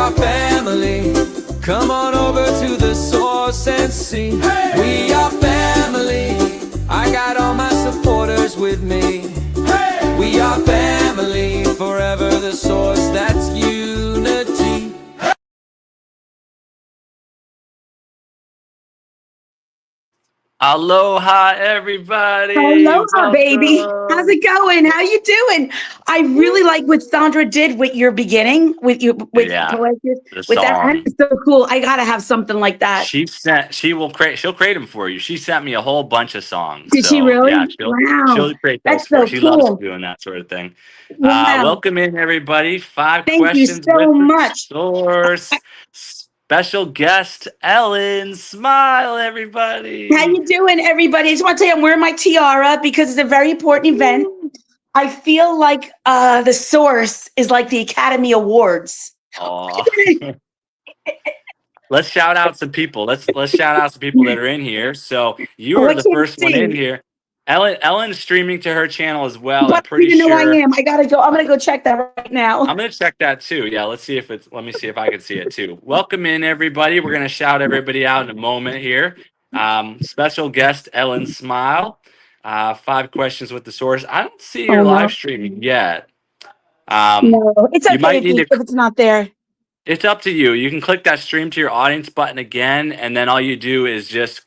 are family. Come on over to the source and see. Hey! We are family. I got all my supporters with me. Hey! We are family. Forever the source, that's unity. Aloha, everybody. Aloha, baby. How's Welcome. it going? How you doing? I really like what Sandra did with your beginning, with Yeah, the with that. song. That's so cool. I gotta have something like that. She'll create them for you. She sent me a whole bunch of songs. Did she So yeah, really? Wow, she'll create those that's for you. so She loves cool. doing that sort of thing. Wow. Welcome in, everybody. Five Thank you questions with so the much. source. Special guest Ellen. Smile, How everybody. you doing, everybody? I just want to tell you I'm wearing my tiara because it's a very important event. I feel like the source is like the Academy Awards. Aw. Let's shout out some people. Let's shout out some people that are in here. So you Oh, are I the can't first one in see. here. Ellen's streaming to her channel as well. I'm But pretty you know I sure. am. I gotta go. I'm gonna go check that right now. I'm gonna check that too. Yeah, let me see if I can see it too. Welcome in, everybody. We're gonna shout everybody out in a moment here. Special guest Ellen Smile. Five questions with the source. I don't see your Oh live no. streaming yet. Um, No, it's you okay might if, need to. if it's not there. It's up to you. You can click that stream to your audience button again, and then all you do is just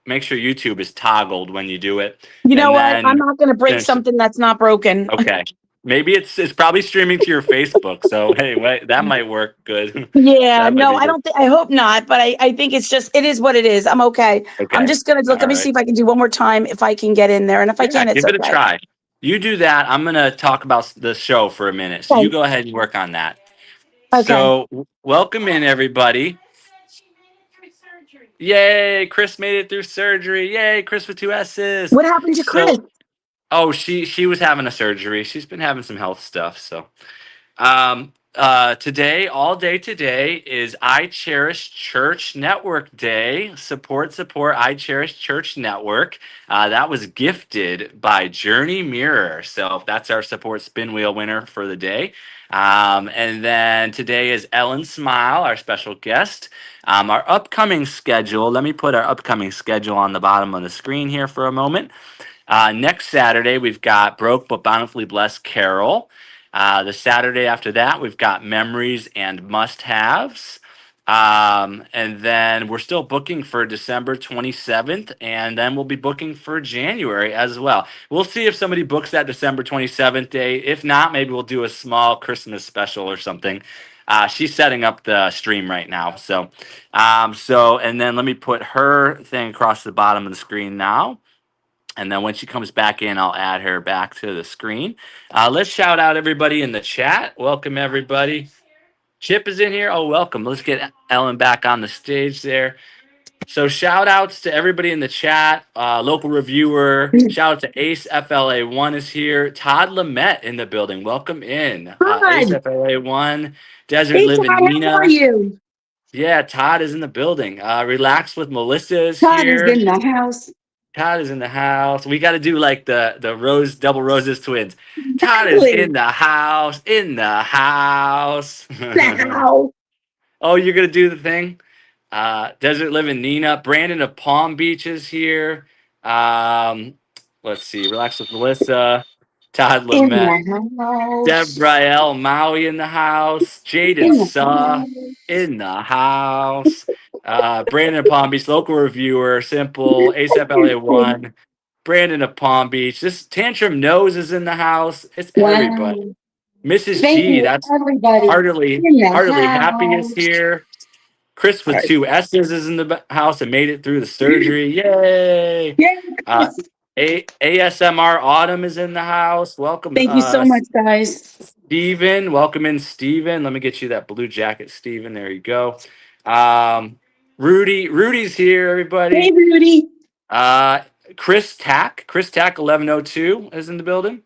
make sure YouTube is toggled when you do it, You know and what? I'm then not going to break finish it. something that's not broken. Okay. Maybe it's probably streaming to your Facebook. So hey, wait, that might work good. Yeah, That might no, be I good. don't think, I hope not, but I think it's just, it is what it is. I'm okay. I'm Okay. just going to look, All let me see right. if I can do one more time, if I can get in there. And if I Yeah, can, it's give it a okay. try. You do that. I'm gonna talk about the show for a minute. So you Okay. go ahead and work on that. Okay. So welcome in, everybody. Yay, Chris made it through surgery. Yay, Chris with two S's. What happened to Chris? So oh, she was having a surgery. She's been having some health stuff. So today, all day today is I Cherish Church Network Day. Support I Cherish Church Network. That was gifted by Journey Mirror. So that's our support spin wheel winner for the day. And then today is Ellen Smile, our special guest. Our upcoming schedule, let me put our upcoming schedule on the bottom of the screen here for a moment. Next Saturday, we've got Broke But Bountifully Blessed Carol. The Saturday after that, we've got Memories and Must-Haves. And then we're still booking for December 27th, and then we'll be booking for January as well. We'll see if somebody books that December 27th day. If not, maybe we'll do a small Christmas special or something. She's setting up the stream right now. And then let me put her thing across the bottom of the screen now. And then when she comes back in, I'll add her back to the screen. Let's shout out everybody in the chat. Welcome, everybody. Chip is in here. Oh, welcome. Let's get Ellen back on the stage there. So shout outs to everybody in the chat. Local reviewer. Shout out to Ace FLA1 is here. Todd Lamette in the building. Welcome in. Ace Good. FLA1. Desert Hey, Living Todd, how are Nina. you? Yeah, Todd is in the building. Relax with Melissa is Todd is here. in the house. Todd is in the house. We got to do like the rose double roses twins. Todd is Exactly. in the house. In the house. Now. Oh, you're gonna do the thing. Desert Living Nina. Brandon of Palm Beach is here. Let's see. Relax with Melissa. Todd In Lamette. the house. Deborah L. Maui in the house. Jaden In the Saw house. in the house. Brandon of Palm Beach, local reviewer, simple, ASAPLA1. Brandon of Palm Beach. This Tantrum Nose is in the house. It's everybody. Wow. Mrs. Thank G, you, that's everybody. heartily, In the heartily happy is house. here. Chris All with right. two S's is in the house and made it through the surgery. Yay! Yeah, Uh, ASMR Autumn is in the house. Welcome, thank you so much, guys. Steven. Welcome in, Steven. Let me get you that blue jacket, Steven. There you go. Rudy's here, everybody. Hey, Rudy. Chris Tack 1102 is in the building.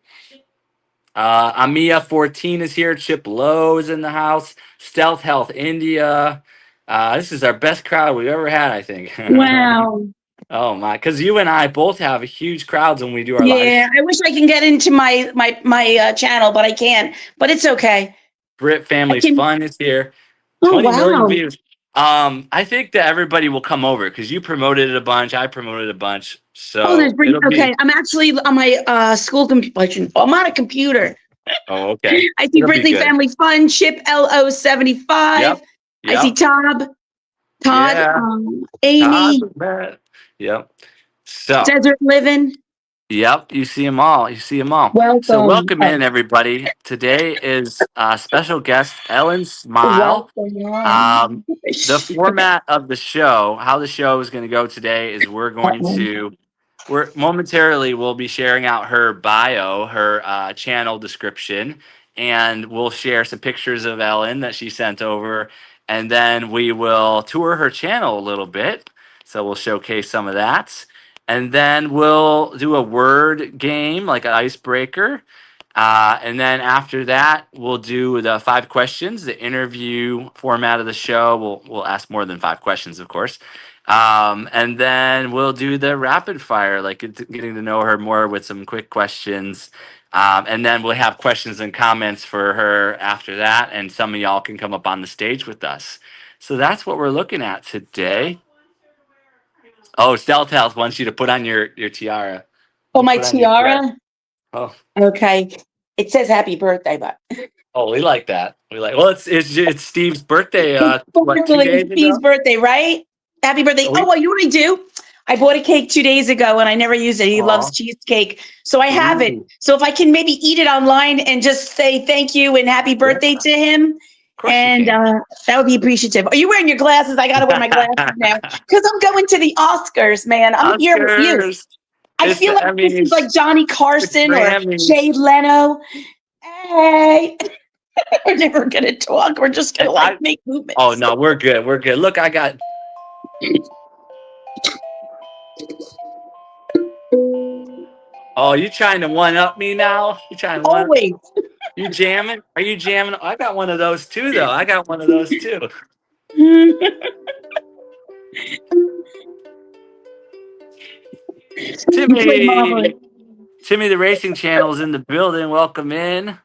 Amia 14 is here. Chip Lowe is in the house. Stealth Health India. This is our best crowd we've ever had, I think. Wow. Oh my, because you and I both have huge crowds when we do our live. Yeah, I wish I can get into my channel, but I can't. But it's okay. Brit Family I can. Fun is here. Oh, 20 million wow. views. I think that everybody will come over because you promoted it a bunch. I promoted a bunch. Oh, there's So it'll okay. be, I'm actually on my school computer. I'm on a computer. oh, okay. I see It'll be Brindley good. Family Fun, Chip LO75. Yep. I see Yep. Todd, Yeah. Todd, Amy, Matt. Yep. So, Desert Living. yep. You see them all. You see them all. So, Welcome. welcome in, everybody. Today is special guest Ellen Smile. Welcome. The format of the show, how the show is going to go today is we're momentarily we'll be sharing out her bio, her channel description, and we'll share some pictures of Ellen that she sent over, and then we will tour her channel a little bit. So we'll showcase some of that, and then we'll do a word game like an icebreaker. And then after that, we'll do the 5 questions, the interview format of the show. We'll ask more than 5 questions, of course. And then we'll do the rapid fire, like getting to know her more with some quick questions. And then we'll have questions and comments for her after that. And some of y'all can come up on the stage with us. So that's what we're looking at today. Oh, Steltels wants you to put on your tiara. Oh, my Put on your tiara. tiara. Oh. Okay. It says happy birthday, but Oh, we like that. We like. Well, it's Steve's birthday. What, 2 Literally, days it's Steve's ago? birthday, right? Happy birthday. Oh, Oh, well, you know what I do? I bought a cake 2 days ago and I never used it. He loves cheesecake. So I have it. Ooh. So if I can maybe eat it online and just say thank you and happy birthday to him. Of course you And can. that would be appreciative. Are you wearing your glasses? I got to wear my glasses now because I'm going to the Oscars, man. I'm here with you. Oscars. I It's feel the like this is like Emmys. Johnny The Carson or Grammys. Jay Leno. Hey, we're never going to talk. We're just going to like make movements. Oh no, we're good. We're good. Look, I got. Oh, you trying to one up me now? You trying to one? Always. You jamming? Are you jamming? I got one of those too, though. I got one of those too. Timmy, Timmy, the racing channel is in the building. Welcome in.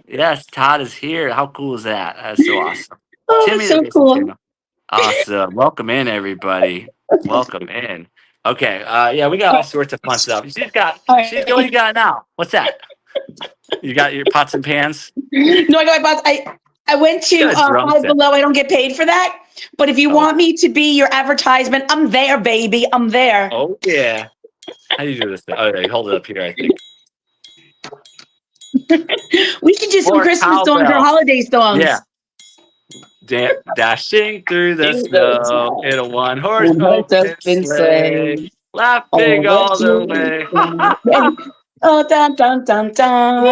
Yes, Todd is here. How cool is that? That's so awesome. Oh, Timmy, that's the so racing cool. channel. Awesome. Welcome in, everybody. Welcome in. Okay. Yeah, we got all sorts of fun stuff. She's got. All right. What do you got now? What's that? You got your pots and pans. No, I got my boss. I went to got a drum Five set. Below. I don't get paid for that. But if you want me to be your advertisement, I'm there, baby. I'm there. Oh yeah. How do you do this thing? Oh, yeah, hold it up here. I think. We can do some More Christmas songs or cowbell. holiday songs. Yeah. Dashing through the snow in a one-horse open sleigh, laughing all the way. Oh, dun dun dun dun.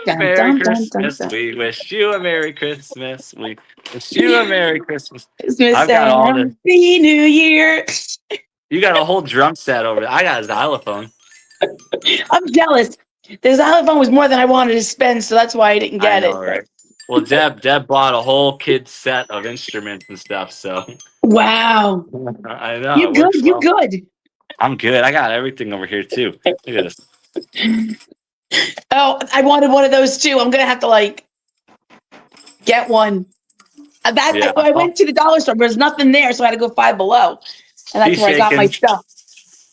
Dun Merry dun dun dun Christmas. dun. We wish you a Merry Christmas. We wish you a Merry Christmas. Christmas I've got all the. Happy New Year. You got a whole drum set over there. I got a xylophone. I'm jealous. The xylophone was more than I wanted to spend, so that's why I didn't get I know, it. right? Well, Deb bought a whole kid's set of instruments and stuff. So Wow. I know You it good? works You well. good? I'm good. I got everything over here too. Look at this. Oh, I wanted one of those too. I'm gonna have to like get one. Yeah. I went to the dollar store. There's nothing there, so I had to go Five Below, and that's He's where I got my shaking. stuff.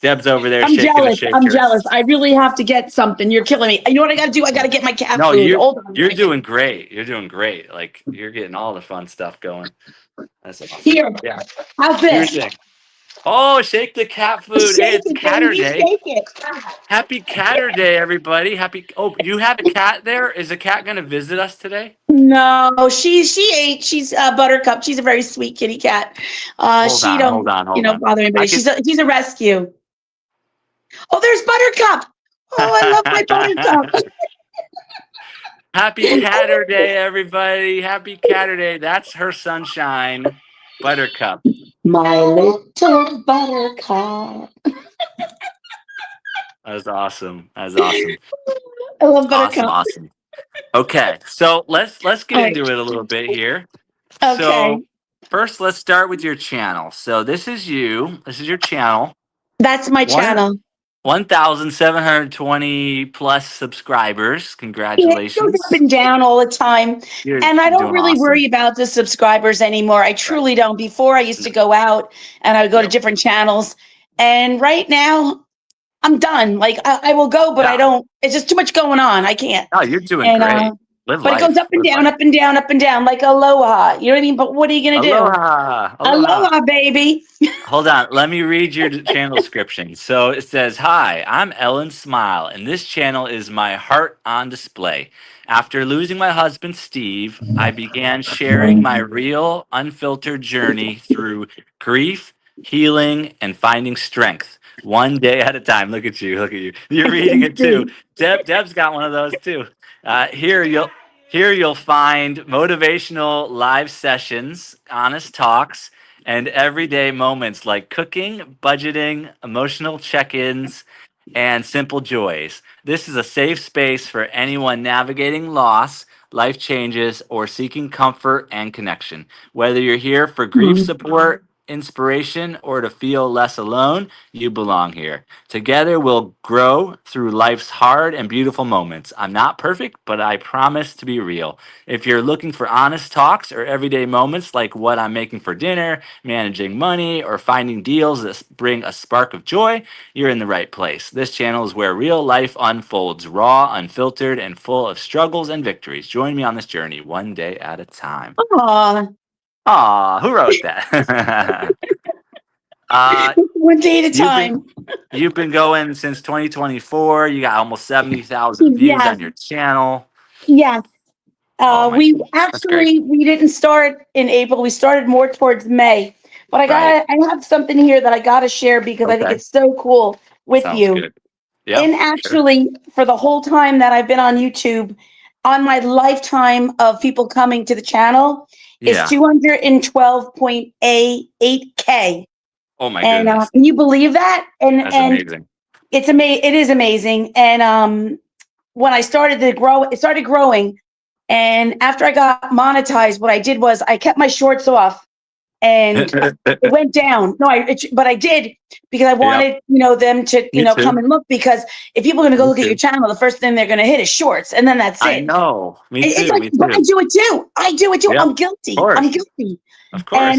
Deb's over there I'm shaking a jealous. shaker. I'm jealous. I really have to get something. You're killing me. You know what I got to do? I got to get my cat No, food. Hold on. you're doing great. You're doing great. Like you're getting all the fun stuff going. That's awesome. Here. Yeah. How's Here's this? the thing. Oh, shake the cat food. Hey, Shake it's it, Catter baby. Day. Shake it. Happy Catter Day, everybody. Happy. Oh, you have a cat there? Is the cat going to visit us today? No, she ate. She's Buttercup. She's a very sweet kitty cat. She don't bother anybody. She's a rescue. Oh, there's Buttercup. Oh, I love my Buttercup. Happy Catter Day, everybody. Happy Catter Day. That's her sunshine, Buttercup. My little Buttercup. That was awesome. That was awesome. I love Buttercup. Awesome. Okay, so let's get All into right. it a little bit here. Okay. So first, let's start with your channel. So this is you. This is your channel. That's my channel. 1,720 plus subscribers. It goes up Congratulations. and down all the time. You're And I don't doing really awesome. worry about the subscribers anymore. I Right. truly don't. Before I used to go out and I would go to Yep. different channels. And right now I'm done. Like I will go, but I Yeah. don't, it's just too much going on. I can't. No, you're doing And great. Live but it goes life. up and Live down, life. up and down, up and down, like aloha. You know what I mean? But what are you gonna do? Aloha. Aloha. Aloha, baby. Hold on. Let me read your channel description. So it says, "Hi, I'm Ellen Smile, and this channel is my heart on display. After losing my husband, Steve, I began sharing my real, unfiltered journey through grief, healing, and finding strength. One day at a time." Look at you. Look at you. You're reading it too. Deb's got one of those too. Here you'll find motivational live sessions, honest talks, and everyday moments like cooking, budgeting, emotional check ins, and simple joys. This is a safe space for anyone navigating loss, life changes, or seeking comfort and connection. Whether you're here for grief support, inspiration, or to feel less alone, you belong here. Together, we'll grow through life's hard and beautiful moments. I'm not perfect, but I promise to be real. If you're looking for honest talks or everyday moments like what I'm making for dinner, managing money, or finding deals that bring a spark of joy, you're in the right place. This channel is where real life unfolds, raw, unfiltered, and full of struggles and victories. Join me on this journey one day at a time. Aw, Aw, who wrote that? uh, one day at a you've been time. you've been going since 2024. You got almost 70,000 views Yes, on your channel. yes. Oh my We goodness, that's great. actually we didn't start in April. We started more towards May. But Right. I have something here that I gotta share because I think Okay. it's so cool with Sounds you. good. Yeah, And sure. actually, for the whole time that I've been on YouTube, on my lifetime of people coming to the channel is Yeah. 212.88K. Oh my And goodness. can you believe that? That's And amazing. it is amazing. And when I started to grow, it started growing. And after I got monetized, what I did was I kept my shorts off and it went down. No, but I did because I Yep. wanted, them to, Me come too. and look because if people are going to go Me look at your too. channel, the first thing they're going to hit is shorts and then that's I it. know. Me It's too. like, Me but I too. do it too. I do it too. Yep. I'm Of guilty. I'm course. guilty. Of And course.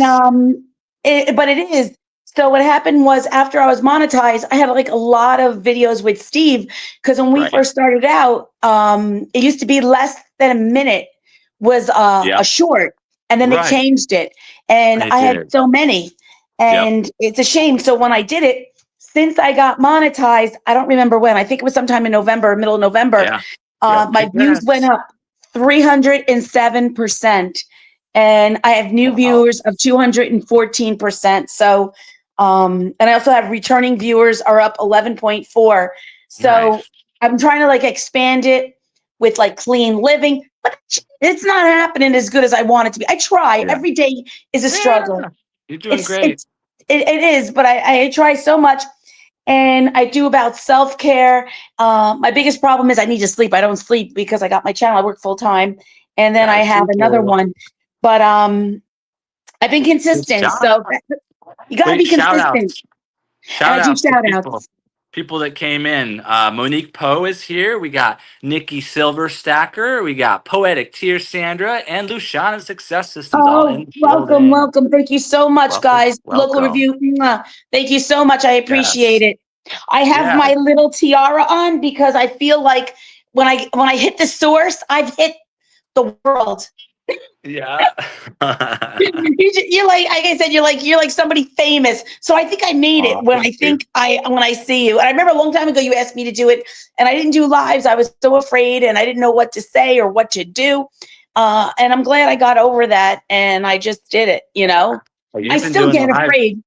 but it is. So what happened was after I was monetized, I had like a lot of videos with Steve because when we Right. first started out, it used to be less than a minute was a Yep. short, and then they Right. changed it, and I I had did. so many, Yep. and it's a shame. So when I did it, since I got monetized, I don't remember when. I think it was sometime in November, middle of November. Yeah. Yep. My views went Congrats. up 307%. And I have new Wow. viewers of 214%. So, and I also have returning viewers are up 11.4. So Nice. I'm trying to like expand it with like clean living, but it's not happening as good as I want it to be. I try. Yeah. Every day is a struggle. Yeah. You're doing It's great. it's it is, but I try so much. And I do about self-care. My biggest problem is I need to sleep. I don't sleep because I got my channel. I work full time. And then I Gotta have sleep another well. one. But I've been Good consistent. So job. you got to Wait, be shout consistent. outs. And I Shout do outs to shout outs. people that came in. Monique Poe is here. We got Nikki Silverstacker. We got Poetic Tear Sandra and Luciana Success Systems all in Oh, the welcome, building. welcome. Thank you so much, Welcome. guys. Local Welcome. review. Mwah. Thank you so much. I appreciate Yes. it. I have Yeah. my little tiara on because I feel like when I hit the source, I've hit the world. Yeah. You're like I said, you're like somebody famous. So I think I made it Aw, when thank you. when I see you. And I remember a long time ago you asked me to do it, and I didn't do lives. I was so afraid, and I didn't know what to say or what to do. And I'm glad I got over that, and I just did it. Well, I you've been still doing the get live. afraid.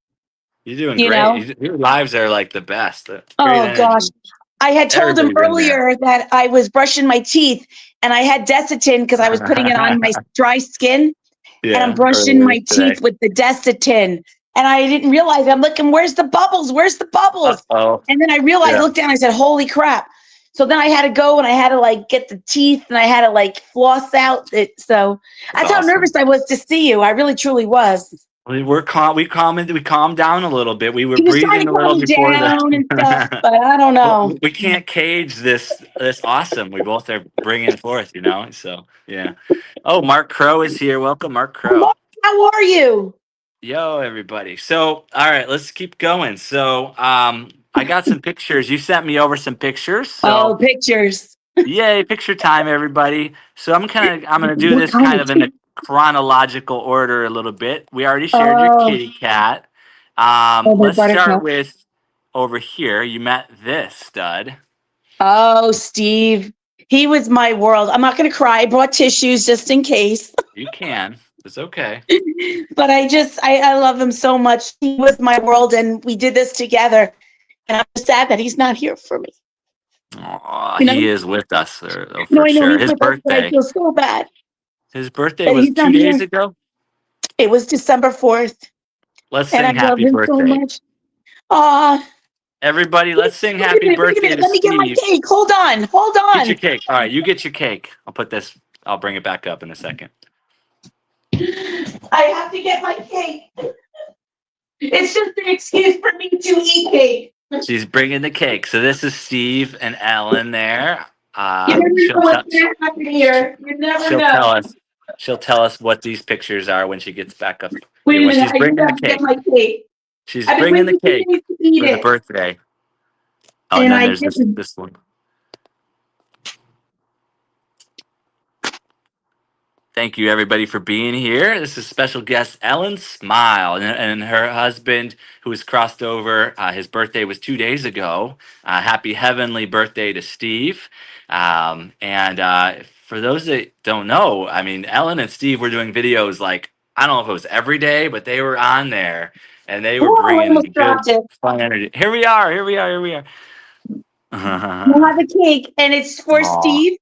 You're doing You great. know. Your lives are like the best. Great Oh gosh, energy. I had told him Everybody's in there. earlier that I was brushing my teeth, and I had Desitin because I was putting it on my dry skin. And I'm Yeah, brushing earlier my today. teeth with the Desitin. And I didn't realize I'm looking, where's the bubbles? Where's the bubbles? Uh-oh. And then I realized, Yeah. looked down, I said, holy crap. So then I had to go and I had to like get the teeth and I had to like floss out it. So That's that's how awesome. nervous I was to see you. I really truly was. We calmed down a little bit. We were He was trying breathing to a calm little me before down the. and stuff, but I don't know. We can't cage this awesome. We both are bringing it forth, So yeah. Oh, Mark Crow is here. Welcome, Mark Oh, Crow. Mark, how are you? Yo, everybody. So, all right, let's keep going. So, I got some pictures. You sent me over some pictures. Oh, So, pictures. yay, picture time, everybody. So, I'm gonna do What this kind kind of of in a picture? chronological order a little bit. We already shared your Oh, kitty cat. oh, my Let's start buttercup. with over here. You met this stud. Oh, Steve. He was my world. I'm not going to cry. I brought tissues just in case. You can. It's okay. But I love him so much. He was my world, and we did this together. And I'm sad that he's not here for me. Aw, You know, he is with us, no, for I know sure. he's His with us, but I birthday. feel so bad His birthday that was he's not 2 days here. ago. It was December 4th, Let's and I sing love happy him so birthday. much. Aw, Everybody, let's sing wait a happy minute, wait a birthday minute. to Let me get my Steve. cake. Hold on, hold Get your on. cake. All right, you get your cake. I'll bring it back up in a second. I have to get my cake. It's just an excuse for me to eat cake. She's bringing the cake. So this is Steve and Ellen there. You never She'll know tell. what's going to happen here. You never She'll tell know. us. She'll tell us what these pictures are when she gets back up Wait here. a Well, minute. she's I just bringing the have to get cake. my cake. She's I've been bringing the waiting 2 cake days to eat for the it, birthday. Oh, and and then I there's this didn't. this one. Thank you, everybody, for being here. This is special guest Ellen Smile and her husband, who has crossed over. His birthday was 2 days ago. Happy heavenly birthday to Steve. And for those that don't know, I mean, Ellen and Steve were doing videos like, I don't know if it was every day, but they were on there and they were Oh, I almost bringing good, dropped it. fun energy. Here we are. Here we are. Here we are. We'll have a cake, and it's for Aw, Steve for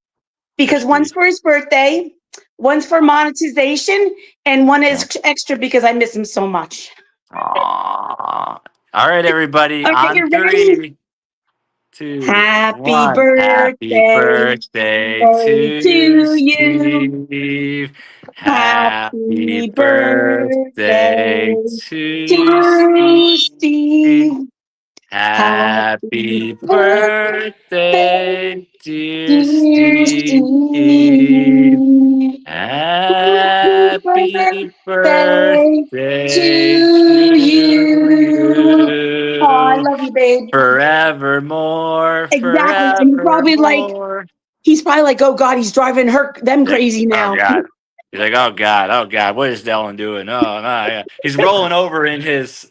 because one's Steve. for his birthday, one's for monetization, and one Yeah. is extra because I miss him so much. Aw. All right, everybody. Okay, On you're ready? three, two, Happy one. Happy birthday birthday to to you. Steve. Happy Happy birthday birthday to to Steve. Steve. Happy Happy birthday birthday, dear dear Steve. Steve. Happy Happy birthday birthday to to you. Oh, I you. love you, babe. Forevermore, Exactly. And forevermore. he's probably like, oh God, he's driving them Yeah. crazy Oh now. God. He's like, oh God, what is Dylan doing? Oh no, yeah. He's rolling over in his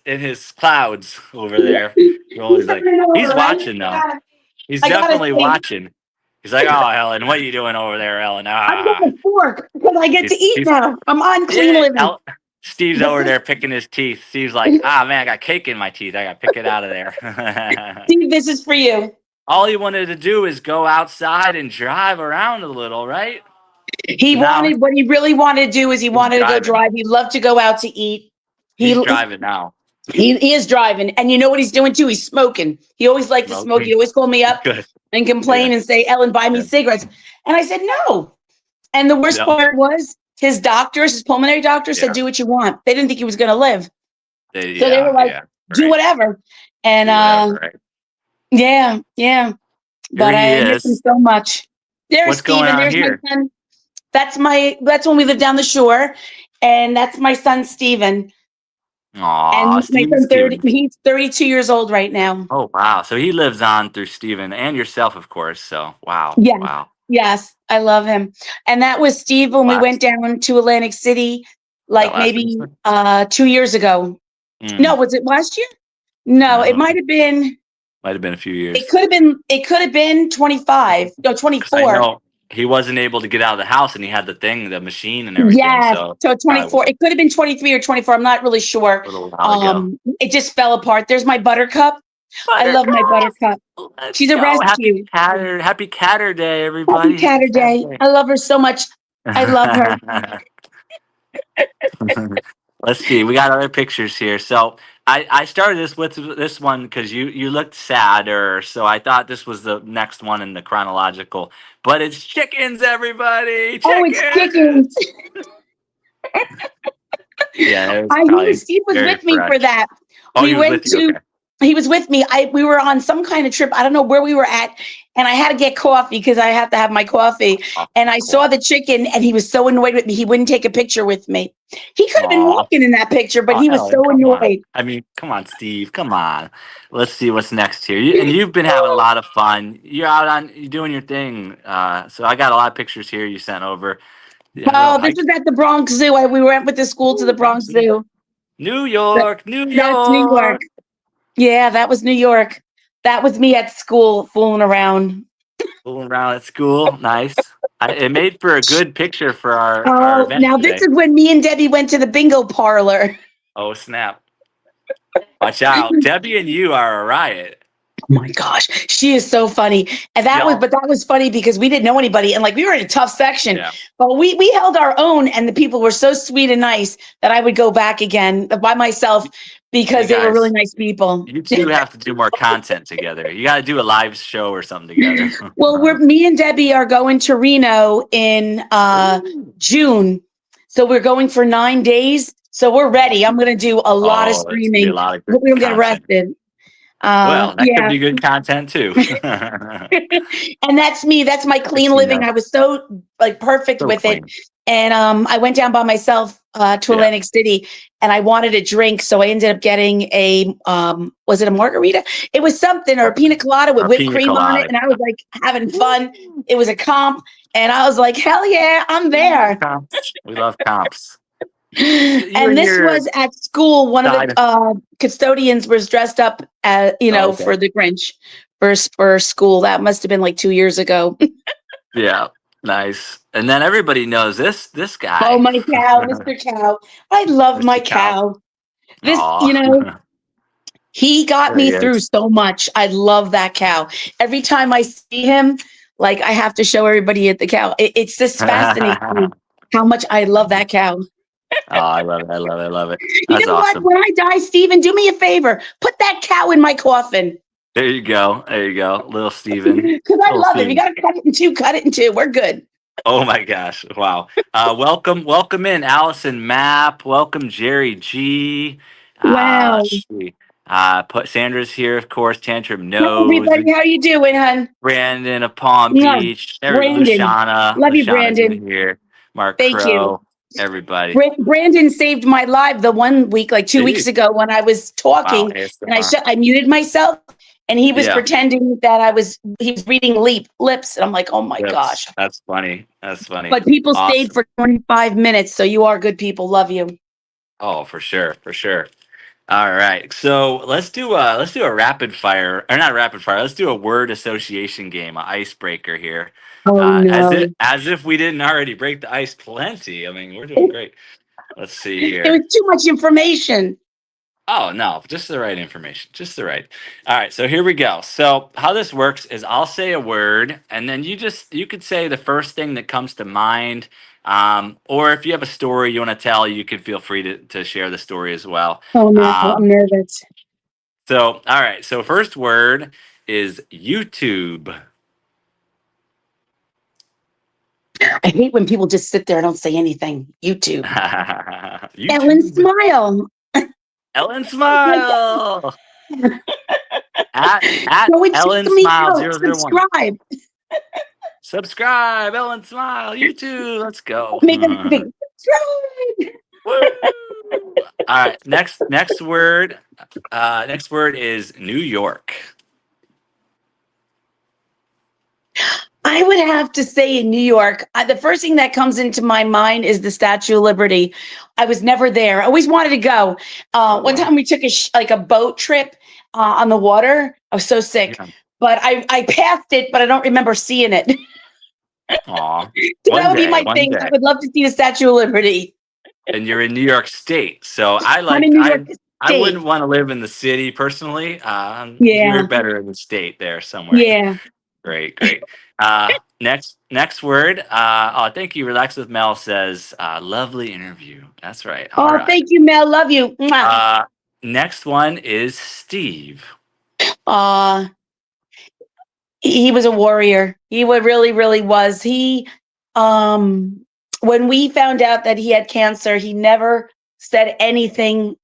clouds over there. He's He's like, turning he's over, right? watching though. He's I gotta definitely say, watching. He's like, oh Ellen, what are you doing over there, Ellen? I'm Ah. getting a fork because I get to eat He's now. I'm on clean yeah. living. Steve's over there picking his teeth. Steve's like, ah man, I got cake in my teeth. I gotta pick it out of there. Steve, this is for you. All he wanted to do is go outside and drive around a little, right? So now What he really wanted to do is he he's wanted to go driving. drive. He loved to go out to eat. He, He's driving now. he is driving. And you know what he's doing too? He's smoking. He always liked to smoke. He Smoking. always called me up Good. and Yeah. complain and say, Ellen, buy me Yeah. cigarettes. And I said, no. And the worst No. part was his doctors, his pulmonary doctor said, Yeah. do what you want. They didn't think he was going to live. So they Yeah. were like, Yeah. do Right. whatever. And Do whatever. Right. yeah. Here But he I miss him is. so much. There's What's going Steven. on There's my here? son. That's when we lived down the shore. And that's my son, Steven. Aw, And my Steven son, Steven. he's 32 years old right now. Oh wow. So he lives on through Steven and yourself, of course. So wow. Yes. Wow. Yes. I love him. And that was Steve when we went Last down to Atlantic City, that like last maybe Christmas? 2 years ago. No, was it last year? No, it might have been. Might have been a few It years. could have been 25. No, Because I 24. know he wasn't able to get out of the house and he had the machine and everything. Yes. So So probably 24. was It could have been 23 or 24. I'm not really sure. a little while ago. It just fell apart. There's my buttercup. I love my Buttercup. buttercup. Let's She's a go. rescue. Happy Catter Day, Happy everybody. Happy Saturday. Catter I love her so much. I love her. Day. Let's see. We got other pictures here. So I started this with this one because you looked sadder. So I thought this was the next one in the chronological. But it's chickens, everybody. Oh, it's Chickens. chickens. Yeah, it was probably He was very with me fresh. for that. Oh, We he was went with you. to Okay. He was with me. We were on some kind of trip. I don't know where we were at, and I had to get coffee because I have to have my coffee. Oh, And I saw the chicken, and he was so annoyed with me. He wouldn't take a picture with me. He could have been aw. walking in that picture, but Oh, he was Ellen, so come on. annoyed. I mean, come on, Steve. Come on. Let's see what's next here. And you've been having a lot of fun. You're doing your thing. So I got a lot of pictures here you sent over. Yeah, a little Oh, this hike. was at the Bronx Zoo. We went with the school to the Bronx Zoo. New That- York, New That's New York. York. Yeah, that was New York. That was me at school fooling around. Fooling around at school. Nice. It made for a good picture for our Oh, event now this today. is when me and Debbie went to the bingo parlor. Oh, snap. Watch out. Debbie and you are a riot. Oh my gosh, she is so funny. And that was funny because we didn't know anybody, and like we were in a tough section. Yeah. But we held our own, and the people were so sweet and nice that I would go back again by myself because You they were really guys, nice people. you two have to do more content together. You got to do a live show or something together. Well, me and Debbie are going to Reno in June. So we're going for 9 days. So we're ready. I'm going to do a lot of Oh, it's gonna be a screaming. lot of We're good going to get content. arrested. Well, that could Yeah. be good content too. And that's me. That's my clean see living. that. I was so like perfect So with it. clean. And I went down by myself to Yeah. Atlantic City, and I wanted a drink, so I ended up getting a was it a margarita? It was something, or a pina colada with Or whipped pina cream on it, colada. and I was like having fun. It was a comp, and I was like, hell yeah, I'm there. Comps. We love comps. You And and this your was at school. One of side. the custodians was dressed up as, Oh, okay. for the Grinch for school. That must have been like 2 years ago. Yeah, nice. And then everybody knows this guy. Oh, my cow, Mr. Cow. I love my Mr. Cow. cow. This, Aw. he got There he me through is. so much. I love that cow. Every time I see him, like I have to show everybody at the cow. It's just fascinating to me how much I love that cow. Oh, I love it. I love it. I love it. You That's know what? awesome. When I die, Steven, do me a favor. Put that cow in my coffin. There you go. There you go. Little Steven. Because I Little love him. You Steven. got to cut it in two. Cut it in two. We're good. Oh my gosh. Wow. Welcome in Allison Mapp. Welcome Jerry G. Wow. Sandra's here, of course. Tantrum Hey, Knows. everybody, how you doing, hon? Brandon of Palm Yeah. Beach. Brandon. Luciana. Love you, Luciana's Brandon. in here. Mark Thank you. Crow. Everybody. Brandon saved my life the one week, like 2 weeks ago, when I was talking Wow. and I ASMR. I muted myself, and he was Yeah. pretending that he was reading lips, and I'm like, oh my gosh. That's funny. That's funny. But people Awesome. stayed for 25 minutes, so you are good people. Love you. Oh, for sure, for sure. All right, so let's do a rapid fire, or not rapid fire. Let's do a word association game, an icebreaker here. Oh no. As if we didn't already break the ice plenty. I mean, we're doing great. Let's see It here. was too much information. Oh no, just the right information, just the right. All right, so here we go. So how this works is I'll say a word, and then you could say the first thing that comes to mind. Or if you have a story you want to tell, you can feel free to share the story as well. Oh no, I'm nervous. So, all right. So, first word is YouTube. I hate when people just sit there and don't say anything. YouTube. YouTube. Ellen Smile. Ellen Smile. at Go and check Ellen me Smile out. 001. Subscribe. Subscribe, Ellen Smile. YouTube. Let's go. Make it big. Subscribe. Woo! All right. Next word. Next word is New York. I would have to say in New York, the first thing that comes into my mind is the Statue of Liberty. I was never there. I always wanted to go. One time we took a boat trip on the water. I was so sick, Yeah. but I passed it, but I don't remember seeing it. Aw. So that would be my thing. I would love to see the Statue of Liberty. And you're in New York State, so I'm in New York State. I wouldn't want to live in the city personally. Yeah. You're better in the state there somewhere. Yeah. Great. Next word. Thank you. Relax with Mel says, lovely interview. That's right. All right. Thank you, Mel. Love you. Next one is Steve. He was a warrior. He really was. He, when we found out that he had cancer, he never said anything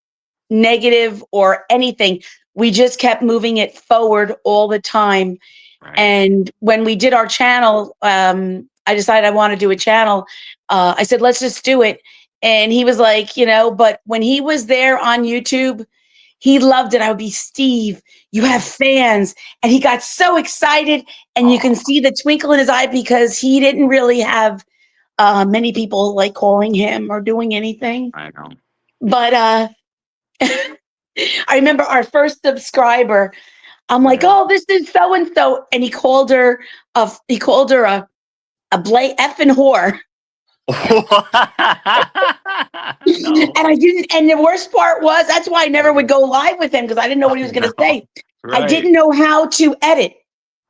negative or anything. We just kept moving it forward all the time. Right. And when we did our channel, I decided I want to do a channel. I said, let's just do it. And he was like, but when he was there on YouTube, he loved it. I would be, Steve, you have fans. And he got so excited, and you can see the twinkle in his eye, because he didn't really have many people like calling him or doing anything. I know. But I remember our first subscriber. I'm like, oh, this is so and so, and he called her a effing whore. No. And I didn't. And the worst part was, that's why I never would go live with him, because I didn't know what he was going to say. Right. I didn't know how to edit.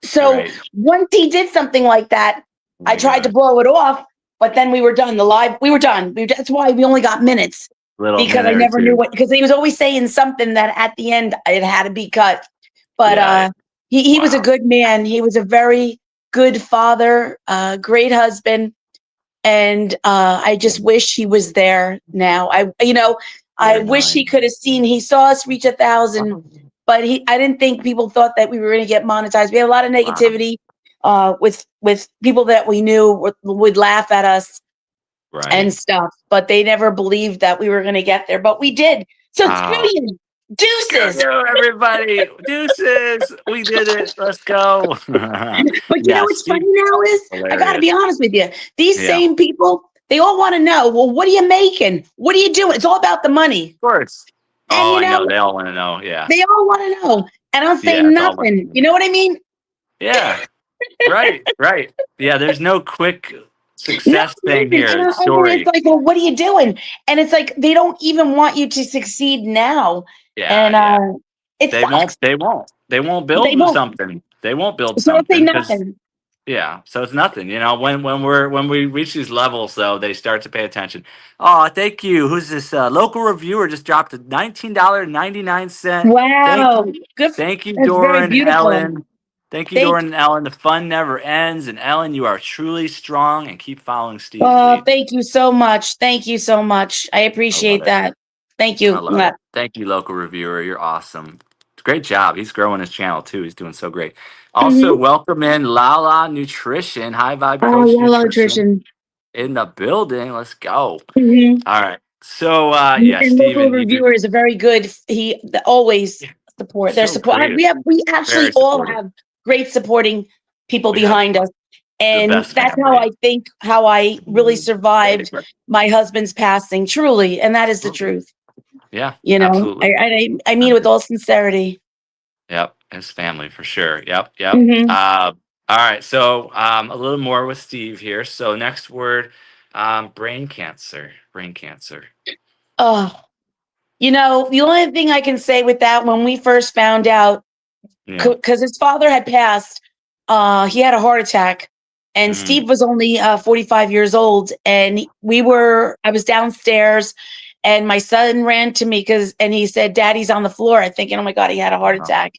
So once he did something like that, I tried to blow it off. But then we were done. We were done. That's why we only got minutes. Because I never knew what. Because he was always saying something that at the end it had to be cut. But he was a good man. He was a very good father, great husband. And I just wish he was there now. I wish he could have seen. He saw us reach 1,000, but I didn't think people thought that we were going to get monetized. We had a lot of negativity with people that we knew would laugh at us and stuff, but they never believed that we were going to get there. But we did. So screw you. Deuces. Hello, everybody. Deuces. We did it. Let's go. But you know what's funny now is, hilarious. I got to be honest with you. These same people, they all want to know, well, what are you making? What are you doing? It's all about the money. Of course. And, I know. They all want to know. Yeah. They all want to know. And I'll say nothing. You know what I mean? Yeah. Right. Yeah. There's no quick success thing here. Story. It's like, well, what are you doing? And it's like, they don't even want you to succeed now. Yeah, and they won't build something. They won't build something. Nothing. Yeah, so it's nothing. When we reach these levels, though, they start to pay attention. Oh, thank you. Who's this local reviewer? Just dropped a $19.99. Wow, thank you, Doran and Ellen. Thank you, Doran and Ellen. The fun never ends. And Ellen, you are truly strong, and keep following Steve. Oh, thank you so much. Thank you so much. I appreciate that. Thank you. Thank you, local reviewer. You're awesome. Great job. He's growing his channel too. He's doing so great. Also, welcome in Lala Nutrition, High Vibe Coach Nutrition in the building. Let's go. All right. So, and local reviewer is a very good. He always support. Their support. Creative. We actually all have great supporting people behind us. And that's how I really survived my husband's passing, truly. And that is the truth. Yeah. Absolutely. I mean it with all sincerity. Yep. His family for sure. Yep. All right. So a little more with Steve here. So next word, brain cancer. Oh, the only thing I can say with that, when we first found out, because his father had passed, he had a heart attack. And Steve was only 45 years old, and I was downstairs, and my son ran to me and he said, Daddy's on the floor. I'm thinking, oh my God, he had a heart attack.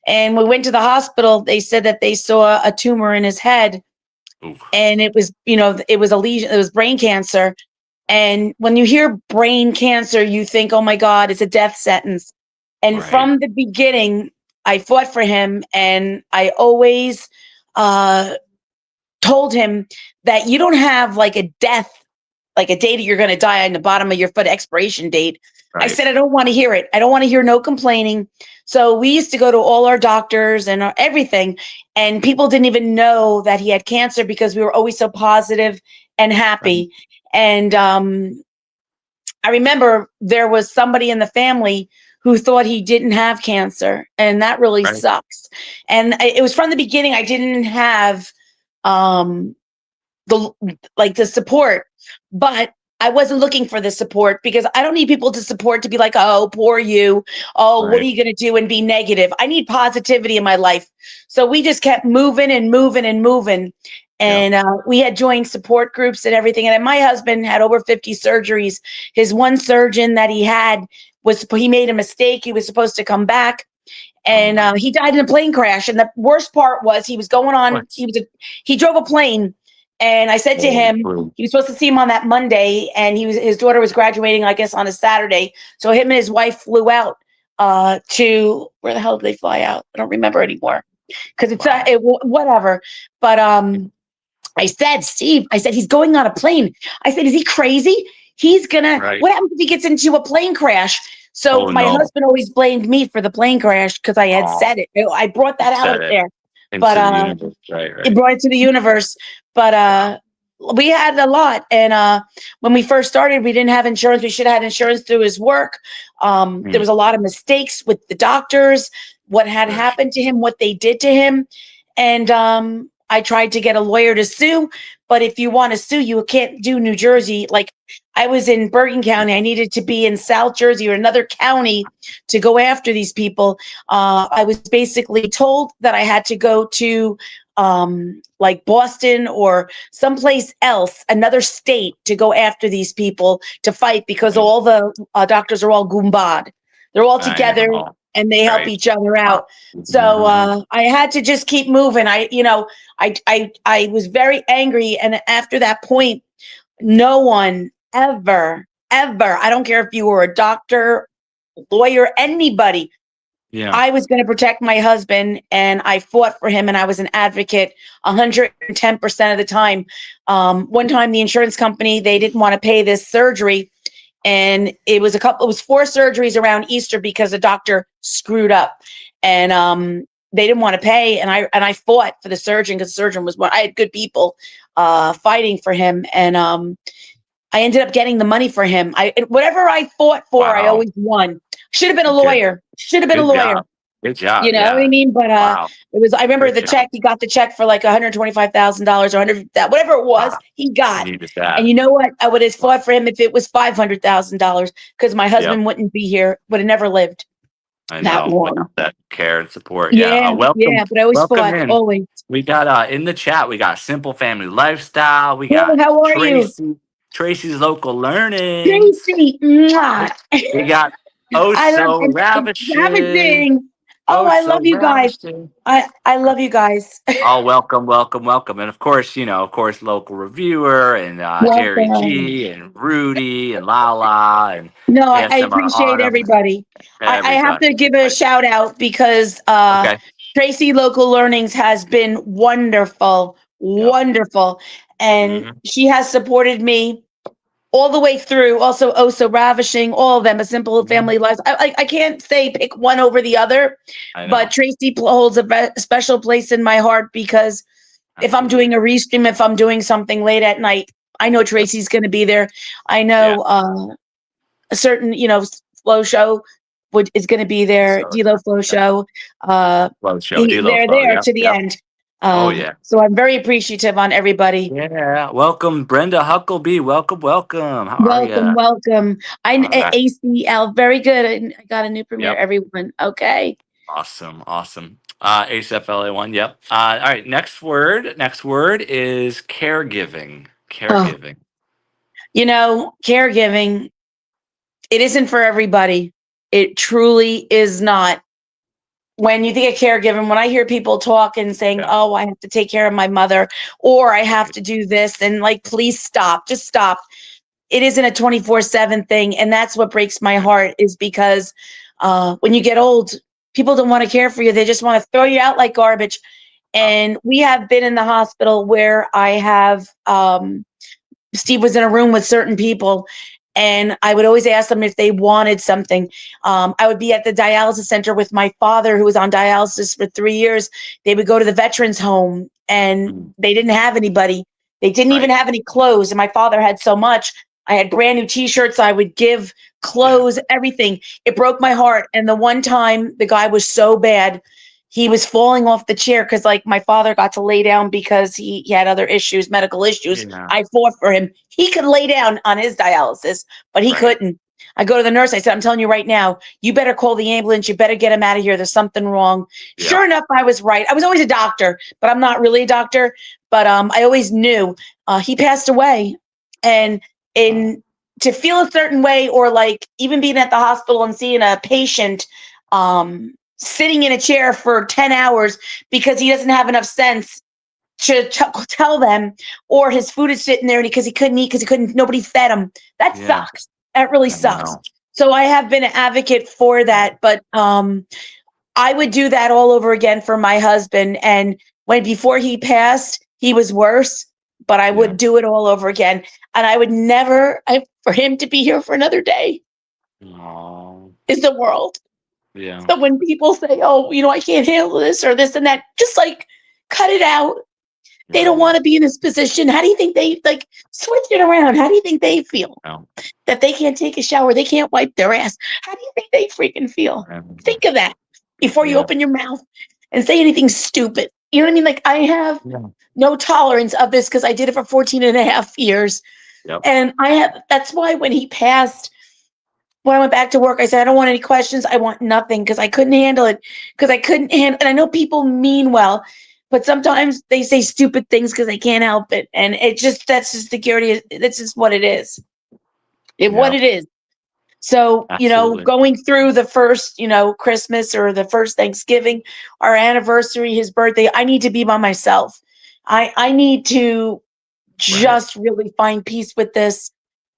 And we went to the hospital. They said that they saw a tumor in his head. Oof. And it was, it was a lesion. It was brain cancer. And when you hear brain cancer, you think, oh my God, it's a death sentence. And from the beginning, I fought for him, and I always, told him that you don't have like a death, like a day that you're going to die on the bottom of your foot, expiration date. I said, I don't want to hear it. I don't want to hear no complaining. So we used to go to all our doctors and everything, and people didn't even know that he had cancer because we were always so positive and happy. And I remember there was somebody in the family who thought he didn't have cancer, and that really sucks. And it was from the beginning. I didn't have the support, but I wasn't looking for the support because I don't need people to support to be like, oh, poor you. Oh, what are you going to do and be negative? I need positivity in my life. So we just kept moving and moving and moving. And we had joined support groups and everything. And my husband had over 50 surgeries. His one surgeon that he had he made a mistake. He was supposed to come back. And he died in a plane crash. And the worst part was he was going on, he drove a plane, And I said to him, he was supposed to see him on that Monday, and his daughter was graduating, I guess, on a Saturday. So him and his wife flew out to, where the hell did they fly out? I don't remember anymore because it's whatever. But I said, Steve, I said, he's going on a plane. I said, is he crazy? He's gonna, what happens if he gets into a plane crash? So my husband always blamed me for the plane crash because I had said it. I brought that out there. But it brought it to the universe. But we had a lot. And when we first started, we didn't have insurance. We should have had insurance through his work. There was a lot of mistakes with the doctors, what had happened to him, what they did to him. And I tried to get a lawyer to sue. But if you want to sue, you can't do New Jersey. Like I was in Bergen County. I needed to be in South Jersey or another county to go after these people. I was basically told that I had to go to like Boston or someplace else, another state, to go after these people to fight because all the doctors are all goombad. They're all together and they help each other out. So I had to just keep moving. I was very angry. And after that point, no one ever, I don't care if you were a doctor, lawyer, anybody. Yeah. I was going to protect my husband and I fought for him and I was an advocate 110% of the time. One time the insurance company, they didn't want to pay this surgery. And it was 4 surgeries around Easter because the doctor screwed up and they didn't want to pay. And I fought for the surgeon because the surgeon was I had good people fighting for him. And I ended up getting the money for him. Whatever I fought for, I always won. Should have been a lawyer. Should have been a lawyer. Good job. You know what I mean? But it was. I remember the check. He got the check for like $125,000 or whatever it was. He got. And you know what? I would have fought for him if it was $500,000 because my husband wouldn't be here. Would have never lived. I know that care and support. Yeah, welcome. Yeah, but I always fought. In. Always. We got in the chat. We got Simple Family Lifestyle. We got how are you? Tracy's Local Learning. Tracy. Mwah. We got Ravishing. Oh, I love you guys. I love you guys. Oh, welcome. And of course, local reviewer and Jerry G and Rudy and Lala and I appreciate everybody. I have to give a shout out because Tracy Local Learnings has been wonderful, and she has supported me all the way through. Also, so Ravishing, all of them, A Simple Family Lives. I can't say pick one over the other, but Tracy holds a special place in my heart because if I'm doing a restream, if I'm doing something late at night, I know Tracy's going to be there. I know a certain, Flow Show is going to be there. D-Lo Flow Show. Flow Show. They're there to the end. So I'm very appreciative on everybody. Yeah. Welcome, Brenda Huckleby. Welcome. How are you? Welcome. ACL. Very good. I got a new premiere, everyone. Okay. Awesome. ACFLA1. Yep. All right. Next word is caregiving. Caregiving. Caregiving, it isn't for everybody. It truly is not. When you think of caregiving, when I hear people talk and saying, oh, I have to take care of my mother, or I have to do this, and please stop, just stop. It isn't a 24/7 thing. And that's what breaks my heart is because when you get old, people don't want to care for you. They just want to throw you out like garbage. And we have been in the hospital where I have, Steve was in a room with certain people. And I would always ask them if they wanted something. I would be at the dialysis center with my father, who was on dialysis for 3 years. They would go to the veterans home and they didn't have anybody. They didn't even have any clothes. And my father had so much. I had brand new t-shirts. I would give clothes, everything. It broke my heart. And the one time the guy was so bad, he was falling off the chair because my father got to lay down because he had other issues, medical issues. Yeah. I fought for him. He could lay down on his dialysis, but he couldn't. I go to the nurse. I said, I'm telling you right now, you better call the ambulance. You better get him out of here. There's something wrong. Yeah. Sure enough, I was right. I was always a doctor, but I'm not really a doctor. But I always knew he passed away. And to feel a certain way, or even being at the hospital and seeing a patient sitting in a chair for 10 hours because he doesn't have enough sense to tell them, or his food is sitting there because he couldn't eat because nobody fed him. That sucks. That really sucks. So I have been an advocate for that, but I would do that all over again for my husband. And before he passed, he was worse, but I would do it all over again. And I would never, for him to be here for another day is the world. Yeah. So when people say, oh, I can't handle this or this and that, just like cut it out. They don't want to be in this position. How do you think they switch it around? How do you think they feel? That they can't take a shower, they can't wipe their ass. How do you think they freaking feel? Think of that before you open your mouth and say anything stupid. You know what I mean? Like, I have no tolerance of this because I did it for 14 and a half years. And that's why when he passed, when I went back to work, I said, I don't want any questions. I want nothing because I couldn't handle it. And I know people mean well, but sometimes they say stupid things because they can't help it. And that's just security. That's just what it is. What it is. So, going through the first, Christmas or the first Thanksgiving, our anniversary, his birthday, I need to be by myself. I need to just really find peace with this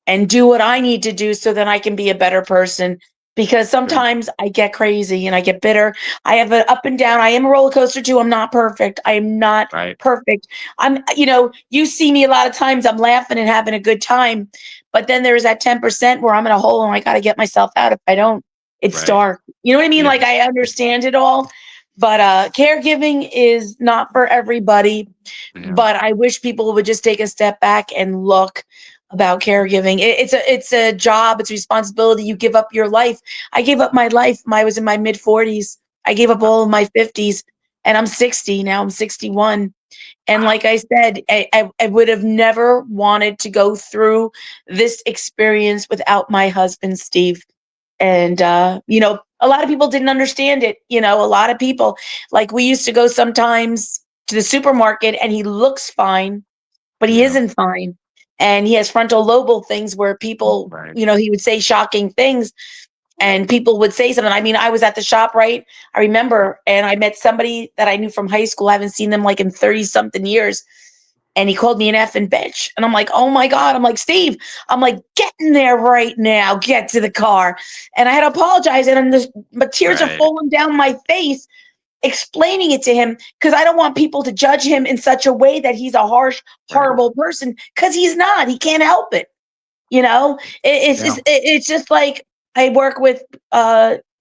and do what I need to do so that I can be a better person. Because sometimes I get crazy and I get bitter. I have an up and down. I am a roller coaster too. I'm not perfect. I am not perfect. You see me a lot of times, I'm laughing and having a good time. But then there's that 10% where I'm in a hole and I got to get myself out. If I don't, it's dark. You know what I mean? Like, I understand it all. But caregiving is not for everybody. But I wish people would just take a step back and look about caregiving. It's a job. It's a responsibility. You give up your life. I gave up my life when I was in my mid 40s. I gave up all of my 50s, and I'm 60 now. I'm 61. And like I said, I would have never wanted to go through this experience without my husband, Steve. And, a lot of people didn't understand it. A lot of people, like, we used to go sometimes to the supermarket and he looks fine, but he isn't fine. And he has frontal lobal things where people, he would say shocking things and people would say something. I mean, I was at the shop, I remember, and I met somebody that I knew from high school. I haven't seen them like in 30 something years. And he called me an effing bitch. And I'm like, oh my God. I'm like, Steve, I'm like, get in there right now. Get to the car. And I had to apologize. And my tears are falling down my face, explaining it to him because I don't want people to judge him in such a way that he's a harsh, horrible person, because he's not. He can't help it. It's just like I work with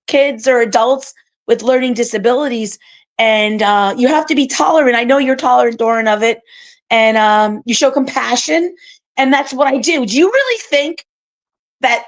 kids or adults with learning disabilities, and you have to be tolerant. I know you're tolerant, Doran, of it, and you show compassion, and that's what I do. Do you really think that,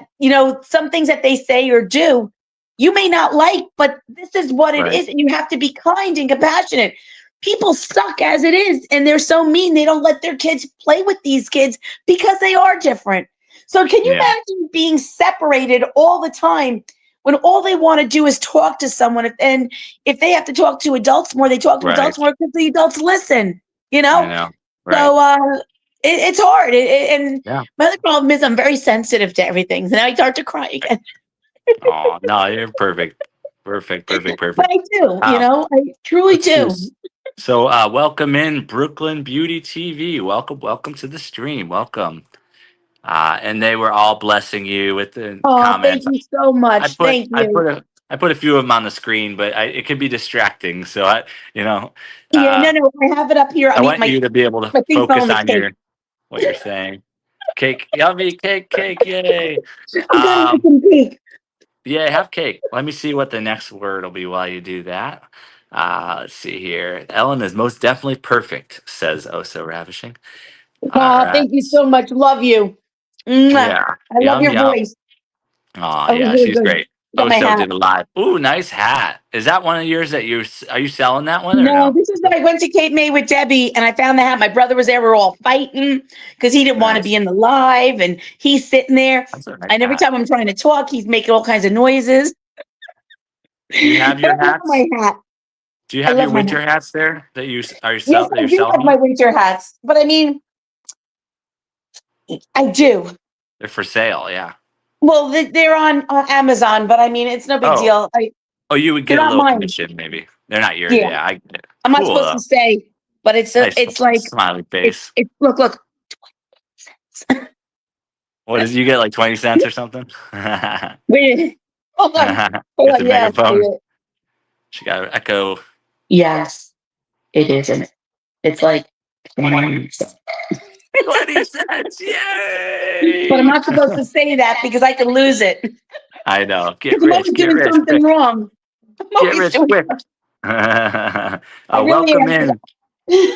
some things that they say or do, you may not like, but this is what it is. And you have to be kind and compassionate. People suck as it is. And they're so mean. They don't let their kids play with these kids because they are different. So can you imagine being separated all the time when all they want to do is talk to someone? And if they have to talk to adults more, they talk to adults more because the adults listen, I know. So it's hard. My other problem is I'm very sensitive to everything. So now I start to cry again. Oh, no, you're perfect. Perfect. But I do, I truly do. So welcome in Brooklyn Beauty TV. Welcome to the stream. Welcome. And they were all blessing you with the comments. Thank you so much. Thank you. I put a few of them on the screen, but it could be distracting. So I no, I have it up here. I want you to be able to focus on what you're saying. Cake, yummy cake, yay! I'm gonna cake. Yeah, have cake. Let me see what the next word will be while you do that. Let's see here. Ellen is most definitely perfect, says Oh So Ravishing. Thank you so much. Love you. Yeah. I love your voice. Oh, yeah, she's great. Oh So did a live. Ooh, nice hat. Is that one of yours that are you selling that one or no? No, this is when I went to Cape May with Debbie and I found the hat. My brother was there. We were all fighting because he didn't want to be in the live, and he's sitting there. And every time I'm trying to talk, he's making all kinds of noises. Do you have your hats? My hat. Do you have your winter hats there that you are selling? Yes, I do have my winter hats, but I mean, I do. They're for sale, yeah. Well, they're on Amazon, but I mean, it's no big deal. You would get a little commission, maybe. They're not yours. Yeah, I'm not supposed to say, but it's Nice like smiley face. it's look. What did you get, like 20 cents or something? Wait, hold on. Hold It's a on. Yes, megaphone. She got an echo. yes, it isn't. It's like 20 cents. 20 cents. But I'm Yay! not supposed to say that because I can lose it. I know. Get Because I'm rich. always Get doing rich something quick. wrong. I'm Get always rich doing. quick. I really Welcome am. in.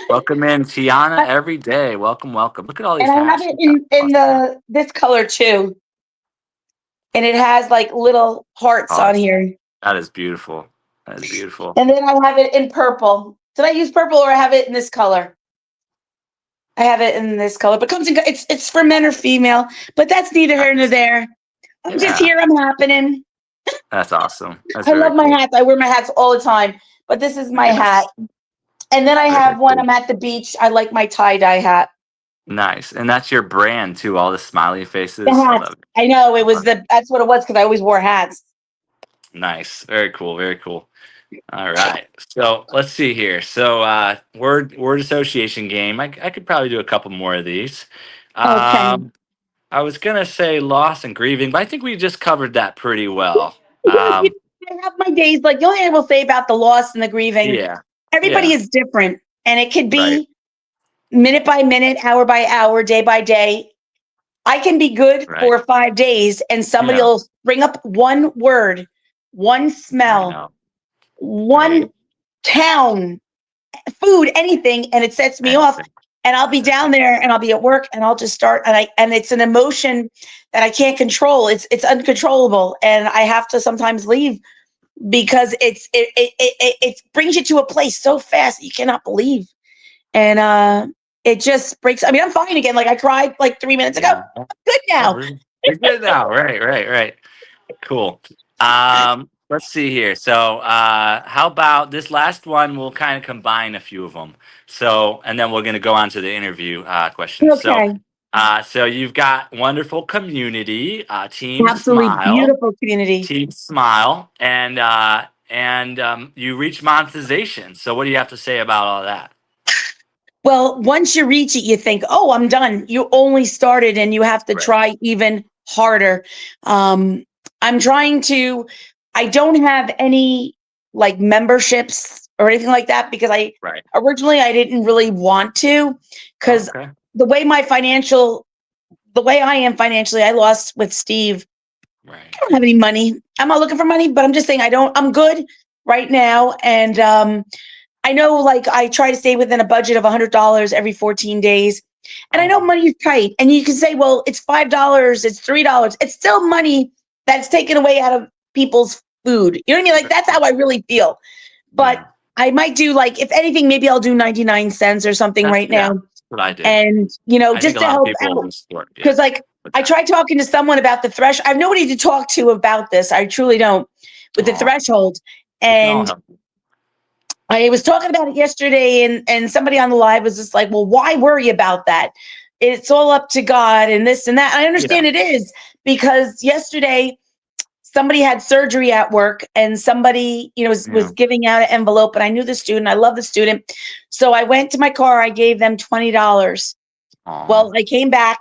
Welcome in, Tiana, every day. Welcome, welcome. Look at all these And I have hats. it You got. in the this color too, and it has like little hearts Oh, on here. that is beautiful. That is beautiful. And then I have it in purple. Did I use purple or I have it in this color? I have it in this color, but comes in. It's for men or female, but that's neither here nor there. I'm just Yeah, here. I'm happening. that's awesome. That's I very love my cool. hats. I wear my hats all the time, but this is my Yes. hat. And then I Very have when cool. I'm at the beach. I like my tie-dye hat. Nice. And that's your brand too, all the smiley faces. The I hats. love it. I know it was that's what it was because I always wore hats. Nice. Very cool. Very cool. All right. So let's see here. So word association game. I could probably do a couple more of these. Okay. I was gonna say loss and grieving, but I think we just covered that pretty well. Because I have my days. Like the only thing I will say about the loss and the grieving, Yeah. everybody Yeah. is different, and it could Right. be minute by minute, hour by hour, day by day. I can be good Right. for 5 days, and somebody Yeah. will bring up one word, one I smell, know. one Right. town, food, anything, and it sets me off. Anything. And I'll be down there and I'll be at work and I'll just start and it's an emotion that I can't control. It's uncontrollable. And I have to sometimes leave because it brings you to a place so fast that you cannot believe. And it just breaks. I mean, I'm fine again. Like I cried like 3 minutes ago. Yeah. I'm good Oh, now. really? You're good now. Right. Right. Right. Cool. Let's see here. So, how about this last one? We'll kind of combine a few of them. So, and then we're going to go on to the interview questions. Okay. So you've got wonderful community, Team Absolutely Smile, beautiful community. and you reach monetization. So, what do you have to say about all that? Well, once you reach it, you think, oh, I'm done. You only started and you have to Right. try even harder. I'm trying to, I don't have any like memberships or anything like that because Right. originally I didn't really want to because Okay. the way I am financially, I lost with Steve. Right. I don't have any money. I'm not looking for money, but I'm just saying I'm good right now. And I know like I try to stay within a budget of $100 every 14 days. And I know money is tight. And you can say, well, it's $5, it's $3. It's still money that's taken away out of people's food. You know what I mean? Like that's how I really feel. But Yeah. I might do like, if anything, maybe I'll do 99 cents or something right now. That's what I did. And, I just think a to lot of help people out. will support. Yeah. Because like I tried talking to someone about the threshold. I have nobody to talk to about this. I truly don't with the threshold. We can all And help. I was talking about it yesterday, and somebody on the live was just like, well, why worry about that? It's all up to God and this and that. I understand it is because yesterday somebody had surgery at work and somebody, was giving out an envelope, and I knew the student. I love the student. So I went to my car. I gave them $20. Well, I came back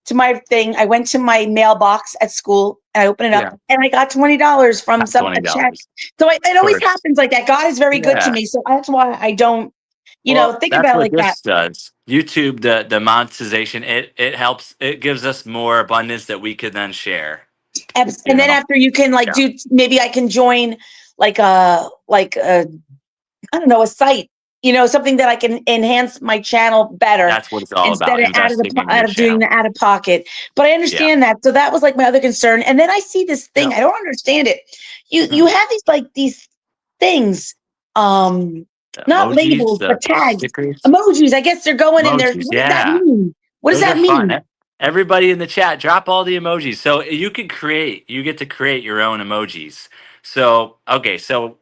to my thing. I went to my mailbox at school and I opened it up and I got $20 from a check. So it always happens like that. God is very good to me. So that's why I don't, think that's about it what like that. this does. YouTube, the monetization, it helps. It gives us more abundance that we could then share. And then after you can do, maybe I can join like a I don't know, a site, something that I can enhance my channel better. That's what it's all instead about. of Investing in your out of doing channel. the out of pocket. But I understand that. So that was like my other concern. And then I see this thing. I don't understand it. You have these things, not Emojis, labels, but tags, stickers. Emojis. I guess they're going in there. Emojis, What does that mean? What does Those that are mean? fun. Everybody in the chat, drop all the emojis. So you get to create your own emojis. So, okay, so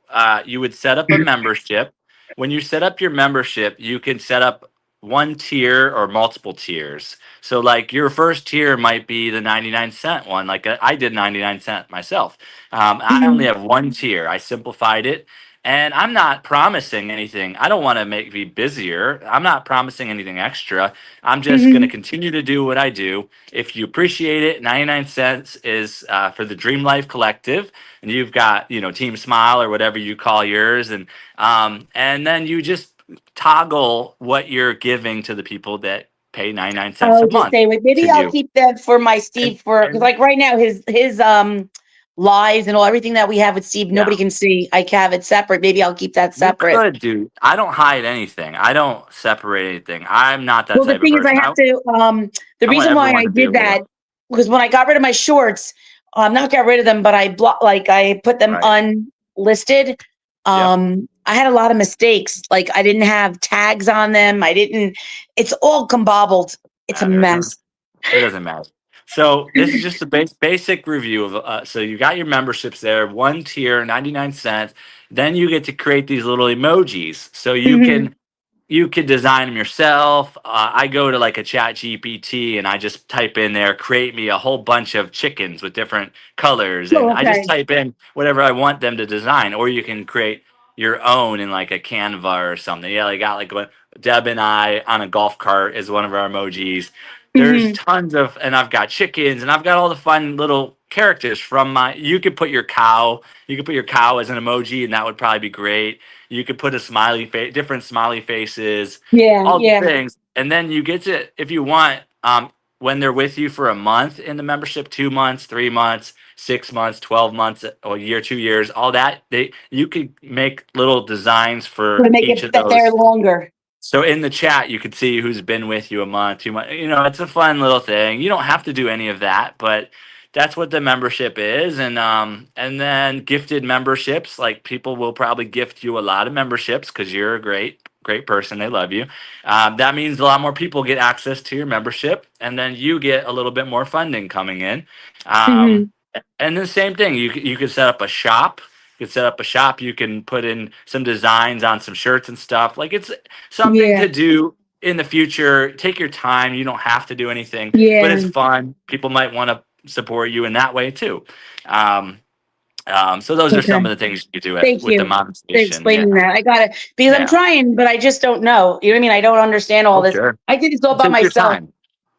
you would set up a membership. When you set up your membership, you can set up one tier or multiple tiers. So, like your first tier might be the 99-cent one. Like I did 99 cent myself. I only have one tier. I simplified it. And I'm not promising anything. I don't want to make me busier. I'm not promising anything extra. I'm just going to Hmm. continue to do what I do. If you appreciate it, 99 cents is for the Dream Life Collective, and you've got, Team Smile or whatever you call yours, and then you just toggle what you're giving to the people that pay 99 cents a Oh, just month stay with. to Maybe I'll you. keep that for my And, Steve for because and like right now his lives and all everything that we have with Steve yeah. nobody can see. I have it separate. Maybe I'll keep that You separate. could do. I don't hide anything. I don't separate anything. I'm not that Well, the type of thing is, I person. have to. The I want reason why everyone I to be did able to. that was when I got rid of my shorts. Not got rid of them, but I put them Right. unlisted. Yep. I had a lot of mistakes. Like I didn't have tags on them. I didn't. It's all combobbled. It's a Matter. Huh? mess. It doesn't matter. So this is just a basic review of. So you got your memberships there, one tier, 99 cents. Then you get to create these little emojis. So Mhm. you could design them yourself. I go to like a chat GPT and I just type in there, create me a whole bunch of chickens with different colors. And Oh, I just okay. type in whatever I want them to design. Or you can create your own in like a Canva or something. Yeah, I got like what Deb and I on a golf cart is one of our emojis. There's Hmm. tons of, and I've got chickens and I've got all the fun little characters from you could put your cow, you could put your cow as an emoji and that would probably be great. You could put a smiley face, different smiley faces, Yeah, all the yeah. things, and then you get to, if you want, when they're with you for a month in the membership, 2 months, 3 months, 6 months, 12 months, a year, 2 years, all that, you could make little designs To for make each it of that they're those. longer. So in the chat, you could see who's been with you a month, 2 months. It's a fun little thing. You don't have to do any of that, but that's what the membership is. And then gifted memberships, like people will probably gift you a lot of memberships because you're a great person. They love you. That means a lot more people get access to your membership, and then you get a little bit more funding coming in. Um, Hmm. and the same thing, you could set up a shop. You could set up a shop. You can put in some designs on some shirts and stuff. Like it's something Yeah, to do in the future. Take your time. You don't have to do anything, but it's yeah. fun. People might want to support you in that way too. Um, so those are some Okay. of the things you do Thank with the you mom for station. Yeah, explaining that. I got it because I'm yeah. trying, but I just don't know. You know what I mean? I don't understand all Oh, this. sure. I did this all by Take your myself. time.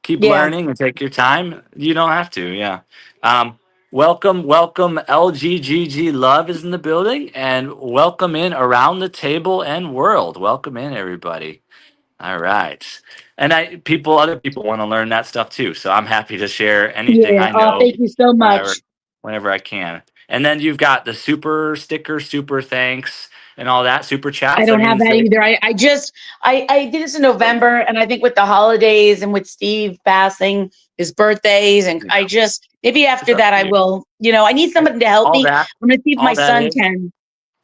Keep Yeah. learning and take your time. You don't have to. Yeah. Um, welcome. LGGG Love is in the building, and welcome in around the table and world. Welcome in everybody. All right. And other people want to learn that stuff too. So I'm happy to share anything Yeah. I Oh, know thank you so whenever, much. whenever I can. And then you've got the super sticker, super thanks, and all that super I chats. That don't have means that they. either. I did this in November, and I think with the holidays and with Steve passing his birthdays, and Yeah, I just maybe it's after up that to I you. will. I need And someone to help all me. that, I'm gonna see if my all that son is. can.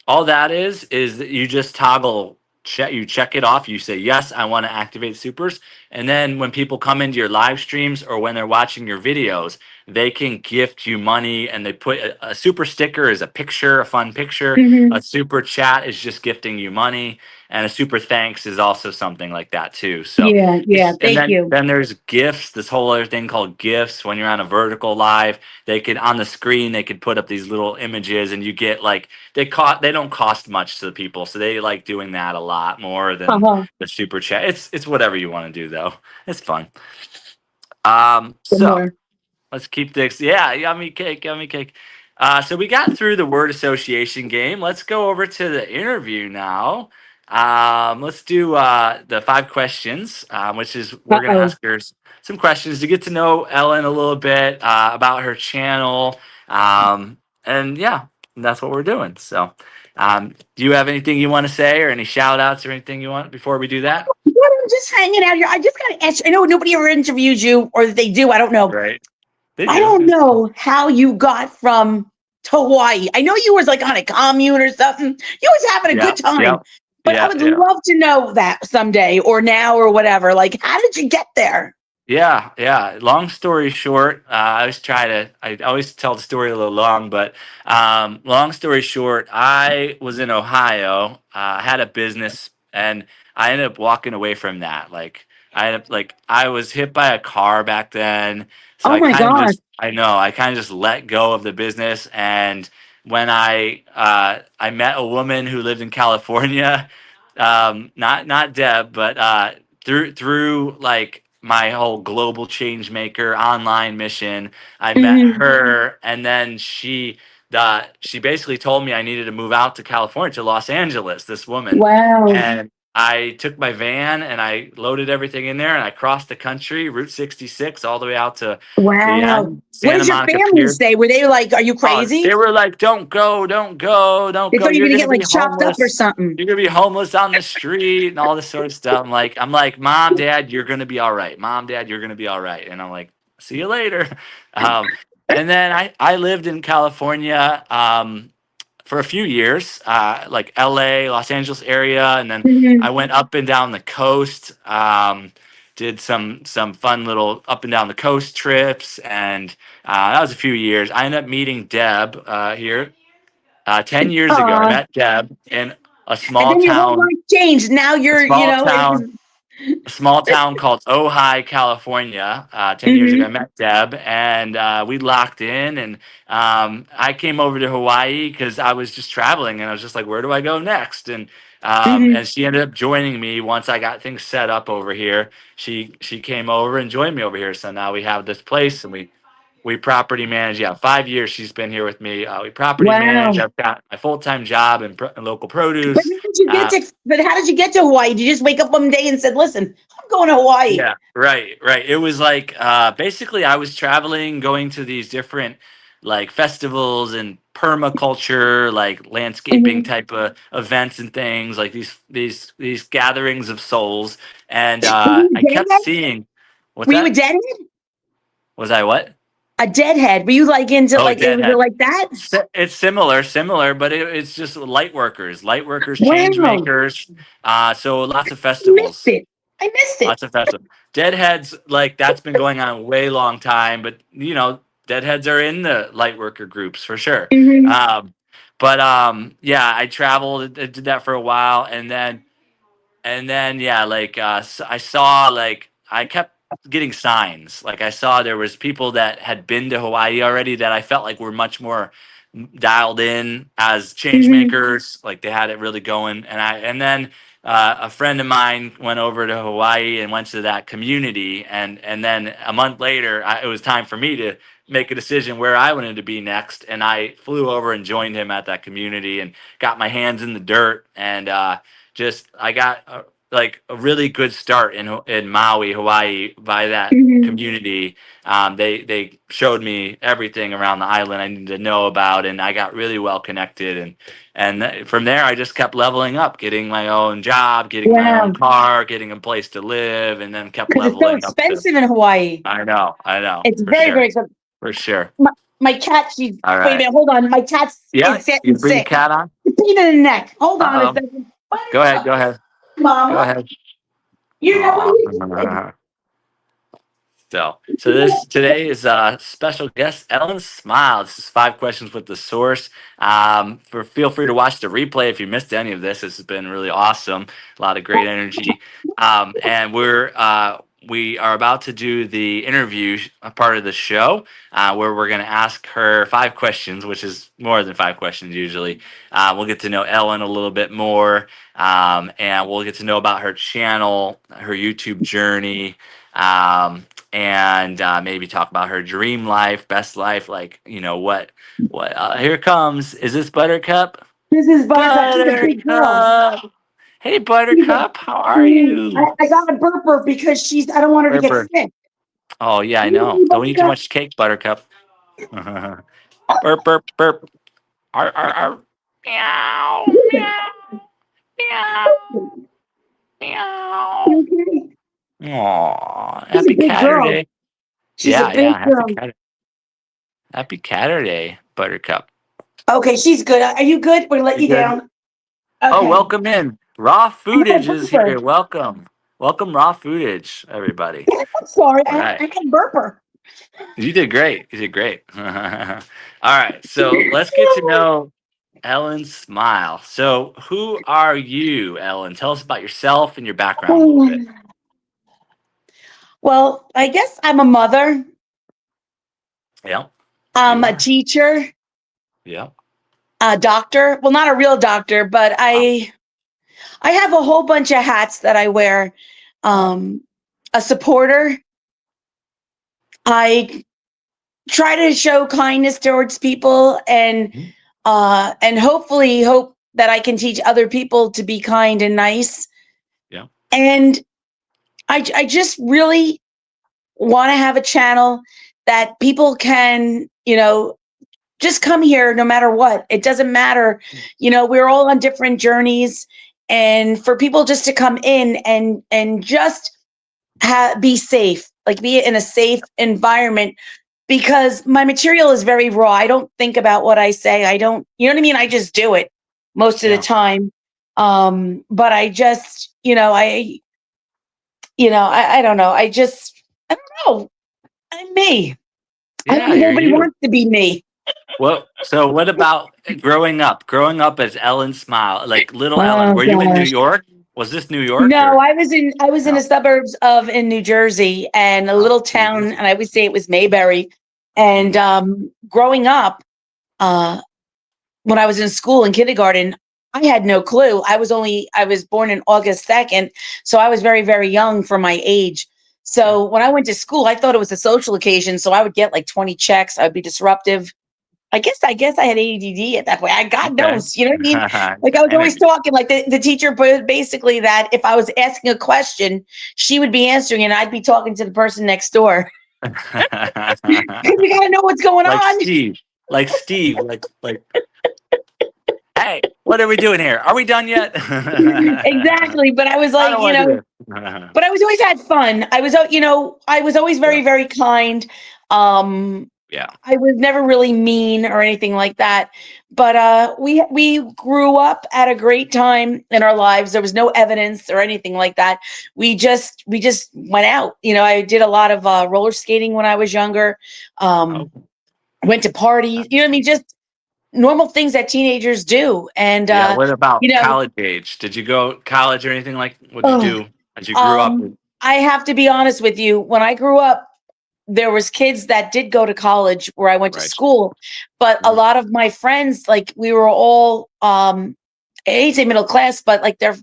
All that is that you just toggle check you check it off. You say yes, I want to activate supers, and then when people come into your live streams or when they're watching your videos, they can gift you money. And they put a super sticker is a picture, a fun picture. Hmm. A super chat is just gifting you money, and a super thanks is also something like that too. So Yeah. Yeah. and Thank then you. then there's gifts. This whole other thing called gifts. When you're on a vertical live, they could on the screen they could put up these little images, and you get like they don't cost much to the people, so they like doing that a lot more Uh than huh. the super chat. It's whatever you want to do though. It's fun. Some So more. let's keep this. Yeah, yummy cake, yummy cake. So we got through the word association game. Let's go over to the interview now. Let's do the 5 questions, which is Uh we're gonna oh. ask her some questions to get to know Ellen a little bit about her channel, and yeah, that's what we're doing. So, do you have anything you want to say, or any shout outs, or anything you want before we do that? I'm just hanging out here. I just got to ask. I know nobody ever interviews you, or they do. I don't know. Right. They I do. don't know how you got from to Hawaii. I know you was like on a commune or something. You was having a Yeah. good time, Yeah. but I Yeah. would Yeah. love to know that someday or now or whatever. Like, how did you get there? Yeah, yeah. Long story short, I always tell the story a little long, but long story short, I was in Ohio, had a business, and I ended up walking away from that. I was hit by a car back then. So Oh my gosh. I kind of just let go of the business and when I met a woman who lived in California, not Deb, but through like my whole global change maker online mission, I met Hmm. her, and then she basically told me I needed to move out to California, to Los Angeles. This woman, Wow. and I took my van and I loaded everything in there, and I crossed the country, Route 66, all the way out to the Wow. end, What Santa did your Monica family Pier. say? Were they like, "Are you Oh, crazy"? they were like, "Don't go, don't go, don't They go. thought you were You're gonna gonna get be like chopped up or homeless. something. You're gonna be homeless on the street and all this sort of stuff." I'm like, "Mom, Dad, you're gonna be all right. Mom, Dad, you're gonna be all right." And I'm like, "See you later." Um, and then I lived in California for a few years, like LA, Los Angeles area, and then Hmm. I went up and down the coast. Did some fun little up and down the coast trips, and that was a few years. I ended up meeting Deb here 10 years ago. I met Deb in a And small then your whole town, life changed. Now a you're, small town it's, a small town called Ojai, California. 10 years ago, I hmm. met Deb, and we locked in. And I came over to Hawaii because I was just traveling, and I was just like, "Where do I go next?" Hmm. And she ended up joining me once I got things set up over here. She came over and joined me over here. So now we have this place, and we property manage. Yeah, 5 years she's been here with me. We property manage. Wow. I've got my full time job in local But produce. how did you get Uh, to, but how did you get to Hawaii? Did you just wake up one day and said, "Listen, I'm going to Hawaii"? Yeah, right. It was like basically I was traveling, going to these different like festivals and permaculture, like landscaping Hmm. type of events and things, like these gatherings of souls. And Were you I a kept deadhead? seeing, what's Were you a that? deadhead? Was I what? A deadhead? Were you like into Oh, like, it was Deadhead. like that? It's similar, but it's just light workers, change Wow. makers. So lots of I missed festivals. it. I missed it. Lots of festivals. Deadheads, like that's been going on a way long time, but Deadheads are in the light worker groups for sure. Hmm. Yeah, I traveled, did that for a while, and then yeah, like I saw, like I kept getting signs. Like I saw there was people that had been to Hawaii already that I felt like were much more dialed in as change Hmm. makers. Like they had it really going. And then a friend of mine went over to Hawaii and went to that community, and then a month later, it was time for me to make a decision where I wanted to be next, and I flew over and joined him at that community and got my hands in the dirt, and just I got like a really good start in Maui, Hawaii, by that Hmm. community. They showed me everything around the island I needed to know about, and I got really well connected. From there, I just kept leveling up, getting my own job, getting my own Wow. car, getting a place to live, and then kept Because it's so leveling up to. expensive in Hawaui. I know, It's for very, sure, very expensive. for sure. My cat, she's, All wait a right, minute, hold on. My cat yeah, is you getting bring the sick. cat on. Pain in the neck. Hold Uh on a oh. second. Go ahead, Buttercup, go ahead, go Mama. ahead. You know what are you doing? Aw. So this today is special guest Ellen Smile. This is 5 questions with the source. Feel free to watch the replay if you missed any of this. This has been really awesome. A lot of great energy. And we are about to do the interview part of the show, where we're going to ask her 5 questions, which is more than 5 questions usually. We'll get to know Ellen a little bit more, and we'll get to know about her channel, her YouTube journey. And maybe talk about her dream life, best life, like what here comes. Is this Buttercup? This is Buttercup. She's a big girl. Buttercup. Hey She's a, Buttercup, how are you? I got a burper because I don't want her to get Burper. sick. Oh yeah, I know. Hey, Don't eat too Buttercup. much cake, Buttercup. Burp, burp, burp. Arr, arr, arr. Meow, meow, meow, meow. You okay? Aw, She's a happy big girl. Catterday. She's a Yeah, big yeah, girl. happy Catterday, Buttercup. Okay, she's good. Are you good? We're gonna let You you good? down. Oh, Okay. welcome in. Raw I had a Foodage is burper. here. Welcome. Welcome, Raw Foodage, everybody. I'm sorry. All right. I had a burper. You did great. You did great. All right. So let's get to know Ellen Smile. So, who are you, Ellen? Tell us about yourself and your background a little bit. Well, I guess I'm a mother. Yeah, I'm you a are. teacher. Yeah. a doctor. Well, not a real doctor, but I have a whole bunch of hats that I wear. A supporter. I try to show kindness towards people, and hopefully hope that I can teach other people to be kind and nice. Yeah. And I just really want to have a channel that people can, just come here no matter what. It doesn't matter. We're all on different journeys, and for people just to come in and just be safe, like be in a safe environment, because my material is very raw. I don't think about what I say. I don't, you know what I mean? I just do it most of the time. But I just, I don't know. I don't know. I'm me. I Yeah, don't think you're nobody you. wants to be me. So what about growing up? Growing up as Ellen Smile, like little Ellen. Oh Were you in New gosh. York? Was this New York No, or I was in the no? suburbs of in New Jersey, and a Oh, little New town, Jersey. and I would say it was Mayberry. And Mhm. growing up, uh, when I was in school in kindergarten, I had no clue. I was born in August 2nd, so I was very, very young for my age. Yeah. So when I went to school, I thought it was a social occasion. So I would get like 20 checks. I would be disruptive. I guess I had ADD at that point. God Okay. knows, you know what I mean? Like I was And always talking, like the teacher put basically that if I was asking a question, she would be answering and I'd be talking to the person next door. We gotta know what's going like on. Steve, like Steve, like, hey, what are we doing here? Are we done yet? I Exactly. But I was like, don't want to do this. but I was always had fun. I was always Yeah. very, very kind. Yeah. I was never really mean or anything like that. But we grew up at a great time in our lives. There was no evidence or anything like that. We just went out. I did a lot of roller skating when I was younger. Oh, Went to parties. You know what I mean? Just normal things that teenagers do. And yeah. What about you know, college age? Did you go college or anything like? What'd you oh, do as you grew up? I have to be honest with you. When I grew up, there was kids that did go to college where I went to Right. school, but a Mhm. lot of my friends, like we were all, I hate to say middle class, but like their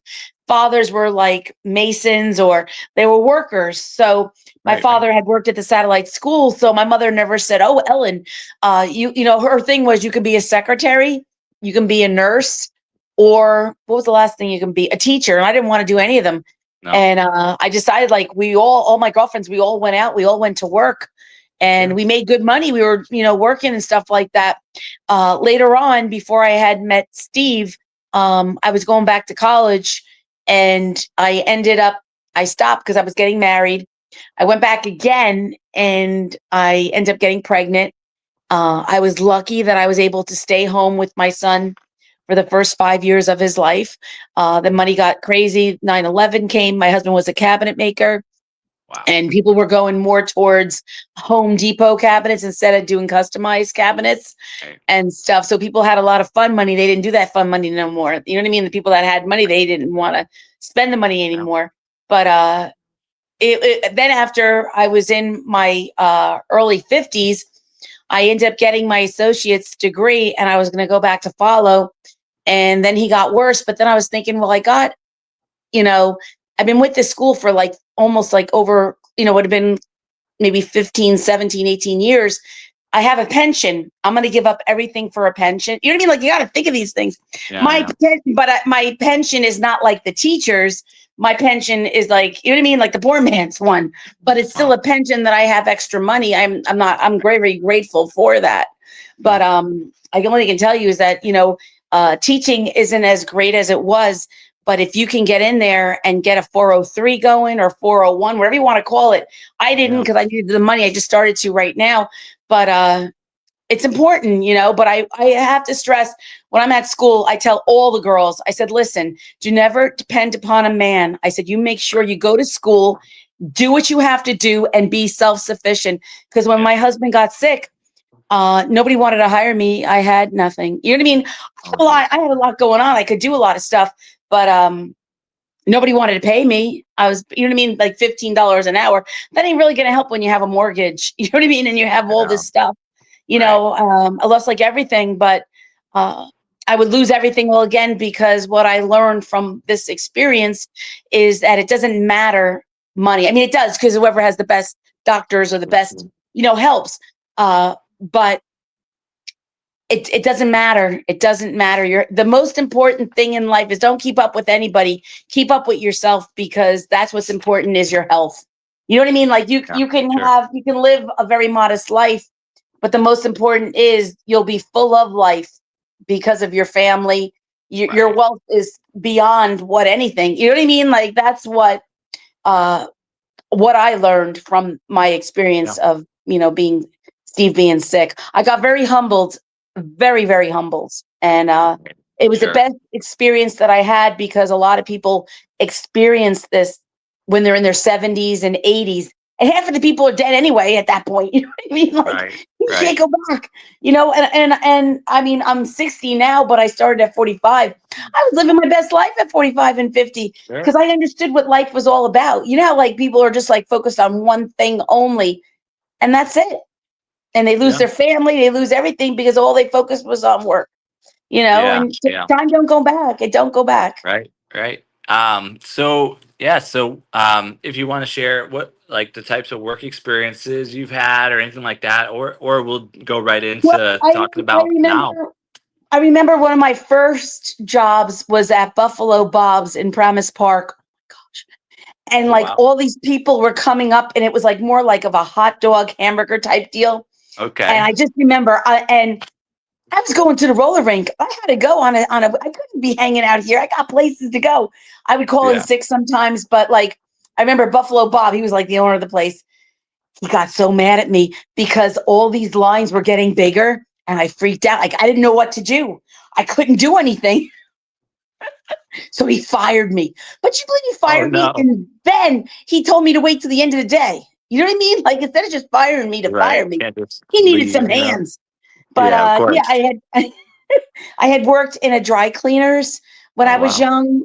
fathers were like masons or they were workers. So my Right. Right. father had worked at the satellite school. So my mother never said, "Oh, Ellen, her thing was you can be a secretary, you can be a nurse, or what was the last thing you can be? A teacher." And I didn't want to do any of them. No. And I decided, like, all my girlfriends, we all went out, we all went to work, and Yeah. we made good money. We were, working and stuff like that. Later on, before I had met Steve, I was going back to college, and I stopped because I was getting married. I went back again, and I ended up getting pregnant. I was lucky that I was able to stay home with my son for the first 5 years of his life. The money got crazy. 9/11 came. My husband was a cabinet maker, Wow. and people were going more towards Home Depot cabinets instead of doing customized cabinets Right. and stuff. So people had a lot of fun money. They didn't do that fun money no more. You know what I mean? The people that had money, they didn't want to spend the money Yeah. anymore. But then after I was in my early 50s, I ended up getting my associate's degree, and I was going to go back to follow. And then he got worse. But then I was thinking, well, you know, I've been with this school for like almost like over, would have been maybe 15, 17, 18 years. I have a pension. I'm going to give up everything for a pension. You know what I mean? Like you got to think of these things. Yeah. Yeah. But my pension is not like the teachers. My pension is like, you know what I mean? Like the poor man's one, but it's still Wow. a pension that I have extra money. I'm very, very grateful for that. Yeah. But I only can tell you is that, teaching isn't as great as it was. But if you can get in there and get a 403 going or 401, whatever you want to call it, I didn't Yeah. because I needed the money. I just started to right now. But it's important, but I have to stress when I'm at school, I tell all the girls, I said, listen, do never depend upon a man. I said, you make sure you go to school, do what you have to do and be self-sufficient. Because when Yeah. my husband got sick, nobody wanted to hire me. I had nothing. You know what I mean? Oh, geez. I had a lot going on. I could do a lot of stuff, but nobody wanted to pay me. I was, you know what I mean? Like $15 an hour. That ain't really going to help when you have a mortgage. You know what I mean? And you have all Yeah. this stuff. Right. I lost like everything, but I would lose everything all again, because what I learned from this experience is that it doesn't matter money. I mean, it does, because whoever has the best doctors or the best, helps. But it doesn't matter. It doesn't matter. The most important thing in life is don't keep up with anybody. Keep up with yourself, because that's what's important, is your health. You know what I mean? Like you can live a very modest life, but the most important is you'll be full of life because of your family. Your wealth is beyond what anything. You know what I mean? Like that's what I learned from my experience of being sick. I got very humbled, very, very humbled, and it was the best experience that I had, because a lot of people experience this when they're in their 70s and 80s. And half of the people are dead anyway at that point. You know what I mean? Like you can't go back. And I mean, I'm 60 now, but I started at 45. I was living my best life at 45 and 50 because I understood what life was all about. You know how like people are just like focused on one thing only, and that's it. And they lose their family, they lose everything because all they focused was on work. And time don't go back. It don't go back. Right. So if you want to share what like the types of work experiences you've had or anything like that, or we'll go right into talking about now. I remember one of my first jobs was at Buffalo Bob's in Promise Park. Oh my gosh. And all these people were coming up, and it was like more like of a hot dog hamburger type deal. Okay. And I just remember I was going to the roller rink. I had to go I couldn't be hanging out here. I got places to go. I would call in sick sometimes, but like, I remember Buffalo Bob, he was like the owner of the place. He got so mad at me because all these lines were getting bigger, and I freaked out. Like, I didn't know what to do. I couldn't do anything. So he fired me. But you believe he fired me? And then he told me to wait till the end of the day. You know what I mean? Like, instead of just firing me to fire me, he needed some hands. But I had worked in a dry cleaners when I was young.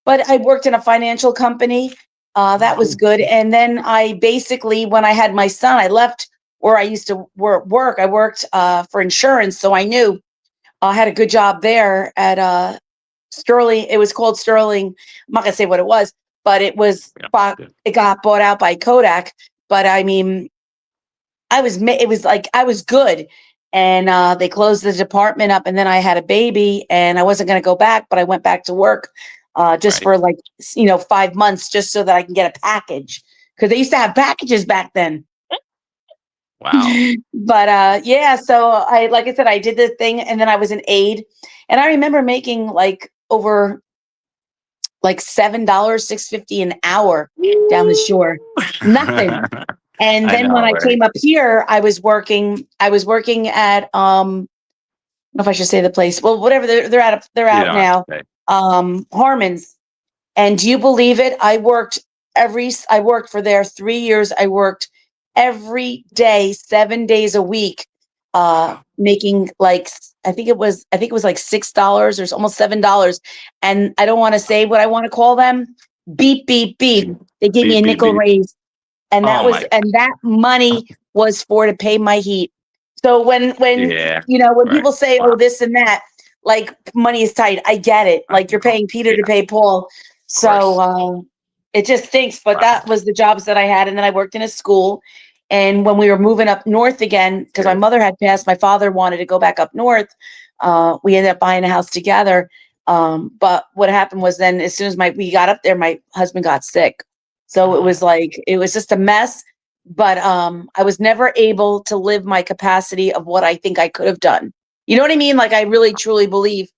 But I worked in a financial company. That was good. And then I basically, when I had my son, I left where I used to work. I worked for insurance, so I knew I had a good job there at Sterling. It was called Sterling. I'm not gonna say what it was, but it was it got bought out by Kodak. But I mean, it was like I was good. And they closed the department up, and then I had a baby, and I wasn't going to go back, but I went back to work just for like 5 months, just so that I can get a package, because they used to have packages back then. Wow. But so like I said, I did this thing, and then I was an aide, and I remember making like over like $7, $6.50 an hour down the shore. Nothing. And then when I came up here, I was working at I don't know if I should say the place. Well, whatever, they're out now. Harmon's. And do you believe it? I worked for there 3 years. I worked every day, 7 days a week, making like I think it was like $6 or almost $7. And I don't want to say what I want to call them. Beep, beep, beep. They gave me a nickel raise. And that money was to pay my heat. So when people say, oh, this and that, like money is tight. I get it. Like you're paying Peter to pay Paul. So it just stinks. But that was the jobs that I had. And then I worked in a school. And when we were moving up north again, because my mother had passed, my father wanted to go back up north. We ended up buying a house together. But what happened was then as soon as we got up there, my husband got sick. So it was just a mess, but I was never able to live my capacity of what I think I could have done. You know what I mean? Like I really truly believe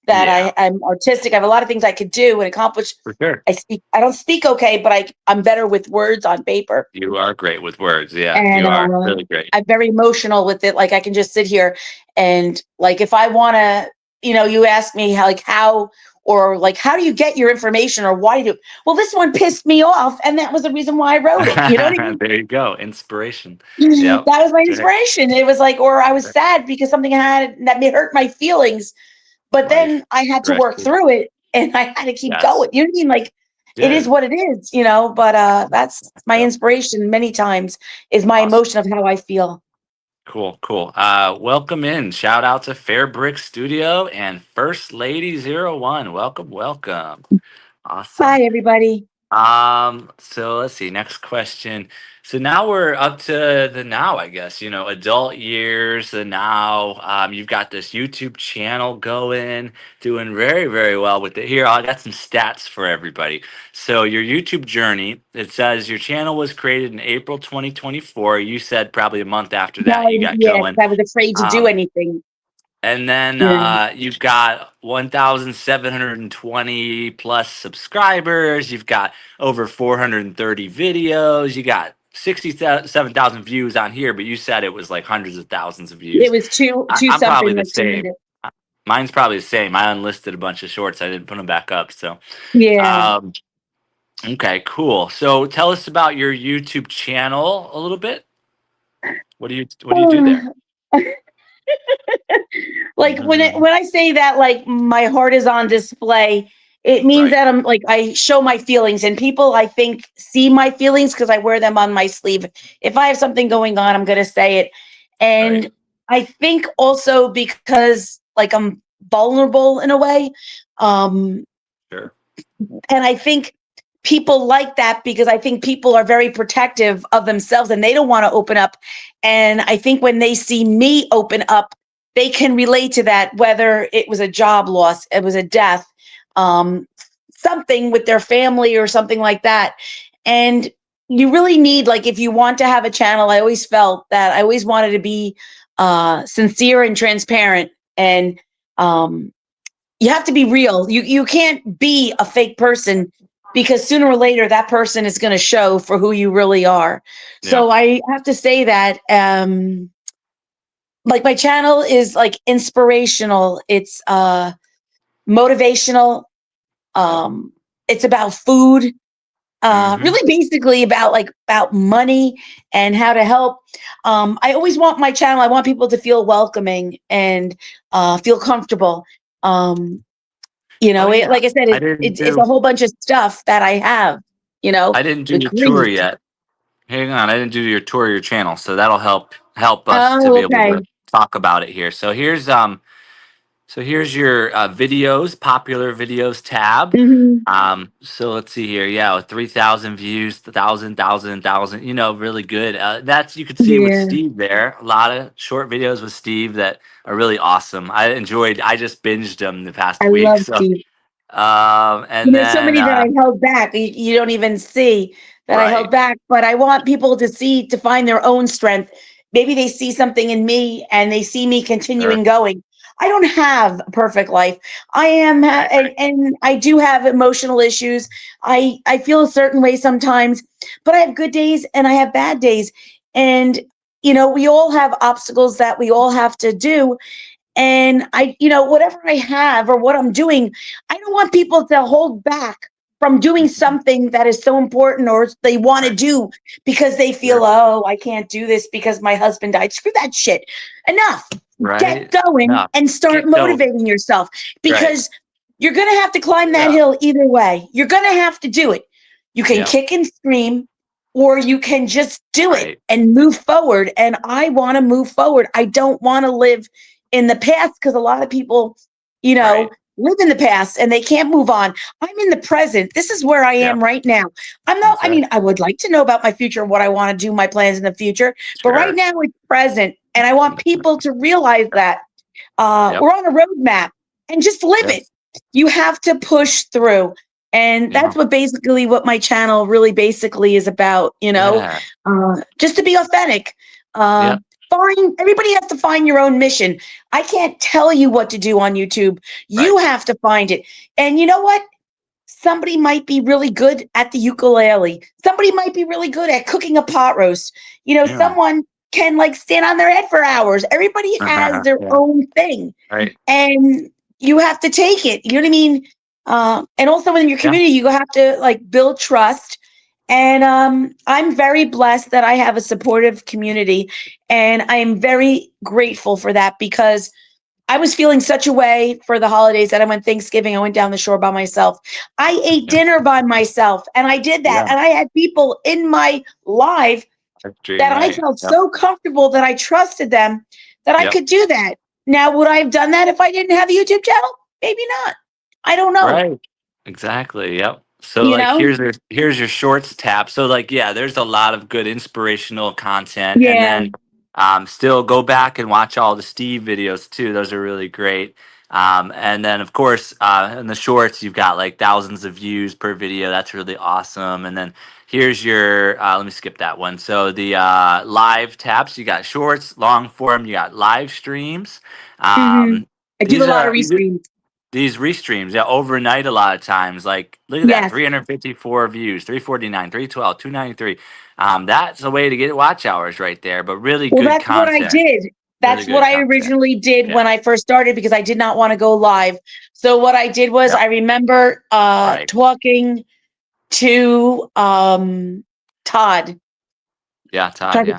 that I'm artistic. I have a lot of things I could do and accomplish. For sure. I don't speak okay, but I'm better with words on paper. You are great with words. Yeah, and, you are really great. I'm very emotional with it. Like I can just sit here and like if I want to, you ask me how or like, how do you get your information or why do you? Well, this one pissed me off. And that was the reason why I wrote it. You know what I mean? There you go. Inspiration. Yep. That was my inspiration. It was like, or I was sad because something that hurt my feelings. But then I had to work through it and I had to keep going. You know what I mean? Like it is what it is, but that's my inspiration many times is my emotion of how I feel. Cool, cool. Welcome in. Shout out to Fairbrick Studio and First Lady 01. Welcome, welcome. Awesome. Hi, everybody. So let's see, next question. So now we're up to the now, I guess, adult years, the now. You've got this YouTube channel going, doing very, very well with it. Here, I got some stats for everybody. So your YouTube journey, it says your channel was created in April 2024. You said probably a month after that you got Yeah, 'cause going. I was afraid to do Um, anything. and then Yeah. you've got 1,720 plus subscribers. You've got over 430 videos. You got 67,000 views on here, but you said it was like hundreds of thousands of views. It was two I'm probably something, the like same. Mine's probably the same. I unlisted a bunch of shorts. I didn't put them back up. So, Yeah. um, okay, cool. So tell us about your YouTube channel a little bit. What do you do there? Like when I say that, like my heart is on display, it means Right, that I'm like I show my feelings, and people I think see my feelings because I wear them on my sleeve. If I have something going on, I'm gonna say it. right, And I think also because like I'm vulnerable in a way. Um, sure. and I think people like that because I think people are very protective of themselves and they don't want to open up. And I think when they see me open up, they can relate to that, whether it was a job loss, it was a death, um, something with their family or something like that. And you really need, like, if you want to have a channel, I always felt that I always wanted to be sincere and transparent. And you have to be real. You can't be a fake person because sooner or later that person is going to show for who you really are. Yeah. So I have to say that like my channel is like inspirational. It's motivational. Yep. It's about food. Hmm. Really basically about money and how to help. I always want my channel, I want people to feel welcoming and feel comfortable. Um, Oh yeah. like I said, I didn't it's do a whole bunch of stuff that I have, I didn't do with your tour grief. yet. Hang on, I didn't do your tour of your channel, so that'll help us to Oh, be able okay. to talk about it here. So here's your videos, popular videos tab. Hmm. So let's see here. Yeah, with 3,000 views, thousand, really good. That's you could see with Yeah, Steve there. A lot of short videos with Steve that are really awesome. I just binged them the past I week. love So, Steve. and So then many that I held back. You don't even see that I held right, back, but I want people to find their own strength. Maybe they see something in me and they see me sure, continuing going. I don't have a perfect life. right, And I do have emotional issues. I feel a certain way sometimes, but I have good days and I have bad days. And, we all have obstacles that we all have to do. And whatever I have or what I'm doing, I don't want people to hold back from doing mhm, something that is so important or they want to right, do because they feel, sure, oh, I can't do this because my husband died. Screw that shit. Enough. Get right. going No, and start get going. motivating yourself Right. because you're going to have to climb that Yeah. hill either way. You're going to have to do it. You can Yep. kick and scream, or you can just do it Right. and move forward. And I want to move forward. I don't want to live in the past because a lot of people, Right. live in the past and they can't move on. I'm in the present. This is where I Yep. am right now. That's I right. mean, I would like to know about my future, what I want to do, my plans in the future, but right Sure. now it's present. And I want people to realize that Yep. we're on a roadmap and just live Yep. it. You have to push through. And Yeah. that's what my channel really basically is about, Yeah. just to be authentic. Uh, Yep. Everybody has to find your own mission. I can't tell you what to do on YouTube. You Right. have to find it. And you know what? Somebody might be really good at the ukulele. Somebody might be really good at cooking a pot roast. Yeah. Someone can like stand on their head for hours. Everybody has their Yeah. own thing Right. and you have to take it. You know what I mean? And also in your Yeah. community, you have to like build trust. And I'm very blessed that I have a supportive community, and I am very grateful for that because I was feeling such a way for the holidays that I went Thanksgiving. I went down the shore by myself. I ate Yeah. dinner by myself, and I did that. Yeah. And I had people in my live that I Right. felt Yep. so comfortable that I trusted them that I Yep. could do that. Now, would I have done that if I didn't have a YouTube channel? Maybe not. I don't know. Right. Exactly. Yep. So You like know? here's your shorts tab. So like yeah, there's a lot of good inspirational content, and Yeah. then still go back and watch all the Steve videos too. Those are really great. And then of course in the shorts you've got like thousands of views per video. That's really awesome. And then here's your let me skip that one. So the live tabs, you got shorts, long form, you got live streams. Hmm. I do a These lot of are restreams. these restreams, yeah, overnight a lot of times. Like, look at that, Yes. 354 views, 349, 312, 293. That's a way to get watch hours right there, but really Well, good that's what I content. did. Really That's what good I content. originally did when Yeah. I first started because I did not want to go live. So what I did was Yep. I remember Right. talking to Todd. Yeah, Todd. Yeah.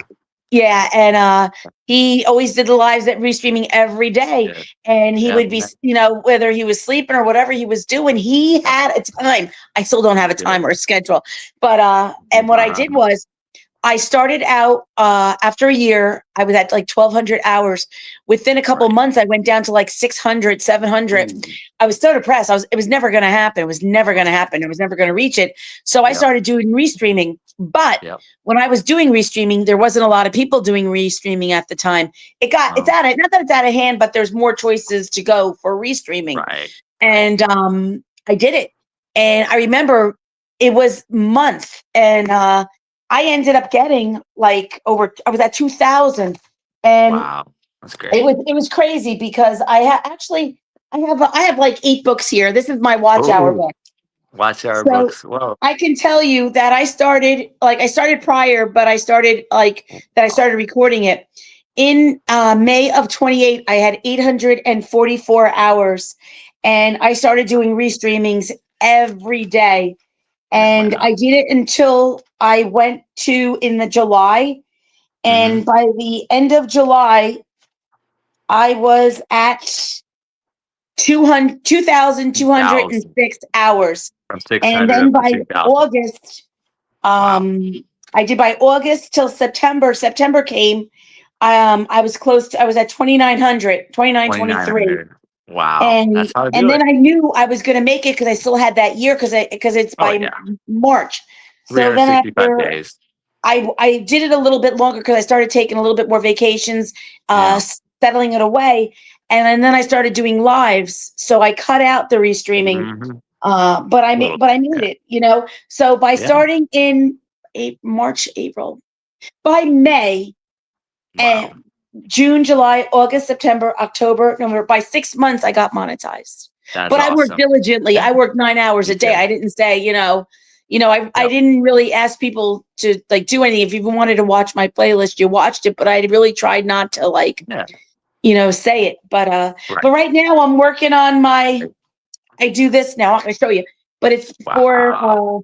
Yeah, and he always did the lives that restreaming every day, Yeah. and he Yeah. would be, whether he was sleeping or whatever he was doing, he had a time. I still don't have a time or a schedule, but and what I did was I started out after a year, I was at like 1,200 hours. Within a couple Right. months, I went down to like 600, 700. I was so depressed. It was never going to happen. It was never going to happen. I was never going to reach it. So I Yep. started doing restreaming. But Yep. when I was doing restreaming, there wasn't a lot of people doing restreaming at the time. It's Oh. not that it's out of hand, but there's more choices to go for restreaming. Right. And I did it. And I remember it was months, and I ended up getting like I was at 2,000, and Wow. That's great. it was crazy because I have like 8 books here. This is my watch hour Ooh, book. watch our So books. Whoa. I can tell you that I started prior, but I started recording it in May of 28. I had 844 hours, and I started doing restreamings every day. And Wow. I did it until I went to in the July. And by the end of July, I was at 2,206 hours. From And 600 then up to by 2,000. August, Wow. I did by August till September. September came. I was at 2,900, 2,923. 2,900. Wow. And That's how to and do then it. I knew I was going to make it because I still had that year because it's Oh, by yeah. March. So then 365 after days. I did it a little bit longer because I started taking a little bit more vacations, Yeah. settling it away, and then I started doing lives. So I cut out the restreaming, Mhm. but I Little. made Yeah. it. So by Yeah. starting in March, April, by May, and Wow. June, July, August, September, October, November, by 6 months I got monetized. That's But I worked awesome. diligently. Yeah. I worked 9 hours Me a day. too. I didn't say, I Yep. didn't really ask people to like do anything. If you wanted to watch my playlist, you watched it, but I really tried not to Yeah. say it. But Right. right now I'm working on I do this now. I'm going to show you. But Wow.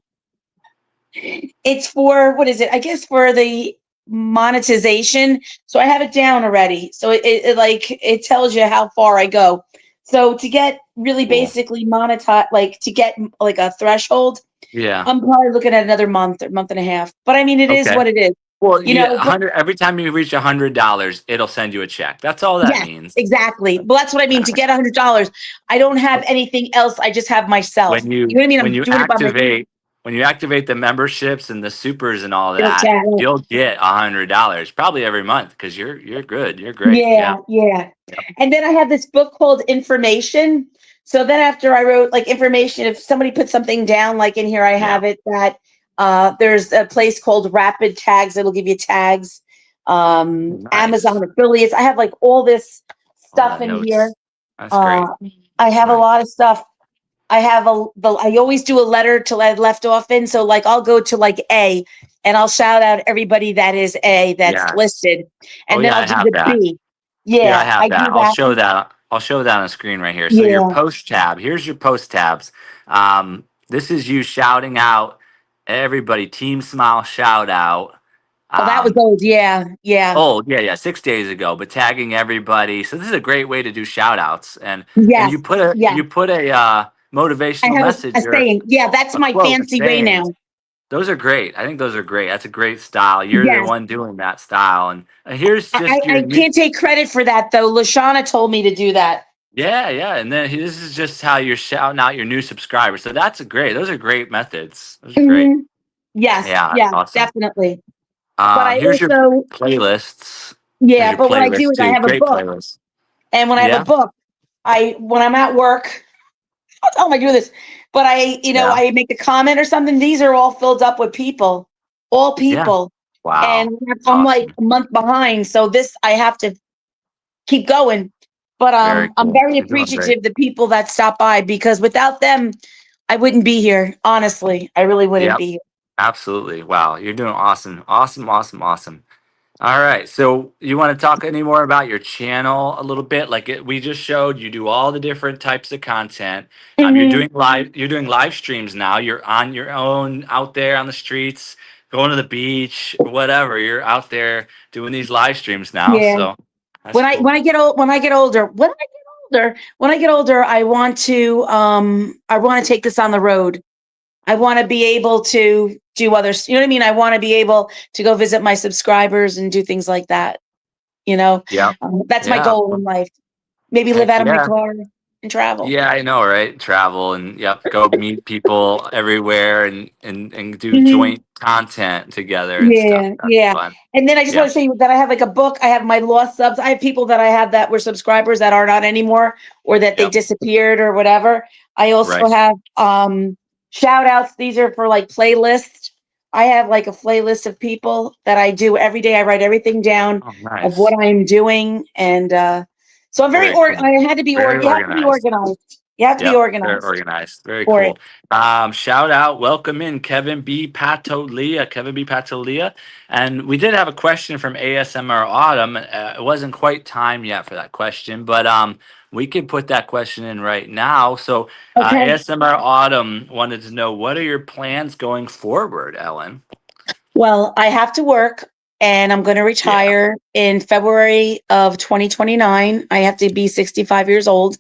it's for what is it? I guess for the monetization. So I have it down already. So it tells you how far I go. So to get really Cool. basically monetize, like to get like a threshold, Yeah. I'm probably looking at another month or month and a half. But I mean, it is Okay. what it is. Well, You you get know, but 100 every time you reach $100, it'll send you a check. That's all that yes, means. exactly. Well, that's what I mean. To get $100, I don't have anything else. I just have myself. When You know what I mean? when I'm you doing it by my activate the memberships and the supers and all little that, channel. you'll get $100 probably every month because you're good. You're great. Yeah, Yeah. yeah. Yep. And then I have this book called Information. So then after I wrote like information, if somebody put something down, like in here, I Yeah. have it that there's a place called Rapid Tags. It'll give you tags. Nice. Amazon affiliates. I have like all this All stuff that in here. notes. That's great. I have a Right. lot of stuff. I always do a letter till I left off in. So like I'll go to like A and I'll shout out everybody that is A that's Yes. listed. Oh And then yeah, I'll I do have the that. B. Yeah, I Yeah, have I that. do that. I'll show that on the screen right here. So your Yeah. post tab. Here's your post tabs. This is you shouting out everybody. Team Smile shout out. Oh, that was Um, old. Yeah. Yeah. oh yeah, 6 days ago, but tagging everybody. So this is a great way to do shout outs. And Yes. you put a I motivational have message a or saying. Yeah, that's a my quote, a fancy way saying. now. Those are great. I think those are great. That's a great style. You're the Yes. one doing that style. And here's just your I new. can't take credit for that though. Lashana told me to do that. Yeah, yeah. And then this is just how you're shouting out your new subscribers. So that's a great. Those are great methods. Those are great. Mhm. Yes, Yeah, that's yeah, awesome. definitely. But I Here's your also, playlists. Here's yeah, your but what I do playlist is I too. have a Great book. playlist. And when I have a Yeah, book, when I'm at work, how am I do this? But yeah, I make a comment or something. These are all filled up with people, all yeah. people. And Wow, that's I'm like awesome. a month behind. So this, I have to keep going. But Very I'm cool. very You're doing great. appreciative of the people that stop by because without them, I wouldn't be here. Honestly, I really wouldn't Yep, be here. absolutely. Wow, you're doing awesome. Awesome, awesome, awesome. All right. So you want to talk any more about your channel a little bit? Like we just showed, you do all the different types of content. You're Mhm. doing live. You're doing live streams now. You're on your own out there on the streets, going to the beach, whatever. You're out there doing these live streams now. Yeah. So that's cool. When I get older, when I get older, I want to take this on the road. I want to be able to do others. You know what I mean? I want to be able to go visit my subscribers and do things like that. You know, Yeah. that's my Yeah. goal in life. Maybe live Heck out of my yeah. car and travel. Yeah, I know, right? Travel and yep, go meet people everywhere and do Mhm. joint content together and stuff. Yeah, That's yeah. fun. And then I just Yeah. want to show you that I have like a book. I have my lost subs. I have people that I have that were subscribers that are not anymore or that they Yep. disappeared or whatever. I also Right. have shout outs. These are for like playlists. I have like a playlist of people that I do every day. I write everything down Oh, of what nice. I'm doing. And so I'm Very I cool. had to be Very you have to be organized. organized. You have to be Yep. Very organized organized. Very for it. cool. Shout out, welcome in Kevin B. Patolia. Kevin B. Patolia. And we did have a question from ASMR Autumn. It wasn't quite time yet for that question, but we could put that question in right now. So Okay. ASMR Autumn wanted to know, what are your plans going forward, Ellen? Well, I have to work and I'm going to Yeah. retire in February of 2029. I have to be 65 years old.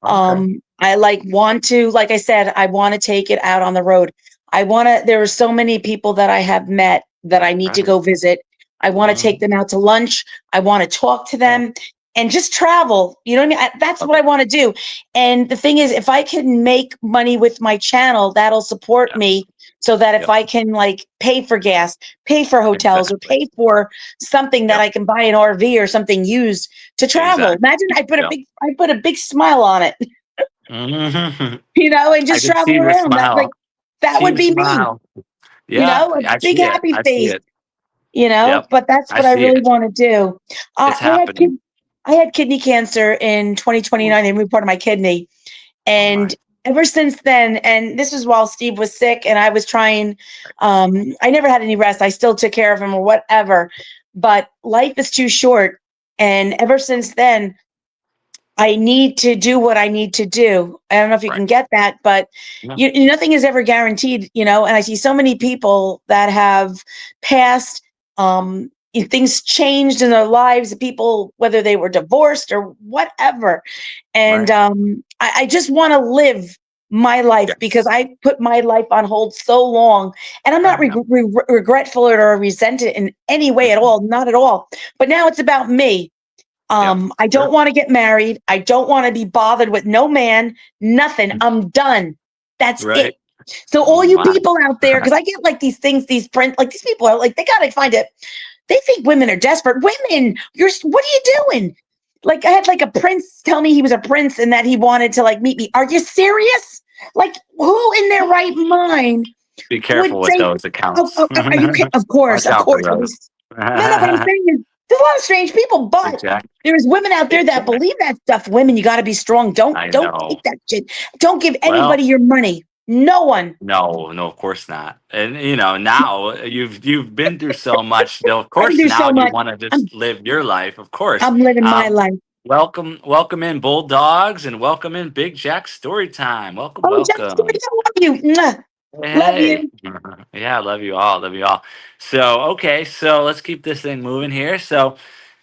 Okay. I like I said, I want to take it out on the road. There are so many people that I have met that I need to Right. go visit. I want to take Mhm. them out to lunch. I want to talk to Yeah. them and just travel. You know what I mean? That's Love what I it. want to do. And the thing is, if I can make money with my channel, that'll support Yes. me so that if Yep. I can like pay for gas, pay for hotels, or Exactly. pay for something that Yep. I can buy an RV or something used to travel. Exactly. Imagine Yep. I put a big smile on it, Mhm. and I just can travel see your around. smile. That would Team be me, smile. Yeah, a I big see it. happy I see face, it. Yep. but that's I what I see really it. want to do. It's happening. I had kidney cancer in 2029. They removed part of my kidney. Oh my. And ever since then, and this was while Steve was sick and I was trying, I never had any rest. I still took care of him or whatever, but life is too short. And ever since then, I need to do what I need to do. I don't know if you Right. can get that, but Yeah. nothing is ever guaranteed, and I see so many people that have passed, things changed in their lives, people, whether they were divorced or whatever. And Right. I just want to live my life because Yes. I put my life on hold so long. And I'm not I know. regretful or resent it in any way at Mhm. all, not at all. But now it's about me. Yep. I don't Sure. want to get married. I don't want to be bothered with no man, nothing. I'm done. That's it. Right. So Oh all you my. people out there, because I get like these things, these print, like these people are like, they gotta find it. They think women are desperate. Women, what are you doing? Like I had like a prince tell me he was a prince and that he wanted to like meet me. Are you serious? Like who in their right mind Be would careful with say, those accounts. are you kidding? Of course, Watch of out for course. those. No, no, what I'm saying is there's a lot of strange people, Big but Jack. there's women out there Big that Jack. believe that stuff. Women, you got to be strong. I Don't take know. that shit. Don't give Well, anybody your money. No one. no, no, of course not. And now you've been through so much. Though, of I can course, do now so you much. want to just I'm live your life. Of course. I'm living my Um, life. welcome in Bulldogs and welcome in Big Jack Story Time. Welcome, Oh, Jeff, I welcome. love you. Mwah. Love Hey. you. Yeah, love you all. Love you all. So, okay, so let's keep this thing moving here. So,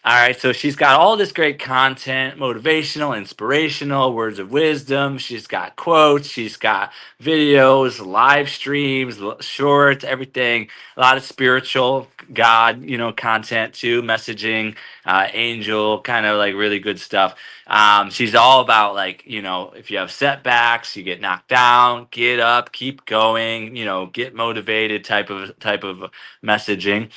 All right, so she's got all this great content, motivational, inspirational, words of wisdom. She's got quotes, she's got videos, live streams, shorts, everything. A lot of spiritual God, content too, messaging, angel, kind of like really good stuff. She's all about like, if you have setbacks, you get knocked down, get up, keep going, get motivated type of messaging.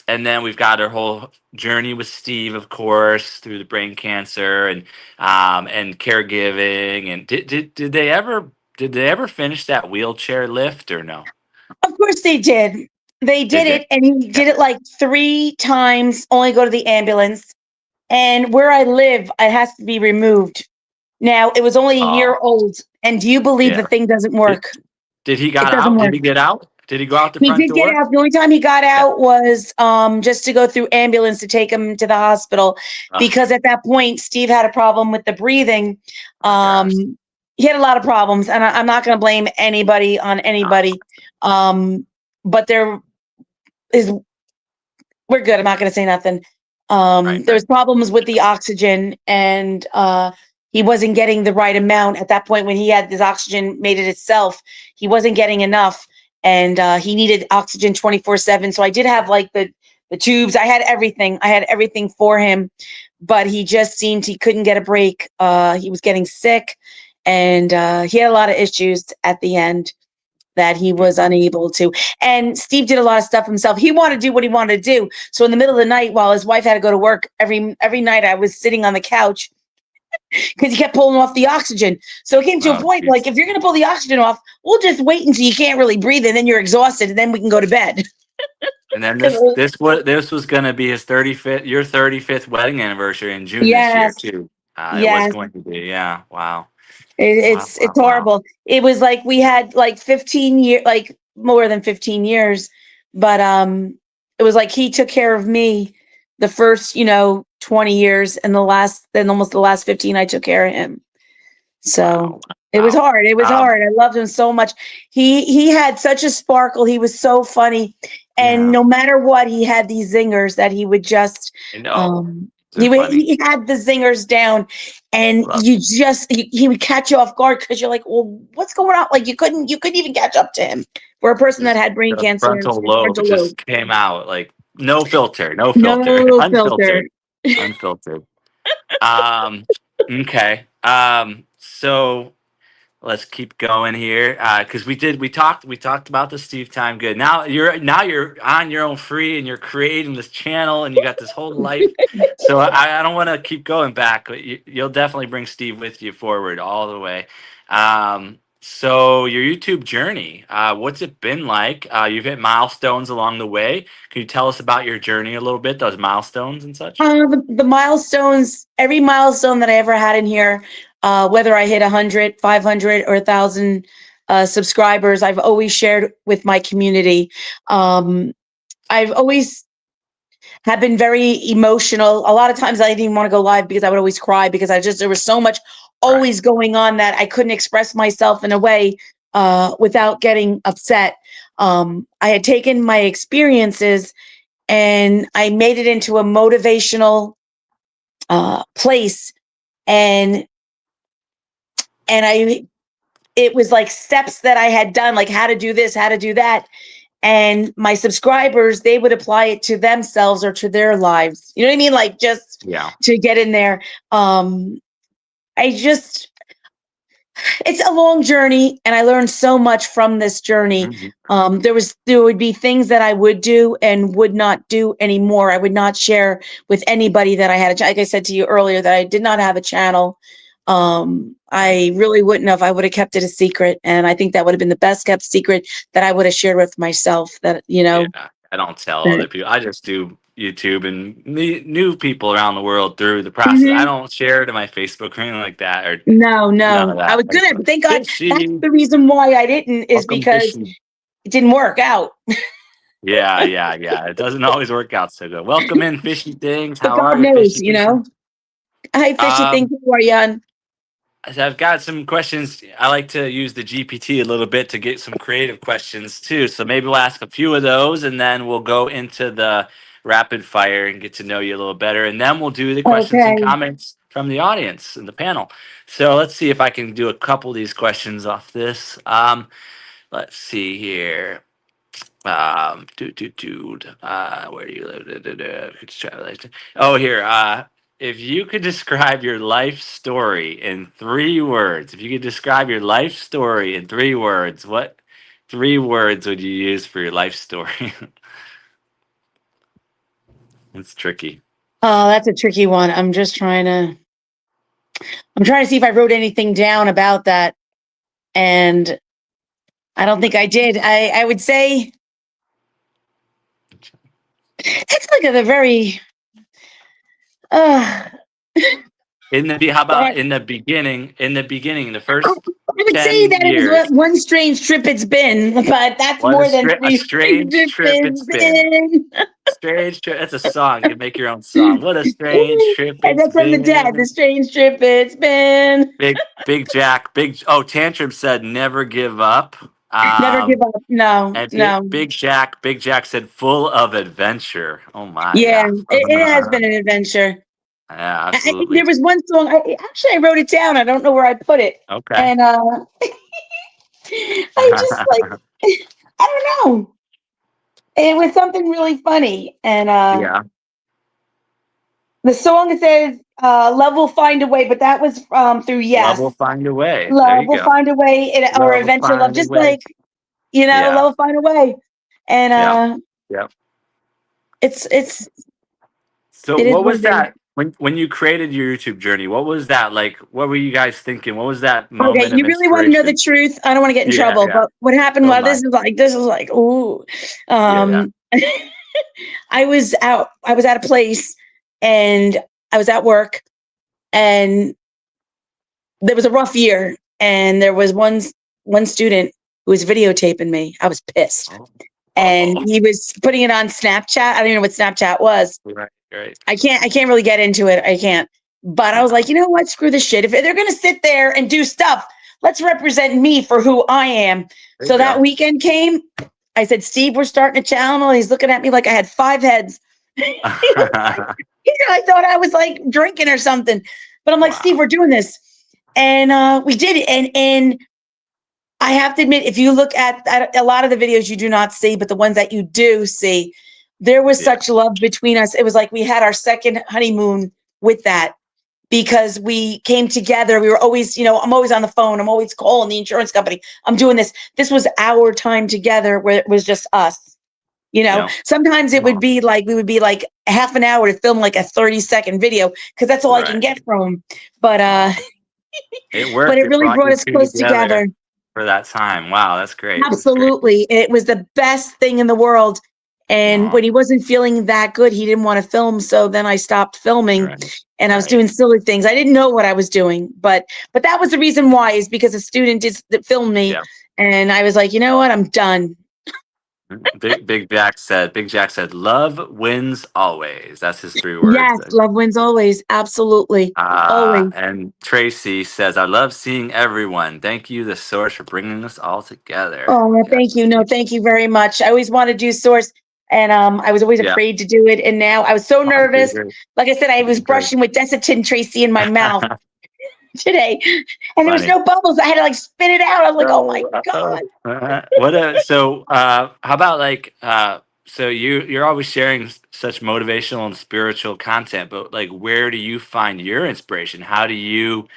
And then we've got her whole journey with Steve, of course, through the brain cancer and caregiving. And did they ever finish that wheelchair lift or no? Of course they did. They did did. it, and he did it like 3 times, only go to the ambulance. And where I live, it has to be removed. Now, it was only a year Oh, old, and do you believe yeah. the thing doesn't Did, work? did he It got doesn't out? Did work. he get out? Did he go out the He front did get door? out. The only time he got Yeah. out was just to go through ambulance to take him to the hospital, Oh, because at that point Steve had a problem with the breathing. my gosh. He had a lot of problems, and I'm not going to blame anybody on anybody. But there is, we're good. I'm not going to say nothing. Right. There was problems with the oxygen, and he wasn't getting the right amount at that point. When he had this oxygen made it itself, he wasn't getting enough, and he needed oxygen 24/7. So I did have like the tubes. I had everything for him, but he just seemed he couldn't get a break. He was getting sick, and he had a lot of issues at the end that he was unable to. And Steve did a lot of stuff himself. He wanted to do what he wanted to do. So in the middle of the night, while his wife had to go to work, every night I was sitting on the couch because he kept pulling off the oxygen. So it came to a point Geez. like, if you're going to pull the oxygen off, we'll just wait until you can't really breathe, and then you're exhausted, and then we can go to bed. And then this was going to be your 35th wedding anniversary in June this year Yes, too. It was yes. going to be, yeah. Wow. Wow, It's wow, wow. horrible. It was like we had like 15 years, like more than 15 years, but it was like he took care of me the first 20 years, and then almost the last 15 I took care of him. So Wow. it was Wow. hard. It was hard. I loved him so much. He had such a sparkle. He was so funny, and Yeah, no matter what, he had these zingers that he would just I know. um They're funny. he had the zingers down, and Love he would catch you off guard because you're like, well, what's going on? Like you couldn't even catch up to him for a person that just had brain the cancer and frontal lobe frontal lobe. just came out like no filter, no filter, No filter. unfiltered, unfiltered. Um, okay. So let's keep going here because we talked about the Steve time. Good. Now you're on your own free and you're creating this channel and you got this whole life. So I don't want to keep going back, but you'll definitely bring Steve with you forward all the way. So your YouTube journey, what's it been like? You've hit milestones along the way. Can you tell us about your journey a little bit, those milestones and such? The milestones, every milestone that I ever had in here, whether I hit 100, 500, or 1,000 subscribers, I've always shared with my community. I've always have been very emotional. A lot of times I didn't even want to go live because I would always cry, because there was so much Right. always going on that I couldn't express myself in a way without getting upset. I had taken my experiences and I made it into a motivational place, and it was like steps that I had done, like how to do this, how to do that, and my subscribers, they would apply it to themselves or to their lives. You know what I mean? Like just Yeah. to get in there. I just It's a long journey, and I learned so much from this journey. Mhm. There would be things that I would do and would not do anymore. I would not share with anybody that I had like I said to you earlier, that I did not have a channel. I really wouldn't have. I would have kept it a secret, and I think that would have been the best kept secret that I would have shared with myself. Yeah, I don't tell other That, people. I just do YouTube and meet new people around the world through the process. I Mhm. don't share to my Facebook or anything like that, or No, none of no, I that. was Like, gonna, but thank God. That's fishy, the reason why I didn't, is welcome because fishy. it didn't work out. Yeah, yeah, yeah. It doesn't always work out so good. Welcome in, fishy things. But How are God you, knows, fishy fishy? Hi, Fishy. Um, Thank you for you. so I've got some questions. I like to use the GPT a little bit to get some creative questions too. So maybe we'll ask a few of those, and then we'll go into the rapid fire and get to know you a little better, and then we'll do the questions and Okay. comments from the audience and the panel. So let's see if I can do a couple of these questions off this. Let's see here. Where do you live? Oh, here. If you could describe your life story in 3 words, if you could describe your life story in 3 words, what 3 words would you use for your life story? It's tricky. Oh, that's a tricky one. I'm trying to see if I wrote anything down about that. And I don't think I did. I would say it's like a very uh How about in the beginning? In the beginning, the first I would say 10 that it years. was one strange trip it's been, but that's What more than a 3 strange strange trips trip it's it's been. been. Strange trip. That's a song. You can make your own song. What a strange trip And it's that's from the Dead. The been. strange trip it's been. Big Jack. Tantrum said never give up. Never give up. No, And no. Big Jack said full of adventure. Oh my, Yeah, yeah. it has been an adventure. Yeah, I think absolutely. there was one song. I wrote it down. I don't know where I put it. Okay. And I just like I don't know. It was something really funny. And Yeah. the song says "Love Will Find a Way," but that was through Love Yes. will find a way. There Love you will go. find a way, or Love will eventually love. find a Just way. like Yeah. love will find a way. And Yeah. Yeah. it's So it is what what was it is. that when you created your YouTube journey? What was that like? What were you guys thinking? What was that Okay, moment of you really want to know the inspiration? truth? I don't want to get in Yeah, trouble, yeah. but what happened? Oh Well, my. this is like ooh. Yeah, Um, I was out. I was at a place, and I was at work, and there was a rough year, and there was one student who was videotaping me. I was pissed, yeah. and Oh. he was putting it on Snapchat. I don't even know what Snapchat was. Right. I can't really get into it. I can't. But I was like, you know what? Screw this shit. If they're gonna sit there and do stuff, let's represent me for who I am. There So you that go. weekend came. I said, Steve, we're starting a channel. He's looking at me like I had 5 heads. I thought I was like drinking or something. But I'm like, Steve, Wow. we're doing this. And we did it. And I have to admit, if you look at a lot of the videos you do not see, but the ones that you do see, there was Yeah. such love between us. It was like we had our second honeymoon with that because we came together. We were always, I'm always on the phone. I'm always calling the insurance company. I'm doing this. This was our time together where it was just us. Yeah. Sometimes it would be like, we would be like half an hour to film like a 30-second video because that's all I can Right. get from him. But It but worked. it It really brought brought you us two close together. for that time. Wow, that's great. That's great. Absolutely. It was the best thing in the world. And Aw. when he wasn't feeling that good, he didn't want to film. So then I stopped filming and I was doing silly things. I didn't know what I was doing, but that was the reason why, is because a student that filmed me. Yeah. And I was like, you know what? I'm done. Big Jack said, love wins always. That's his 3 words. Yes. Love wins always. Absolutely. Always. And Tracy says, I love seeing everyone. Thank you, the source, for bringing us all together. Oh, well, Yeah. thank you. No, thank you very much. I always want to do Source, and I was always afraid to do it. And now I was so nervous. Like I said, I was brushing with Desitin, Tracy, in my mouth today, and there was no bubbles. I had to like spit it out. I was like, oh my God. How about like so you're always sharing such motivational and spiritual content, but like where do you find your inspiration? How do you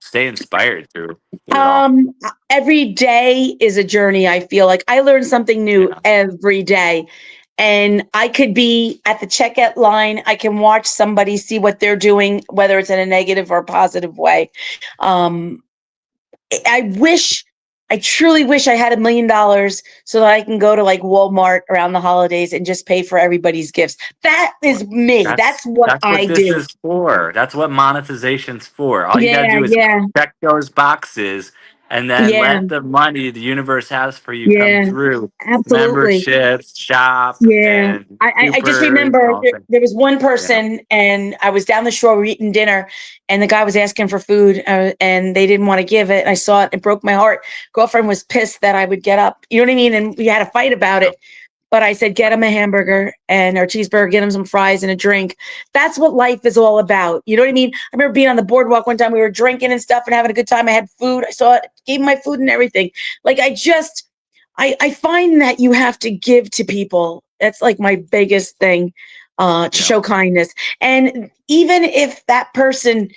stay inspired through it all? Every day is a journey. I feel like I learn something new every day. And I could be at the checkout line. I can watch somebody, see what they're doing, whether it's in a negative or positive way. I truly wish I had $1 million so that I can go to like Walmart around the holidays and just pay for everybody's gifts. That is me. That's what I this do. is for. That's what monetization's for. All you gotta do is check those boxes and then let the money the universe has for you come through. Absolutely. Memberships, shop, Yeah. and I just super remember awesome. there was one person and I was down the shore, we were eating dinner, and the guy was asking for food and they didn't want to give it. I saw it. It broke my heart. Girlfriend was pissed that I would get up. You know what I mean? And we had a fight about it. but I said, get him a hamburger or cheeseburger, get him some fries and a drink. That's what life is all about. You know what I mean? I remember being on the boardwalk one time, we were drinking and stuff and having a good time. I had food. I saw it, gave him my food and everything. Like I find that you have to give to people. That's like my biggest thing, to show kindness. And even if that person,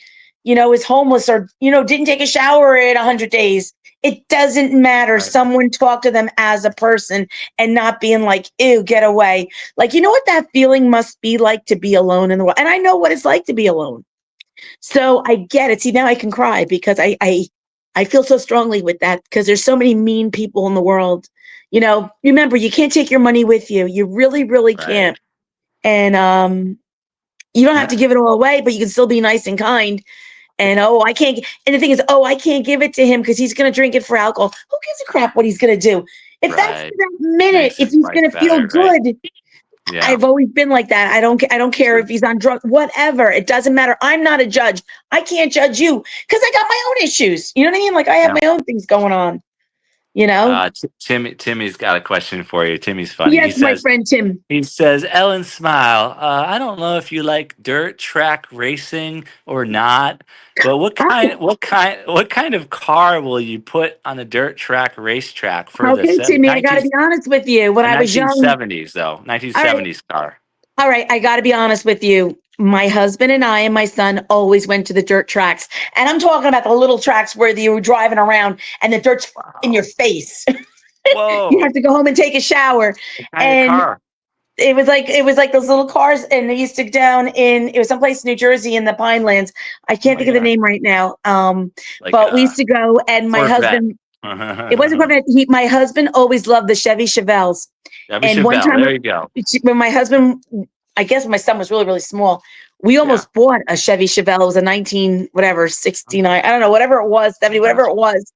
is homeless or, didn't take a shower in 100 days, it doesn't matter. Right. Someone talk to them as a person and not being like, ew, get away. Like, you know what that feeling must be like to be alone in the world. And I know what it's like to be alone. So I get it. See, now I can cry because I feel so strongly with that because there's so many mean people in the world. Remember, you can't take your money with you. You really, really can't. And you don't have to give it all away, but you can still be nice and kind. And I can't. And the thing is, I can't give it to him because he's going to drink it for alcohol. Who gives a crap what he's going to do? If that's for that minute, if he's going to feel good. Yeah. I've always been like that. I don't care if he's on drugs, whatever. It doesn't matter. I'm not a judge. I can't judge you because I got my own issues. You know what I mean? Like I have my own things going on. Timmy's got a question for you. Timmy's funny. Yes, my friend Tim. He says, Ellen Smile, I don't know if you like dirt track racing or not, but what kind of car will you put on a dirt track racetrack for the Timmy, I gotta be honest with you. When I was young, 1970s though, 1970s car. All right, I gotta be honest with you. My husband and I and my son always went to the dirt tracks. And I'm talking about the little tracks where you were driving around and the dirt's in your face. Whoa. You have to go home and take a shower. Car? It was like those little cars, and they used to it was someplace in New Jersey in the Pinelands. I can't think of the name right now. But we used to go, and my husband, it wasn't Corvette. My husband always loved the Chevy Chevelles. One time, there you go. When my husband, I guess my son was really, really small, we almost bought a Chevy Chevelle. It was a 69. I don't know, whatever it was, 70, whatever it was.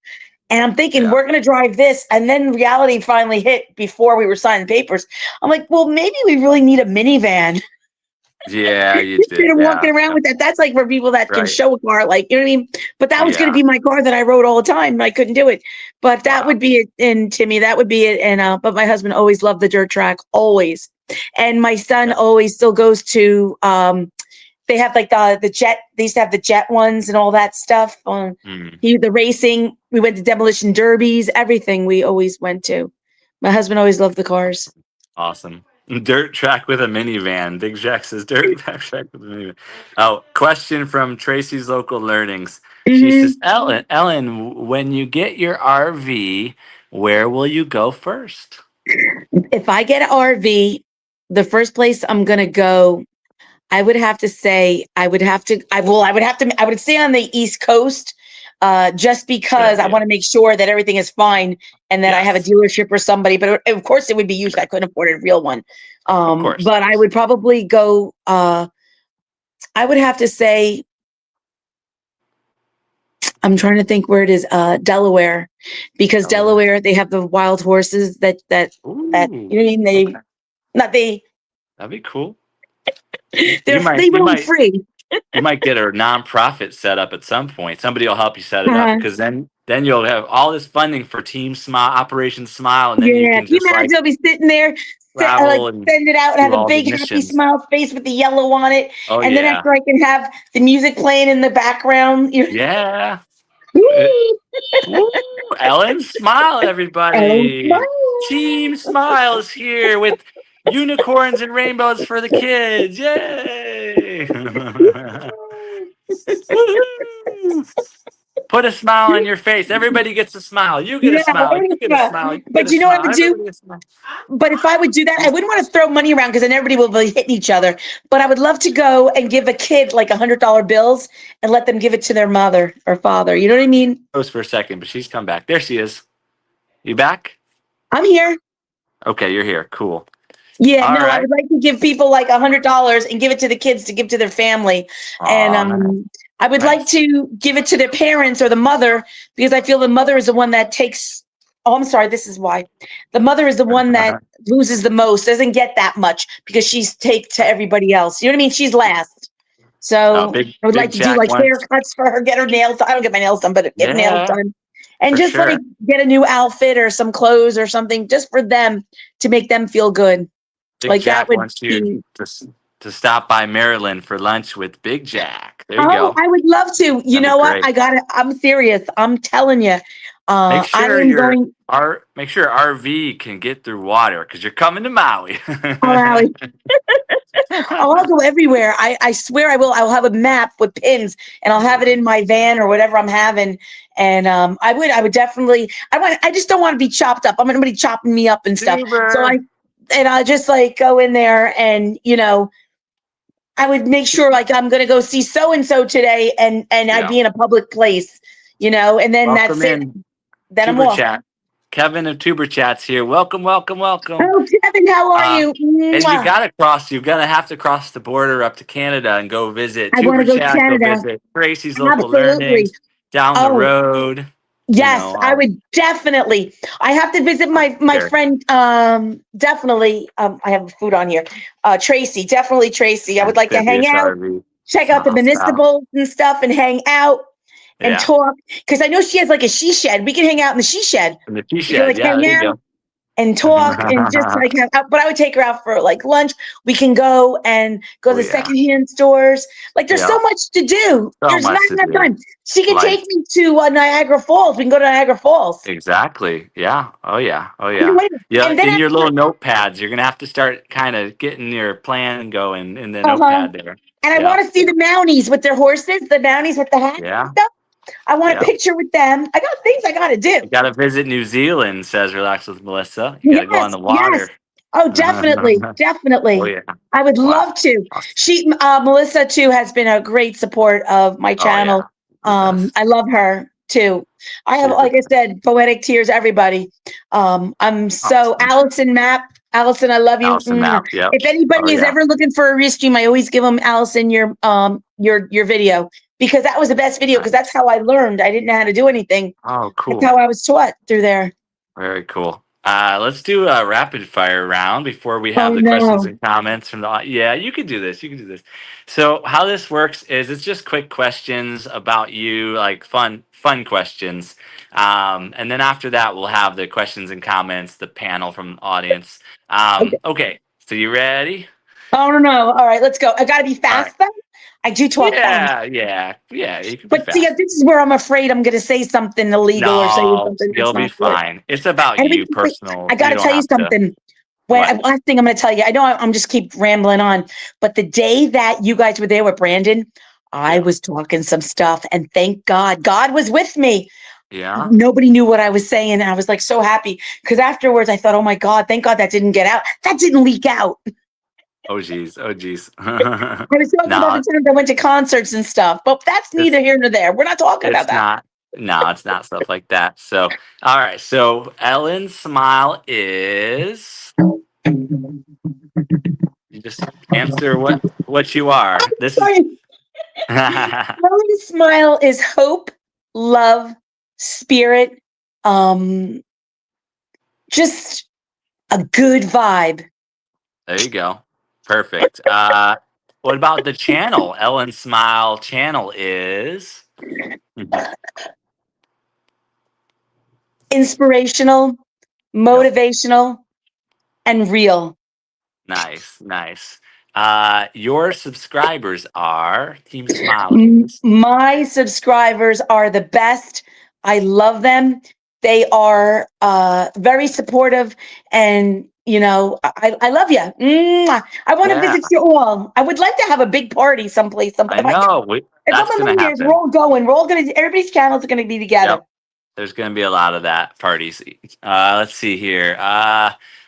And I'm thinking, we're going to drive this. And then reality finally hit before we were signing papers. I'm like, well, maybe we really need a minivan. Yeah, you did. Instead of walking around with that. That's like for people that can show a car, like, you know what I mean? But that was going to be my car that I rode all the time. And I couldn't do it. But that would be it. And Timmy, that would be it. And, but my husband always loved the dirt track, always. And my son always still goes to, they have like the jet, they used to have the jet ones and all that stuff. The racing, we went to demolition derbies, everything we always went to. My husband always loved the cars. Awesome. Dirt track with a minivan. Big Jack says dirt track with a minivan. Oh, question from Tracy's Local Learnings. She says, Ellen, when you get your RV, where will you go first? If I get an RV, the first place I'm going to go, I would stay on the East Coast, just because I want to make sure that everything is fine and that I have a dealership or somebody, but of course it would be used. I couldn't afford a real one. But I would probably go, I would have to say, I'm trying to think where it is, Delaware, because Delaware, they have the wild horses that you know what I mean? That'd be cool. They run free. You might get a nonprofit set up at some point. Somebody will help you set it up, because then you'll have all this funding for Team Smile, Operation Smile, and then you can just I'll be sitting there, send it out, and have a big happy smile face with the yellow on it, and then after I can have the music playing in the background. Yeah. Woo! Ellen Smile, everybody. Team Smile is here with unicorns and rainbows for the kids. Yay! Put a smile on your face. Everybody gets a smile. You get a smile. You get a smile. But you know what I would do? But if I would do that, I wouldn't want to throw money around because then everybody will be hitting each other. But I would love to go and give a kid like $100 bills and let them give it to their mother or father. You know what I mean? Goes for a second, but she's come back. There she is. You back? I'm here. Okay, you're here. Cool. Yeah, I would like to give people like $100 and give it to the kids to give to their family. And I would like to give it to their parents or the mother, because I feel the mother is the one that takes. Oh, I'm sorry. This is why. The mother is the one that loses the most, doesn't get that much because she's take to everybody else. You know what I mean? She's last. So I would like to do like haircuts for her, get her nails. I don't get my nails done, but get nails done. and For just sure. like get a new outfit or some clothes or something just for them to make them feel good. Big Like that Jack would wants you be. to stop by Maryland for lunch with Big Jack. There you Oh, go. I would love to. You That'd be know what? great. I'm serious. I'm telling you. Make I sure am going. make sure RV can get through water because you're coming to Maui. Oh, Allie. Oh, I'll go everywhere. I swear I will. I will have a map with pins and I'll have it in my van or whatever I'm having. And I would definitely, I just don't want to be chopped up. I'm going to be chopping me up and stuff. So Super. I just like go in there and, I would make sure like I'm going to go see so-and-so today and I'd Yeah. be in a public place, and then Welcome that's it. in Then I'm Tuber off. Chat. Kevin of Tuber Chat's here. Welcome, welcome, welcome. Oh, Kevin, how are you? And Mwah. you're gonna have to cross the border up to Canada and go visit I want Tuber to go Chat, go Canada. visit Tracy's Local Absolutely. Learnings down the Oh, road. yes, I would definitely. I have to visit my Sure. friend. Definitely. I have food on here. Tracy, definitely Tracy. I would like to hang Amphibious out, RV. check out the Smile, style. municipals and stuff, and hang out and Yeah. talk. Because I know she has like a she shed. We can hang out in the she shed. And the T We can shed. like Yeah, hang there you out go. and talk and just like have. But I would take her out for like lunch. We can go and go to Oh the yeah. secondhand stores. Like there's Yeah. so much to do. So There's not much to enough do. time. She can Life. take me to Niagara Falls. We can go to Niagara Falls. Exactly. Yeah. Oh yeah. Oh Wait, yeah. Yeah. and then In your after, little notepads, you're gonna have to start kind of getting your plan going in the uh-huh. notepad there. And I Yeah. want to see the Mounties with their horses, the Mounties with the hats and Yeah. stuff. I want a Yeah. picture with them. I got things I got to do. You got to visit New Zealand, says Relax with Melissa. You got to go on Yes, the yes. water. Oh, definitely, Oh, definitely. yeah. I would Wow. love to. Awesome. Melissa too, has been a great support of my Oh, yeah. channel. The best. I love her too. I have, She's the like I best. said, poetic tears, everybody. I'm so Awesome. Allison, I love you. Allison Map. Yep. If Oh, anybody is yeah. ever looking for a restream, I always give them Allison your video because that was the best video because that's Nice. how I learned. I didn't know how to do anything. Oh, That's cool. how I was taught through there. Very cool. Let's do a rapid fire round before we have Oh the questions no. and comments from the. Yeah, you could do this. You can do this. So how this works is it's just quick questions about you, like fun questions, and then after that we'll have the questions and comments, the panel from the audience. Okay. Okay. So you ready? Oh no. All right, let's go. I gotta be All right. fast though. I do talk fast. Yeah. You can be But see, fast. this is where I'm afraid I'm gonna say something illegal or say No, something that's you'll be not good. fine. It's about And you, wait, personal. I You gotta don't tell you have to. something. What? Last thing I'm gonna tell you, I know I'm just keep rambling on, but the day that you guys were there with Brandon, I Yeah. was talking some stuff, and thank God was with me. Yeah. Nobody knew what I was saying, and I was like so happy because afterwards I thought, oh my God, thank God that didn't get out. That didn't leak out. Oh geez. Oh geez. I was talking about No, the times I went to concerts and stuff, but that's it's neither here nor there. We're not talking about it's that. not. No, it's not stuff like that. So, all right. So Ellen's smile is. You just answer what you are. This is. Sorry. Ellie's smile is hope, love, spirit, um, just a good vibe. There you go. Perfect. What about the channel? Ellen's smile channel is. Inspirational, motivational, and real. Nice, nice. Your subscribers are Team Smileys. My subscribers are the best. I love them. They are very supportive, and I love you. Mwah. I want to Yeah, visit you all. I would like to have a big party someplace. I If I know. If That's I'm a gonna millionaire, we're happen. all going. We're all gonna. Everybody's channels are gonna be together. Yep. There's gonna be a lot of that parties. Let's see here.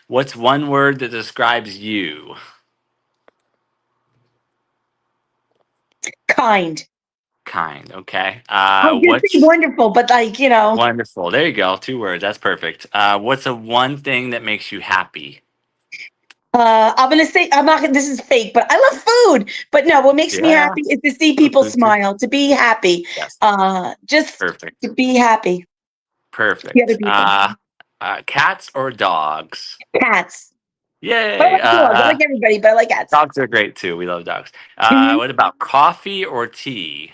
What's one word that describes you? Kind. Kind. Okay. I was gonna say What's wonderful, but wonderful? There you go. 2 words. That's perfect. What's a one thing that makes you happy? I'm gonna say I'm not. This is fake, but I love food. But no, what makes me Yeah. happy is to see Love people food too. smile, to be happy. Yes. Just Perfect. to be happy. The other Perfect. people. Cats or dogs? Cats. But I Yay. like dogs. I like everybody, but I like cats. Dogs are great too. We love dogs. Mhm. What about coffee or tea?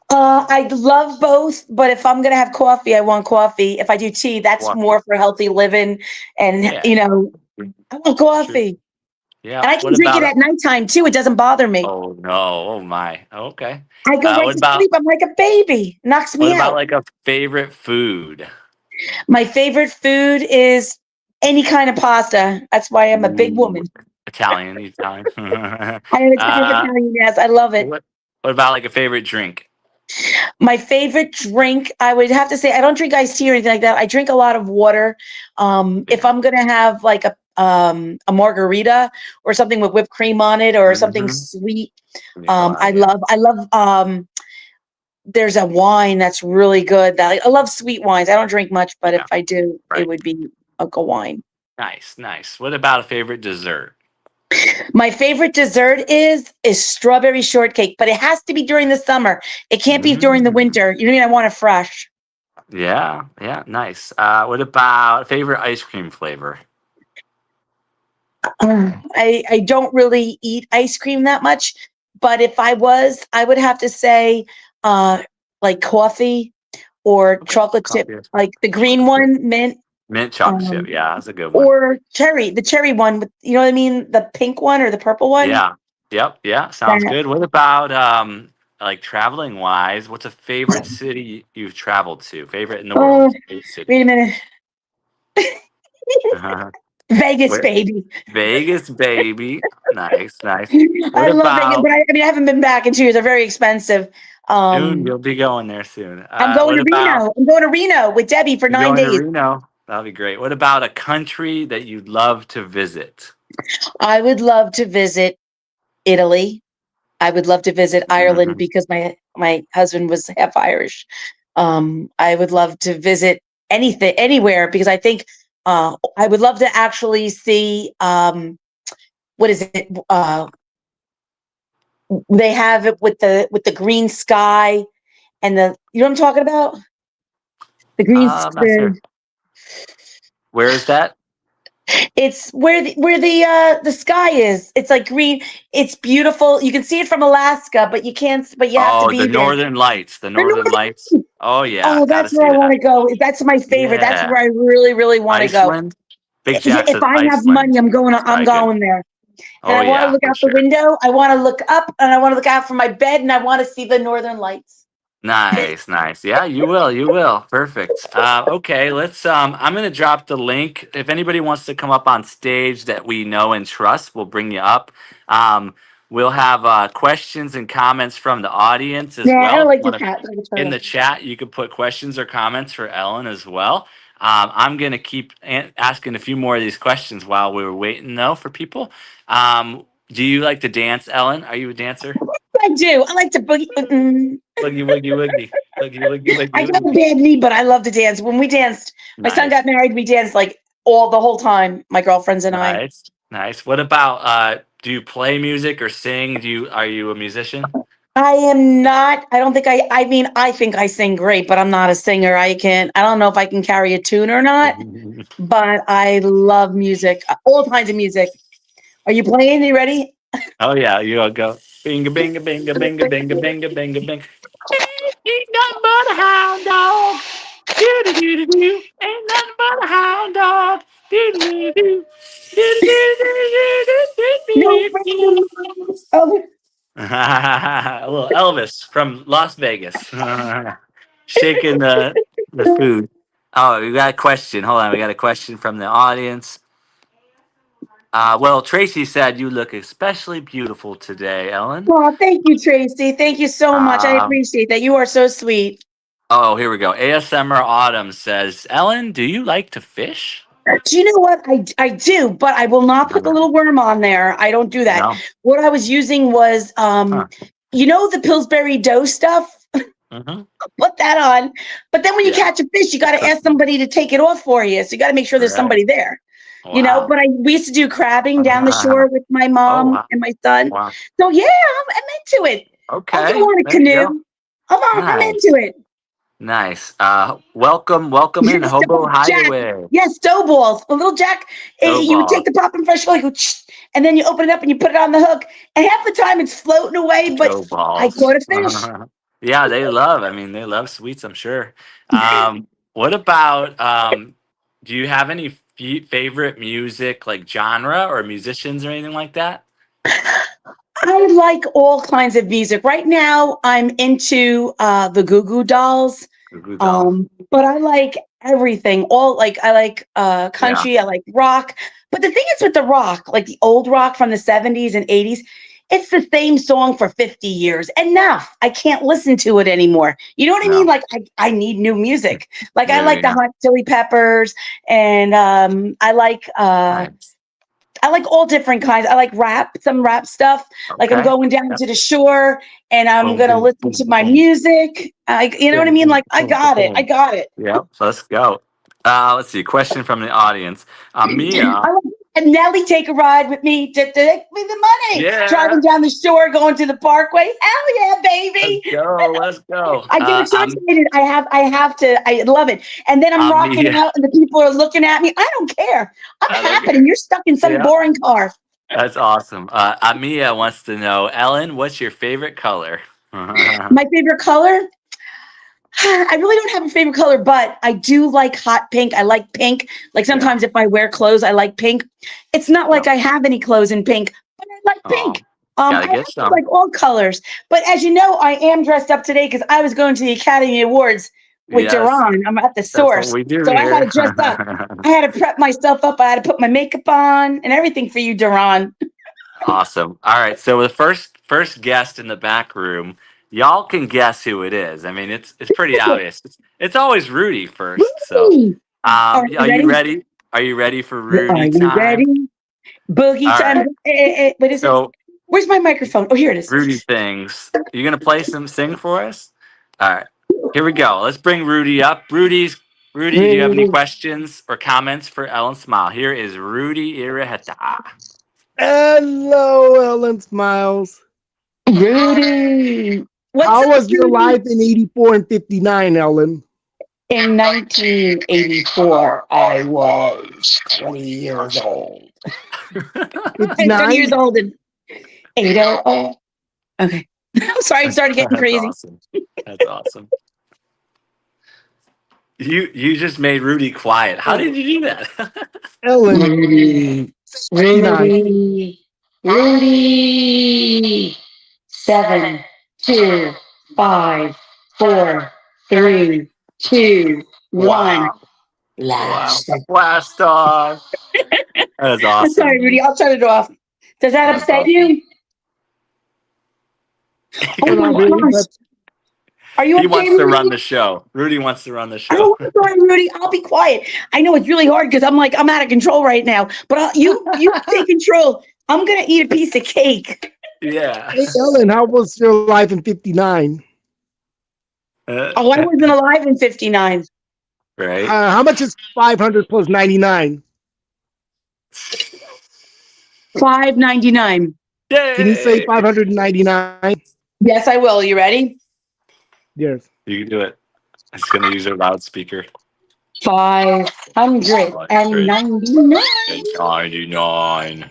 I love both, but if I'm gonna have coffee, I want coffee. If I do tea, that's Coffee. more for healthy living, and Yeah. I want coffee. Yeah. And I can What drink it about? at nighttime too. It doesn't bother me. Oh no. Oh my. Okay. I go right What to about? sleep. I'm like a baby. Knocks What me about out. like a favorite food? My favorite food is any kind of pasta. That's why I'm a big Ooh, woman. Italian. Italian. I am uh, Italian. Yes, I love it. what? What about like a favorite drink? My favorite drink, I would have to say, I don't drink iced tea or anything like that. I drink a lot of water. If Yeah. I'm gonna have like a margarita or something with whipped cream on it or something Mm-hmm. sweet, Yeah. I love. There's a wine that's really good. That I love sweet wines. I don't drink much, but if Yeah. I do, it Right. would be a good wine. Nice. Nice. What about a favorite dessert? My favorite dessert is strawberry shortcake, but it has to be during the summer. It can't be during the Mm. winter. You know what I mean? I want it fresh. Yeah. Yeah. Nice. What about favorite ice cream flavor? I don't really eat ice cream that much, but if I was, I would have to say uh like coffee or Okay. chocolate chip, Coffee ice cream. like the green Chocolate chip. one, mint, Mint chocolate chip. um, Yeah, that's a good one. or the cherry one with you know what I mean, the pink one or the purple one. Yeah. Yep. Yeah. Sounds That good. What about like traveling wise? What's a favorite city you've traveled to? Favorite in the world? oh, Favorite city. wait a minute, Vegas, Where? baby. Vegas, baby. Nice. Nice. What I love Vegas, about but I mean I haven't been back in 2 years. They're very expensive. soon? Um, You'll be going there soon. I'm going What to about Reno. I'm going to Reno with Debbie for you nine going to days. Reno? That'll be great. What about a country that you'd love to visit? I would love to visit Italy. I would love to visit Ireland Mhm. because my husband was half Irish. I would love to visit anything anywhere because I think I would love to actually see what is it? They have it with the green sky and the you know what I'm talking about? The I'm not sure. Where is that? it's where the sky is. It's like green. It's beautiful. You can see it from Alaska, but you can't. But you have to Oh, the be there. Northern Lights. The The Northern Lights. Northern Oh yeah, Oh, gotta that's where see I want that. to go. That's my favorite. That's Yeah. where I really, really want to go. Iceland. Big Jack If says I have money, Iceland. It's I'm probably good. going there. And Oh I want to yeah, look for out the sure. window. I want to look up and I want to look out from my bed and I want to see the northern lights. Nice, nice. Yeah, you will. You will. Perfect. Okay, let's. I'm gonna drop the link. If anybody wants to come up on stage that we know and trust, we'll bring you up. Um, we'll have questions and comments from the audience as Yeah, I well. don't If you like the want to cat. Like the in the turtle. chat, you could put questions or comments for Ellen as well. I'm gonna keep asking a few more of these questions while we were waiting, though, for people. Do you like to dance, Ellen? Are you a dancer? I do. I like to boogie. Woogie, woogie, woogie, woogie, woogie, I woogie, got a woogie. bad knee, but I love to dance. When we danced, my son Nice. got married. We danced like all the whole time. My girlfriends and I. Nice, nice. What about do you play music or sing? Are you a musician? I am not. I don't think I mean, I think I sing great, but I'm not a singer. I don't know if I can carry a tune or not, but I love music, all kinds of music. Are you playing? You ready? Oh yeah, you all go. Binga binga binga binga binga binga binga binga. Ain't nothing but a hound dog. Do do do do do. Ain't nothing but a hound dog. Do do do do. Do do do do No. do do do. Oh, A little Elvis from Las Vegas, shaking the food. Oh, we got a question. Hold on, we got a question from the audience. Well, Tracy said you look especially beautiful today, Ellen. oh, thank you, Tracy. Thank you so much. I Um, appreciate that. You are so sweet. oh, here we go. ASMR Autumn says, Ellen, do you like to fish? Do you know what? I do, but I will not put the little worm on there. I don't do that. No. What I was using was Huh. the Pillsbury dough stuff? Mm-hmm. Put that on. But then when you Yeah. catch a fish, you got to ask somebody to take it off for you. So you got to make sure there's Right. somebody there. Wow. But we used to do crabbing down the shore with my Oh, mom wow. and my son. Wow. So yeah, I'm into it. I'll go Okay. on a There you go. canoe. I'm into Nice. it. Nice. Welcome in Yes, Hobo Jack. Hideaway. Yes, dough balls. A little Jack. Go You take ball. the popping fresh, like, and then you open it up and you put it on the hook. And half the time it's floating away, but Go I balls. caught a fish. Yeah, they love. I mean, they love sweets. I'm sure. What about? Do you have any favorite music, like genre or musicians or anything like that? I like all kinds of music. Right now, I'm into the Goo Goo Dolls, Goo Goo Dolls. but I like everything. All like I like Yeah. country. I like rock. But the thing is with the rock, like the old rock from the 70s and 80s, it's the same song for 50 years. Enough. I can't listen to it anymore. You know what I mean? No. Like I need new music. Like I Yeah. like the Yeah. Hot Chili Peppers, and Nice. I like all different kinds. I like rap, some rap stuff. Like I'm Okay. going down Yep. to the shore and I'm Boom, gonna boom, listen to boom, my boom, music. You know what I boom, mean? boom, Like I boom, got it. I boom. got it. Yep. Let's go. Let's see. Question from the audience. Mia. I like and Nelly take a ride with me to take me the money. Yeah. Driving down the shore, going to the parkway. Hell yeah, Let's baby. go. Let's go. I get excited. I have to. I love it. And then I'm rocking Mia. out, and the people are looking at me. I don't care. I'm I don't happy. care. And you're stuck in some Yeah. boring car. That's awesome. Mia wants to know, Ellen, what's your favorite color? My favorite color. I really don't have a favorite color, but I do like hot pink. I like pink. Like Yeah. sometimes if I wear clothes, I like pink. It's not like Yep. I have any clothes in pink, but I like Oh, pink. gotta I get actually some. like all colors. But as you know, I am dressed up today because I was going to the Academy Awards with Yes, Duran. I'm at the that's what source. we do So I had here. to dress up. I had to prep myself up. I had to put my makeup on and everything for you, Duran. Awesome. All right. So the first guest in the back room, y'all can guess who it is. I mean, it's pretty obvious. It's always Rudy first. So, Woo! All right, are you you ready? ready? Are you ready for Are Rudy you time? ready? Boogie All time. right. What is it? So Where's my microphone? Oh, here it is. Rudy things. You gonna play some sing for us? All right. Here we go. Let's bring Rudy up. Rudy, do you have any Rudy. questions or comments for Ellen Smile? Here is Rudy Iraheta. Hello, Ellen Smiles. Rudy. What's How up, was your Rudy? life in 84 and 59, Ellen? In 1984, I was 20 years old. 20 years 59? old and 800. Okay. I'm sorry, it started getting That's crazy. awesome. That's awesome. You just made Rudy quiet. How did you do that? Ellen, Rudy. 59. Rudy. 7, 2, 5, 4, 3, 2, 1. Wow. Wow. Blast. Blast off. That is I'm sorry, awesome. Rudy. I'll shut it off. Does that That's upset awesome. you? Oh Well, my not really, gosh. but Are you He okay, wants to run Rudy? the show. Rudy wants to run the show. Oh, I'm sorry, Rudy. I'll be quiet. I know it's really hard because I'm out of control right now. But you take control. I'm gonna eat a piece of cake. Yeah. hey, Ellen, how was your life in 59? Oh, I wasn't alive in '59. Right. How much is 500 plus 99? $5.99. Can you say Yay. 599? Yes, I will. You ready? Yes. You can do it. I'm just gonna use a loudspeaker. 599. 99.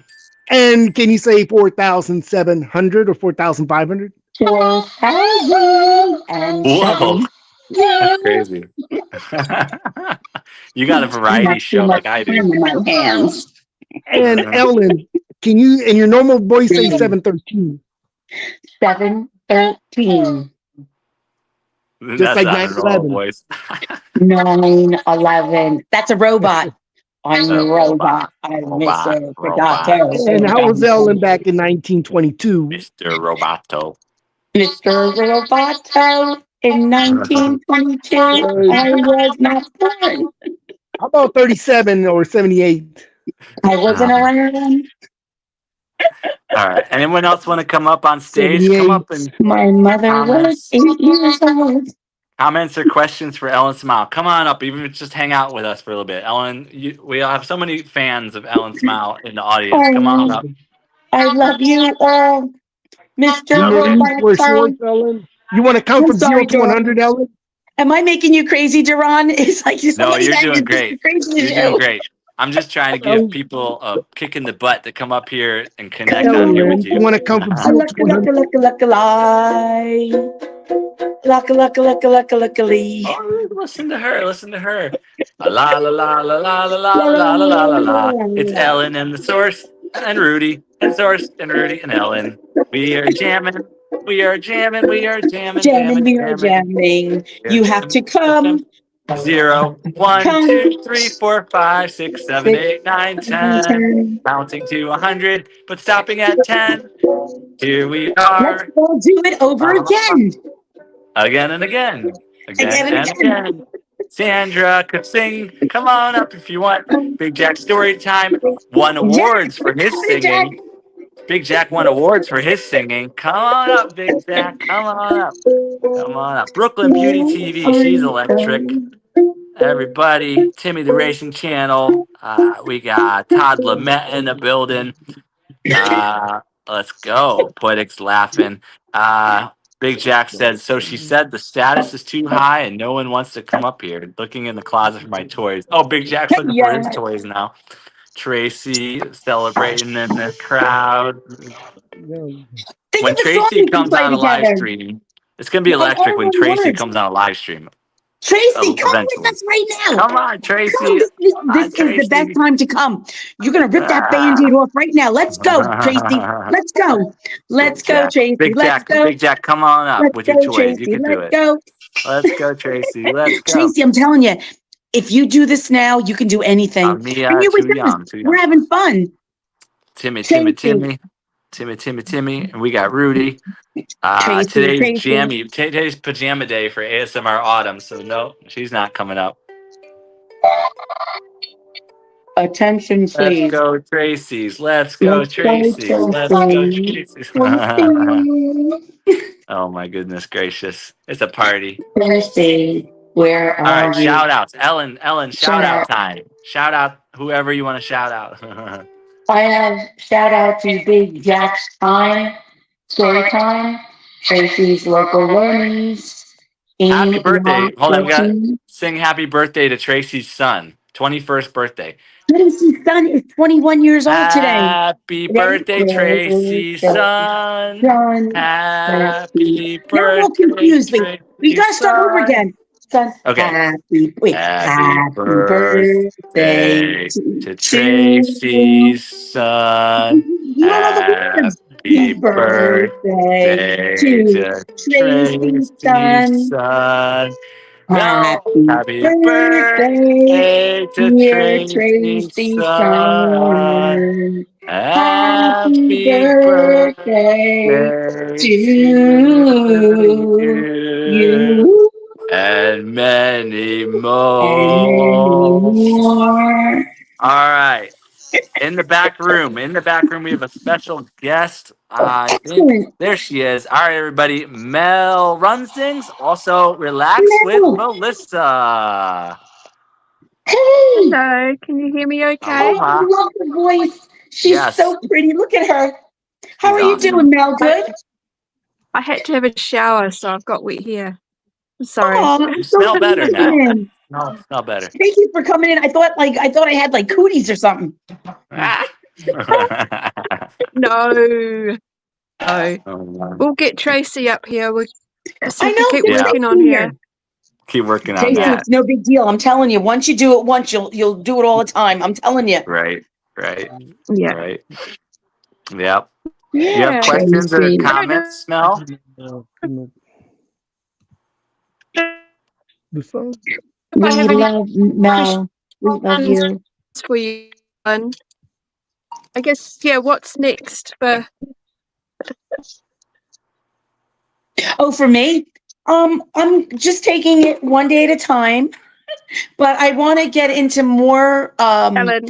And can you say 4,700 or 4,500? Whoa. 4,007. That's crazy. You got a I variety have too show much like I do. time in my hands. And Ellen, can you, in your normal voice, say 713? 713. Just That's like not a normal 911. voice. 911. That's a robot. I'm a robot. I'm Robot. Mr. Robot. Potato. And how was Ellen back in 1922? Mr. Roboto. Mr. Roboto in 1922. I was not born. How about 37 or 78? I wasn't All around. right. Anyone else want to come up on stage? Come 78. up and My mother was comments. 8 years old. Comments or questions for Ellen Smile. Come on up, even if it's just hang out with us for a little bit. Ellen, we have so many fans of Ellen Smile in the audience. Come on Oh, up. I love you all, Mr. Do Marines wear Roboto. shorts, Ellen? You want to come I'm from 0 sorry, to Duran. 100, Ellen? Am I making you crazy, Duran? It's like No, somebody you're that doing is just great. as crazy as You're doing you. great. I'm just trying to give Ellen, people a kick in the butt to come up here and connect on here with Ellen, you you. want to come from 0 to 100? Luckily. Oh, listen to her. Listen to her. La la la la la la la la la la la la. It's Ellen and the Source and Rudy and Source and Rudy and Ellen. We are jamming. We are jamming. We are jamming. Jamming, Jamming. we are Jamming. jamming. We are You have to jamming. come. 0, 1, Come. 2, 3, 4, 5, 6, 7, 6, 8, 9, 9, 10. 10. Counting to 100, but stopping at 10. Here we Let's are. all do it over again. Again and again. Again Again and and again. again. Sandra could sing. Come on up if you want. Big Jack story time. Won awards for his Jack. singing. Big Jack won awards for his singing. Come on up, Big Jack. Come on up. Come on up. Brooklyn Beauty TV. She's electric. Everybody, Timmy the Racing Channel. We got Todd Lamette in the building. Let's go. Poetic's laughing. Big Jack said, so she said the status is too high and no one wants to come up here. Looking in the closet for my toys. Oh, Big Jack's looking for his Yeah. toys now. Tracy celebrating in the crowd. Think When of the song Tracy we can comes play on a live together. stream, it's going to be Of all electric when one Tracy words. comes on a live stream. Tracy, come with Eventually. us right now. Come on, Come. Tracy. This is the best time to come. You're going to rip that Band-Aid off right now. Let's go, Tracy. Let's go. Let's go, Tracy. Big Let's Jack, go. Big Jack, come on up Let's with your go, toys. You Tracy. can do Let's it. go. Let's go, Tracy. Let's go. Tracy, I'm telling you, if you do this now, you can do anything. And Mia, you're too with us. young, too We're young. having fun. Timmy, Tracy. and we got Rudy. Today's pajama day for ASMR Autumn, so no, she's not coming up. Attention, please. Let's go, Tracy's. Let's go, Tracy's. Let's go, Tracy's. Oh my goodness gracious! It's a party. Tracy, where All are right, you? shout outs. Ellen, shout out time. Shout out whoever you want to shout out. I have shout out to Big Jack's Time, Story Time, Tracy's Local Learnings. Happy birthday. Hold on, we got Tracy's sing happy birthday to Tracy's son. 21st birthday. son is 21 years old today. Happy birthday, Tracy's son. Happy birthday. Now I'm all confused. Wait, we gotta start over again. Son, Okay. happy birthday to Tracy's son. You don't know the words. Happy birthday to Tracy's son. No. Happy birthday to Tracy's son. Happy birthday to you. And many more. All right. In the back room, we have a special guest. I think there she is. All right, everybody. Mel runs things. Also, relax with Melissa. Hey! Hello, can you hear me okay? Oh, I love her voice. She's so pretty. Look at her. How are you awesome. doing, Mel? Good? I had to have a shower, so I've got wet hair. I'm sorry. You smell better now. No, smell better. Thank you for coming in. I thought I had like cooties or something. No. We'll get Tracy up here. We'll keep working on here. Keep working on Tracy, that. it's no big deal. I'm telling you. Once you do it once, you'll do it all the time. I'm telling you. Right. Yeah. Right. Yep. Yeah. You have questions or comments, Mel? The song? We love Mel. We love you. For you. I guess, what's next for... Oh, for me? I'm just taking it one day at a time, but I want to get into more, Ellen,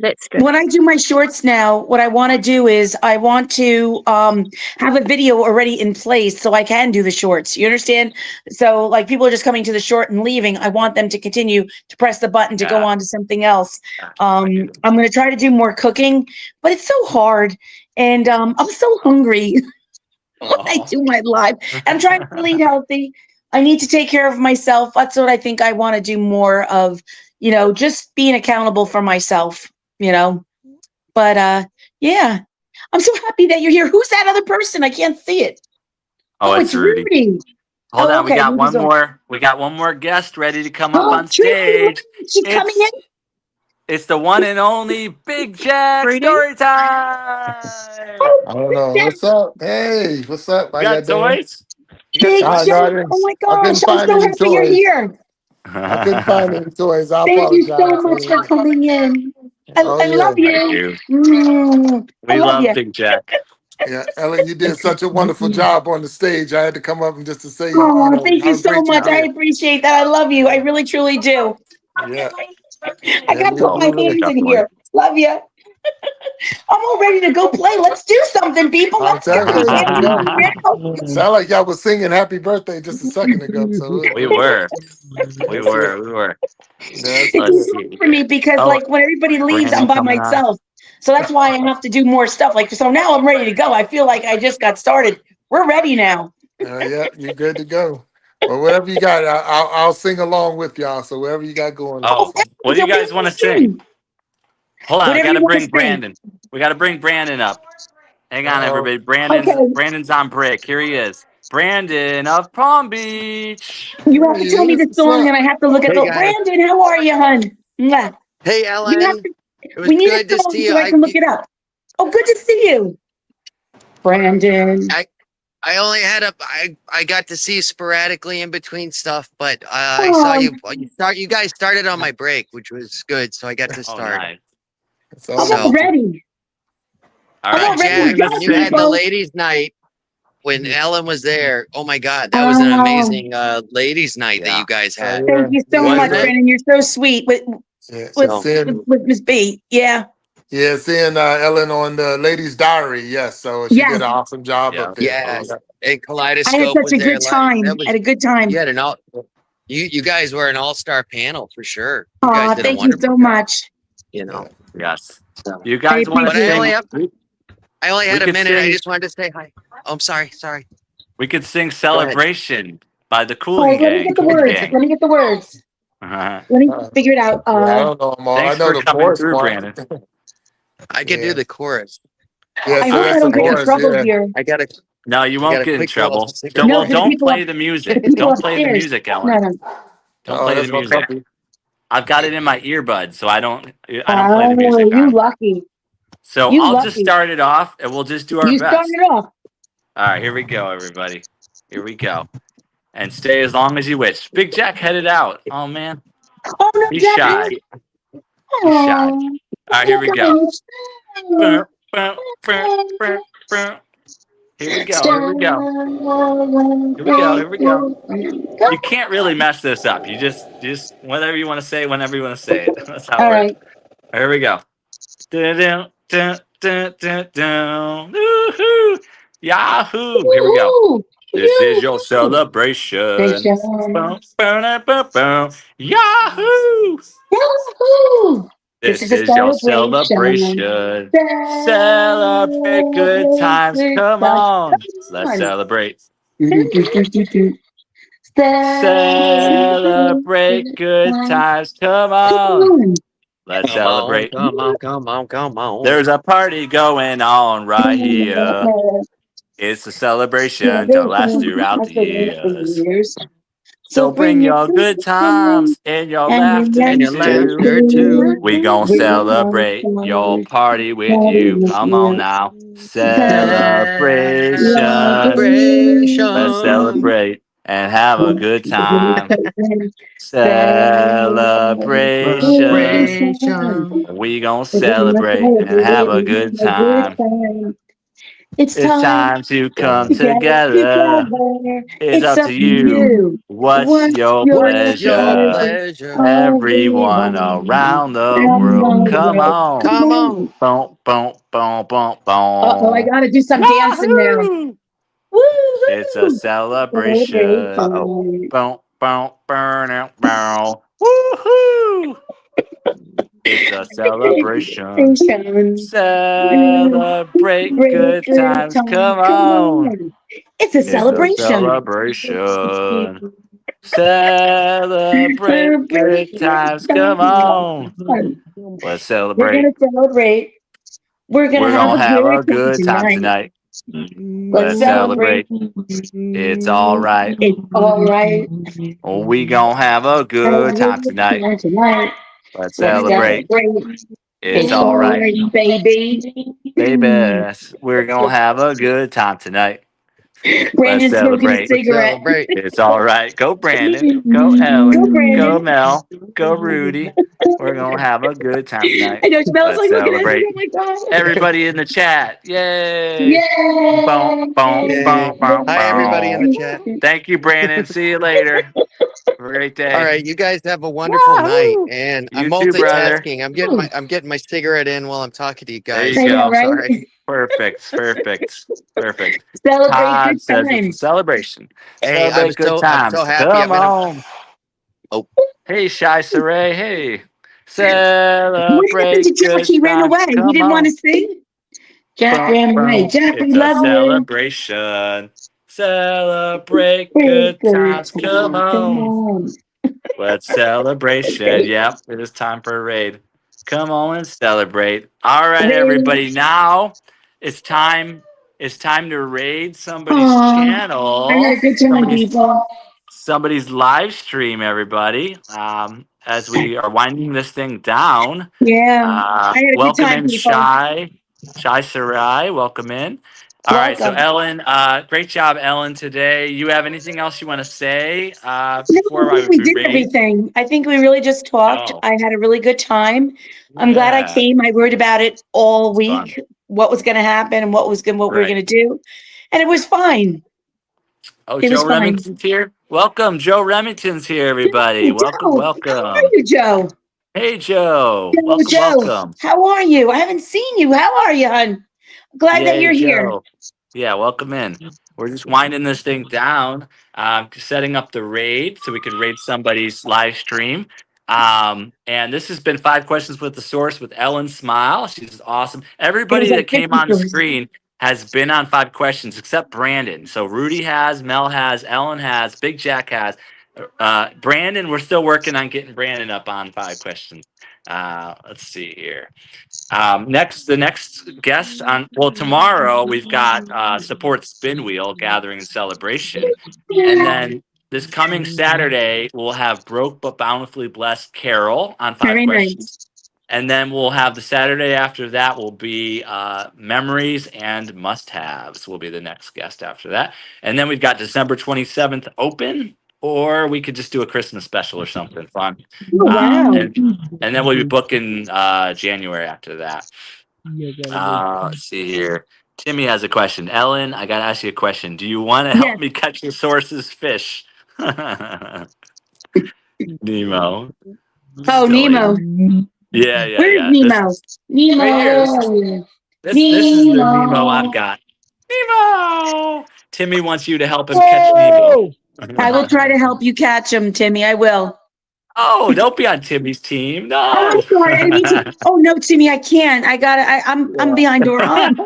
let's go. when I do my shorts now, what I want to do is I want to have a video already in place so I can do the shorts. You understand? So like people are just coming to the short and leaving. I want them to continue to press the button to go on to something else. I'm going to try to do more cooking, but it's so hard. And I'm so hungry when I do my live. I'm trying to eat healthy. I need to take care of myself. That's what I think I want to do more of, just being accountable for myself. But yeah, I'm so happy that you're here. Who's that other person? I can't see it. Oh, it's Rudy. Hold Oh, on, we okay. got one more. We got one more guest ready to come up Oh, on Tracy, stage. she's coming in. It's the one and only Big Jack Reading? story time. Oh, I don't Big know. Jack. What's up? Hey, what's up? You How y'all got doing? toys? You got Big I toys? Jack. know Oh my I couldn't gosh, I'm find so any happy you're toys. here. I couldn't find any toys. I Thank you so apologize. much for coming in. I, Oh I love yeah. Thank you. you. I We love love you. Big Jack. Yeah, Ellen, you did such a wonderful job on the stage. I had to come up and just to say, Oh, thank you how so great you much. I did. appreciate that. I love you. I really, truly do. Yeah, I yeah, got to put Oh, my hands in definitely. here. Love you. I'm all ready to go play. Let's do something, people. I'm Let's go. telling you, Get moving now. sound like y'all was singing "Happy Birthday" just a second ago. So We were. We that's were. it. We were. That's It's Let's it. hard see. for me because, Oh, like, when everybody leaves, I'm Brandon by coming on. myself. So that's why I have to do more stuff. Like, so now I'm ready to go. I feel like I just got started. We're ready now. Yeah, you're good to go. Well, whatever you got, I'll sing along with y'all. So whatever you got going on. Oh, Oh, what do so you what do guys you want want to to sing? sing? Hold on, I Whatever you gotta want to bring sing. Brandon. We gotta bring Brandon up. Hang on, Uh-oh. everybody. Okay. Brandon's on break. Here he is. Brandon of Palm Beach. You There have he to tell me is. the What's song, up? and I have to look at Hey the guys. Brandon. How are you, hun? Mwah. Hey You have Ellen. to. It was We need a good to song see you. so I can look it up. Oh, good to see you, Brandon. I only had I got to see you sporadically in between stuff, but I saw Oh, you guys started on my break, which was good, so I got to Oh, start. nice. It's I'm all all So good. ready. All I'm but all right. ready We're to Jack, gonna go, when you had sing. the people. ladies' night, when Ellen was there, oh my God, that was an Oh, amazing ladies' night that Yeah. you guys Oh had, thank yeah, you so yeah, much, wasn't yeah, it? Brandon. You're so sweet yeah. with So with Miss B. Yeah. Yeah, seeing Ellen on the Ladies' Diary. Yes, so she did Yes. an awesome job Yeah. up there. So yes, yeah, and I had Kaleidoscope such was a there. good time. That I had was a good you time. had an all you guys were an all-star panel for sure. You guys Aw, did a thank you wonderful so job, much. you yeah. know. Yes. So. You I guys want But to appreciate it. sing? I only We had a could minute. I sing. just wanted to say hi. Oh, I'm sorry. Sorry. We could sing Go ahead. "Celebration" by the Oh, Cooling let me get Gang. the Cool words. Gang. Let me get the words. Uh-huh. Let me Uh, figure it out. yeah, I don't know them all. I Thanks know for the coming chorus through, part. Brandon. I could do Yeah, the chorus. yeah. I So hope I that's the don't get in chorus. trouble Yeah. here. I got a No, you I got won't a get in quick little trouble. cigarette. No, because Don't play the the music. people Don't play the upstairs. music, No, Ellen. no. Don't Oh, play the that's my music. puppy. I've got it in my earbuds, so I don't play the Oh, music you on. lucky. So You I'll just lucky. start it off, and we'll just do our You started best. off. All right, here we go, everybody. Here we go. And stay as long as you wish. Big Jack headed out. Oh man, Oh no, he's Jack. shy. He's shy. Oh, All right, here we go. Boom, boom, boom, boom, boom. Here we go. Here we go. Here we go. Here we go. You can't really mess this up. You just whatever you want to say, whenever you want to say it. That's how it All works. right. Here we go. Dun, dun, dun, dun, dun, dun. Woohoo! Yahoo! Here we go. Woohoo! This is your Yoo-hoo! celebration. Station. Boom, boom, boom, boom. Yahoo! Yahoo! This This is a is your celebration. celebration. Celebrate good Celebrate times. good Come times. on. Let's Come on. celebrate. Do-do-do-do-do-do. Celebrate Celebrate good times. times. Come Come on. on. Let's Come on, celebrate. come on, come on, come on. There's a party going on right here. It's a celebration to last Celebration. throughout the That's the way for years. years. So So bring bring your your good good times times and your and your laughter And your laughter too. laughter too. too. We gon' We're gonna celebrate your celebrate party with party you. with Come on you. now. Celebration. Let's Celebration. celebrate and have a good time. Celebration. Celebration. We gon' celebrate and have a good time. It's It's time time to come to get together. together. It's It's up up to to you. you. What's What's your your What's your pleasure? pleasure? pleasure? Everyone Everyone around the around world, the come world. on. Come Come on. on. Boom, boom, boom, boom, Uh-oh, I boom. gotta do some dancing now. Yahoo! It's a Woo-hoo! celebration. Uh-oh. Celebration. Boom, boom, burn out, boom. Woohoo! It's a celebration. Celebration. Celebrate Great good good times. time. Come Come on. on. It's a It's a celebration. celebration. Celebrate Celebrate good good times. Come on. times. Let's We're celebrate. gonna celebrate. We're gonna We're have going a to have good a time good time tonight. tonight. Let's celebrate. It's all right. It's all right. Oh, we gonna have a good time tonight. Let's celebrate. It's all right. Baby. Baby, we're gonna have a good time tonight. Brandon's smoking a celebrate. cigarette. Celebrate. It's all right. Go Brandon. Go Ellen. Go, Brandon. Go Mel. Go Rudy. We're gonna have a good time tonight. I know Smells Let's like looking at celebrate. me. Oh my god. Everybody in the chat. Yay. Yay. Boom, boom, Yay. boom, boom, Hi, everybody in the boom. chat. Thank you, Brandon. See you later. Have a great day. All right, you guys have a wonderful night. Wahoo! And You I'm too, brother. multitasking. I'm getting my cigarette in while I'm talking to you There guys. you I know, go. right? Sorry. Perfect. Celebrate Todd good says it's a times. celebration. Hey, Celebrate good I'm times. so happy. Come on. Oh. Hey, Shy Saray. Hey. What happened Celebrate to Jack? good He ran times. away. He Come didn't want on. to sing. Jack Boom, ran away. boom. Jack, we It's a love you. celebration. Celebrate good times. Come on. Let's celebration. Yep, it is time for a raid. Come on and celebrate. All right, everybody. Now it's time. It's time to raid somebody's Aw, I channel. had a good time, people. Somebody's live stream, everybody. As we are winding this thing down. Yeah, I had a good Welcome time, in, people. Shy Sarai. Welcome in. All right, so Welcome. Ellen, great job, Ellen, today. You have anything else you want to say No, I before think we we did raid? everything. I think we really just talked. Oh. I had a really good time. I'm glad I Yeah. came. I worried about it all Fun. week, what was going to happen and what we were going to do. And it was fine. Oh, It was Joe fine. Remington's here. Welcome, Joe Remington's here, everybody. Hey, Welcome, Joe. How are welcome. you, Joe? Hey, Joe. Hello, Welcome, Joe. welcome. How are you? I haven't seen you. How are you, hon? Glad that Yay, you're here. Joe. Yeah, welcome in. We're just winding this thing down, setting up the raid so we could raid somebody's live stream. And this has been 5 Questions with the Source with Ellen Smile. She's awesome. Everybody that came on the screen has been on 5 Questions except Brandon. So Rudy has, Mel has, Ellen has, Big Jack has. Brandon, we're still working on getting Brandon up on 5 Questions. Let's see here. The next guest on, tomorrow we've got Support Spin Wheel Gathering and Celebration. And then this coming Saturday, we'll have Broke But Bountifully Blessed Carol on 5 Very Questions. nice. And then we'll have the Saturday after that will be Memories and Must-Haves will be the next guest after that. And then we've got December 27th open, or we could just do a Christmas special or something fun. Oh, wow. And then we'll be booking January after that. Let's see here. Timmy has a question. Ellen, I got to ask you a question. Do you want to help me catch the source's fish? Nemo. Oh, Silly. Nemo. Yeah. Where's Nemo? Nemo. Right here. This is the Nemo I've got. Nemo! Timmy wants you to help him catch Nemo. I will try to help you catch him, Timmy. I will. Oh, don't be on Timmy's team. No. Oh, I'm sorry. I didn't mean to. Oh no, Timmy, I can't. I'm behind door on.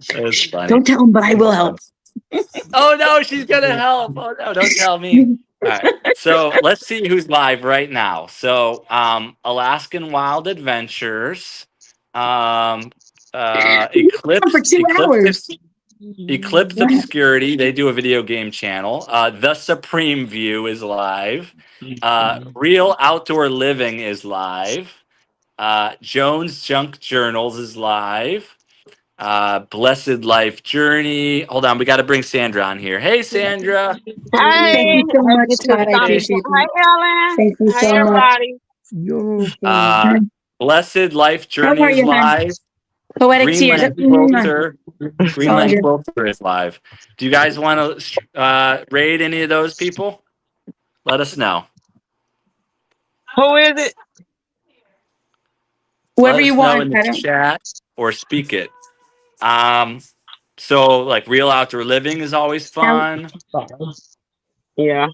That's funny. Don't tell him, but I will help. Oh no, she's gonna help. Oh no, don't tell me. All right. So let's see who's live right now. So Alaskan Wild Adventures, Eclipse For 2 hours. Eclipse Obscurity, they do a video game channel. The Supreme View is live. Real Outdoor Living is live. Jones Junk Journals is live. Blessed Life Journey. Hold on, we got to bring Sandra on here. Hey, Sandra. Hi. Thank you so much, Todd. I appreciate Hi, it. Ellen. Thank you Hi, so much. everybody. Blessed Life Journey How are is you, hon? live. Poetic tears. Greenland Quilter is live. Do you guys want to raid any of those people? Let us know. Who is it? Whoever Let you us know want. in the chat or speak it. So like Real Outdoor Living is always fun. Yeah.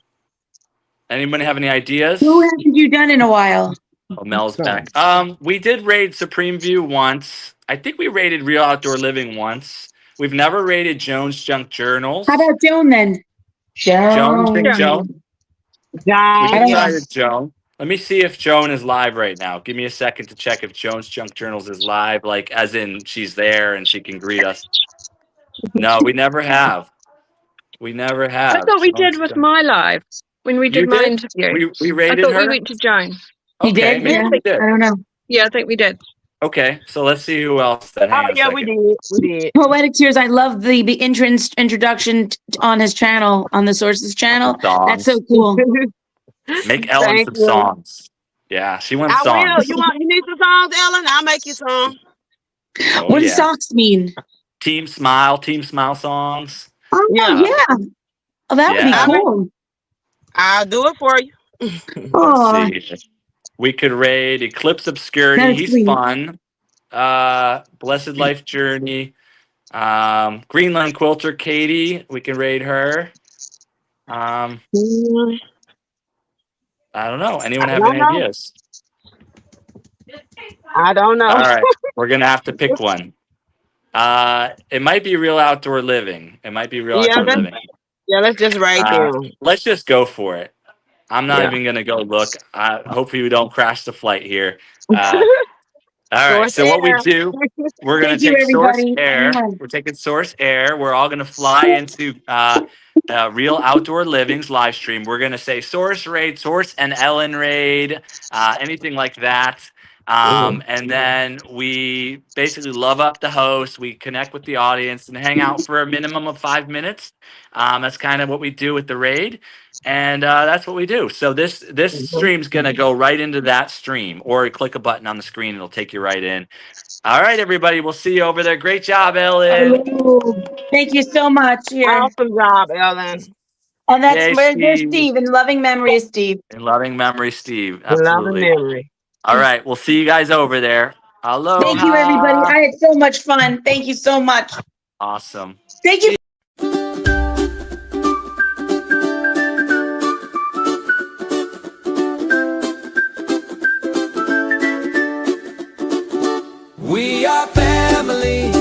Anybody have any ideas? Who haven't you done in a while? Oh, Mel's back. We did raid Supreme View once. I think we raided Real Outdoor Living once. We've never raided Jones Junk Journals. How about Joan then? Joan? Joan. We can I try with Joan. Let me see if Joan is live right now. Give me a second to check if Jones Junk Journals is live, like as in she's there and she can greet us. No, we never have. We never I have. thought we did with my live when we You did my did? interview. We I rated thought we her? went to Joan. You Okay, did? maybe Yeah. we did. I don't know. Yeah, I think we did. Okay, so let's see who else then. Oh Hang on a yeah, we second. did. We did. Poetic Tears. I love the introduction on his channel, on the Sources channel. That's so cool. Make Ellen Thank some you. songs. Yeah, she wants I will. songs. You need some songs, Ellen? I'll make you some. Oh, What does yeah. socks mean? Team Smile songs. Oh, Yeah. yeah. Oh, that would be Yeah. cool. I'll do it for you. Oh, Let's see. We could raid Eclipse Obscurity. that's He's sweet. fun. Blessed Life Journey. Greenland Quilter Katie. We can raid her. I don't know. Anyone have any ideas? I don't know. All right. We're going to have to pick one. It might be Real Outdoor Living. It might be Real Outdoor Living. Yeah, let's just write down. Let's just go for it. I'm not Yeah. even going to go look. Hopefully we don't crash the flight here. All right. Source So what we air. do, we're going Thank to you, take Source everybody. Air. We're taking Source Air. We're all going to fly into Real Outdoor Living's live stream. We're going to say Source Raid, Source and Ellen Raid, anything like that. And then we basically love up the host. We connect with the audience and hang out for a minimum of 5 minutes. That's kind of what we do with the raid. And that's what we do. So this stream's going to go right into that stream, or click a button on the screen. It'll take you right in. All right, everybody. We'll see you over there. Great job, Ellen. Thank you so much. Here. Awesome job, Ellen. And that's Yay, there's Steve. Steve, in loving memory of Steve. In loving memory, Steve. Love and Absolutely. memory. All right. We'll see you guys over there. Aloha. Thank you, everybody. I had so much fun. Thank you so much. Awesome. Thank you. We are family.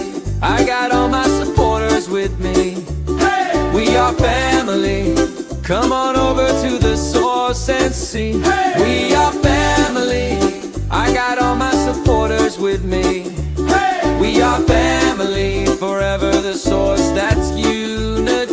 I got all my supporters with me. We are family. Come on over to the source and see. We are family. I got all my supporters with me. We are family. Forever the source. That's unity.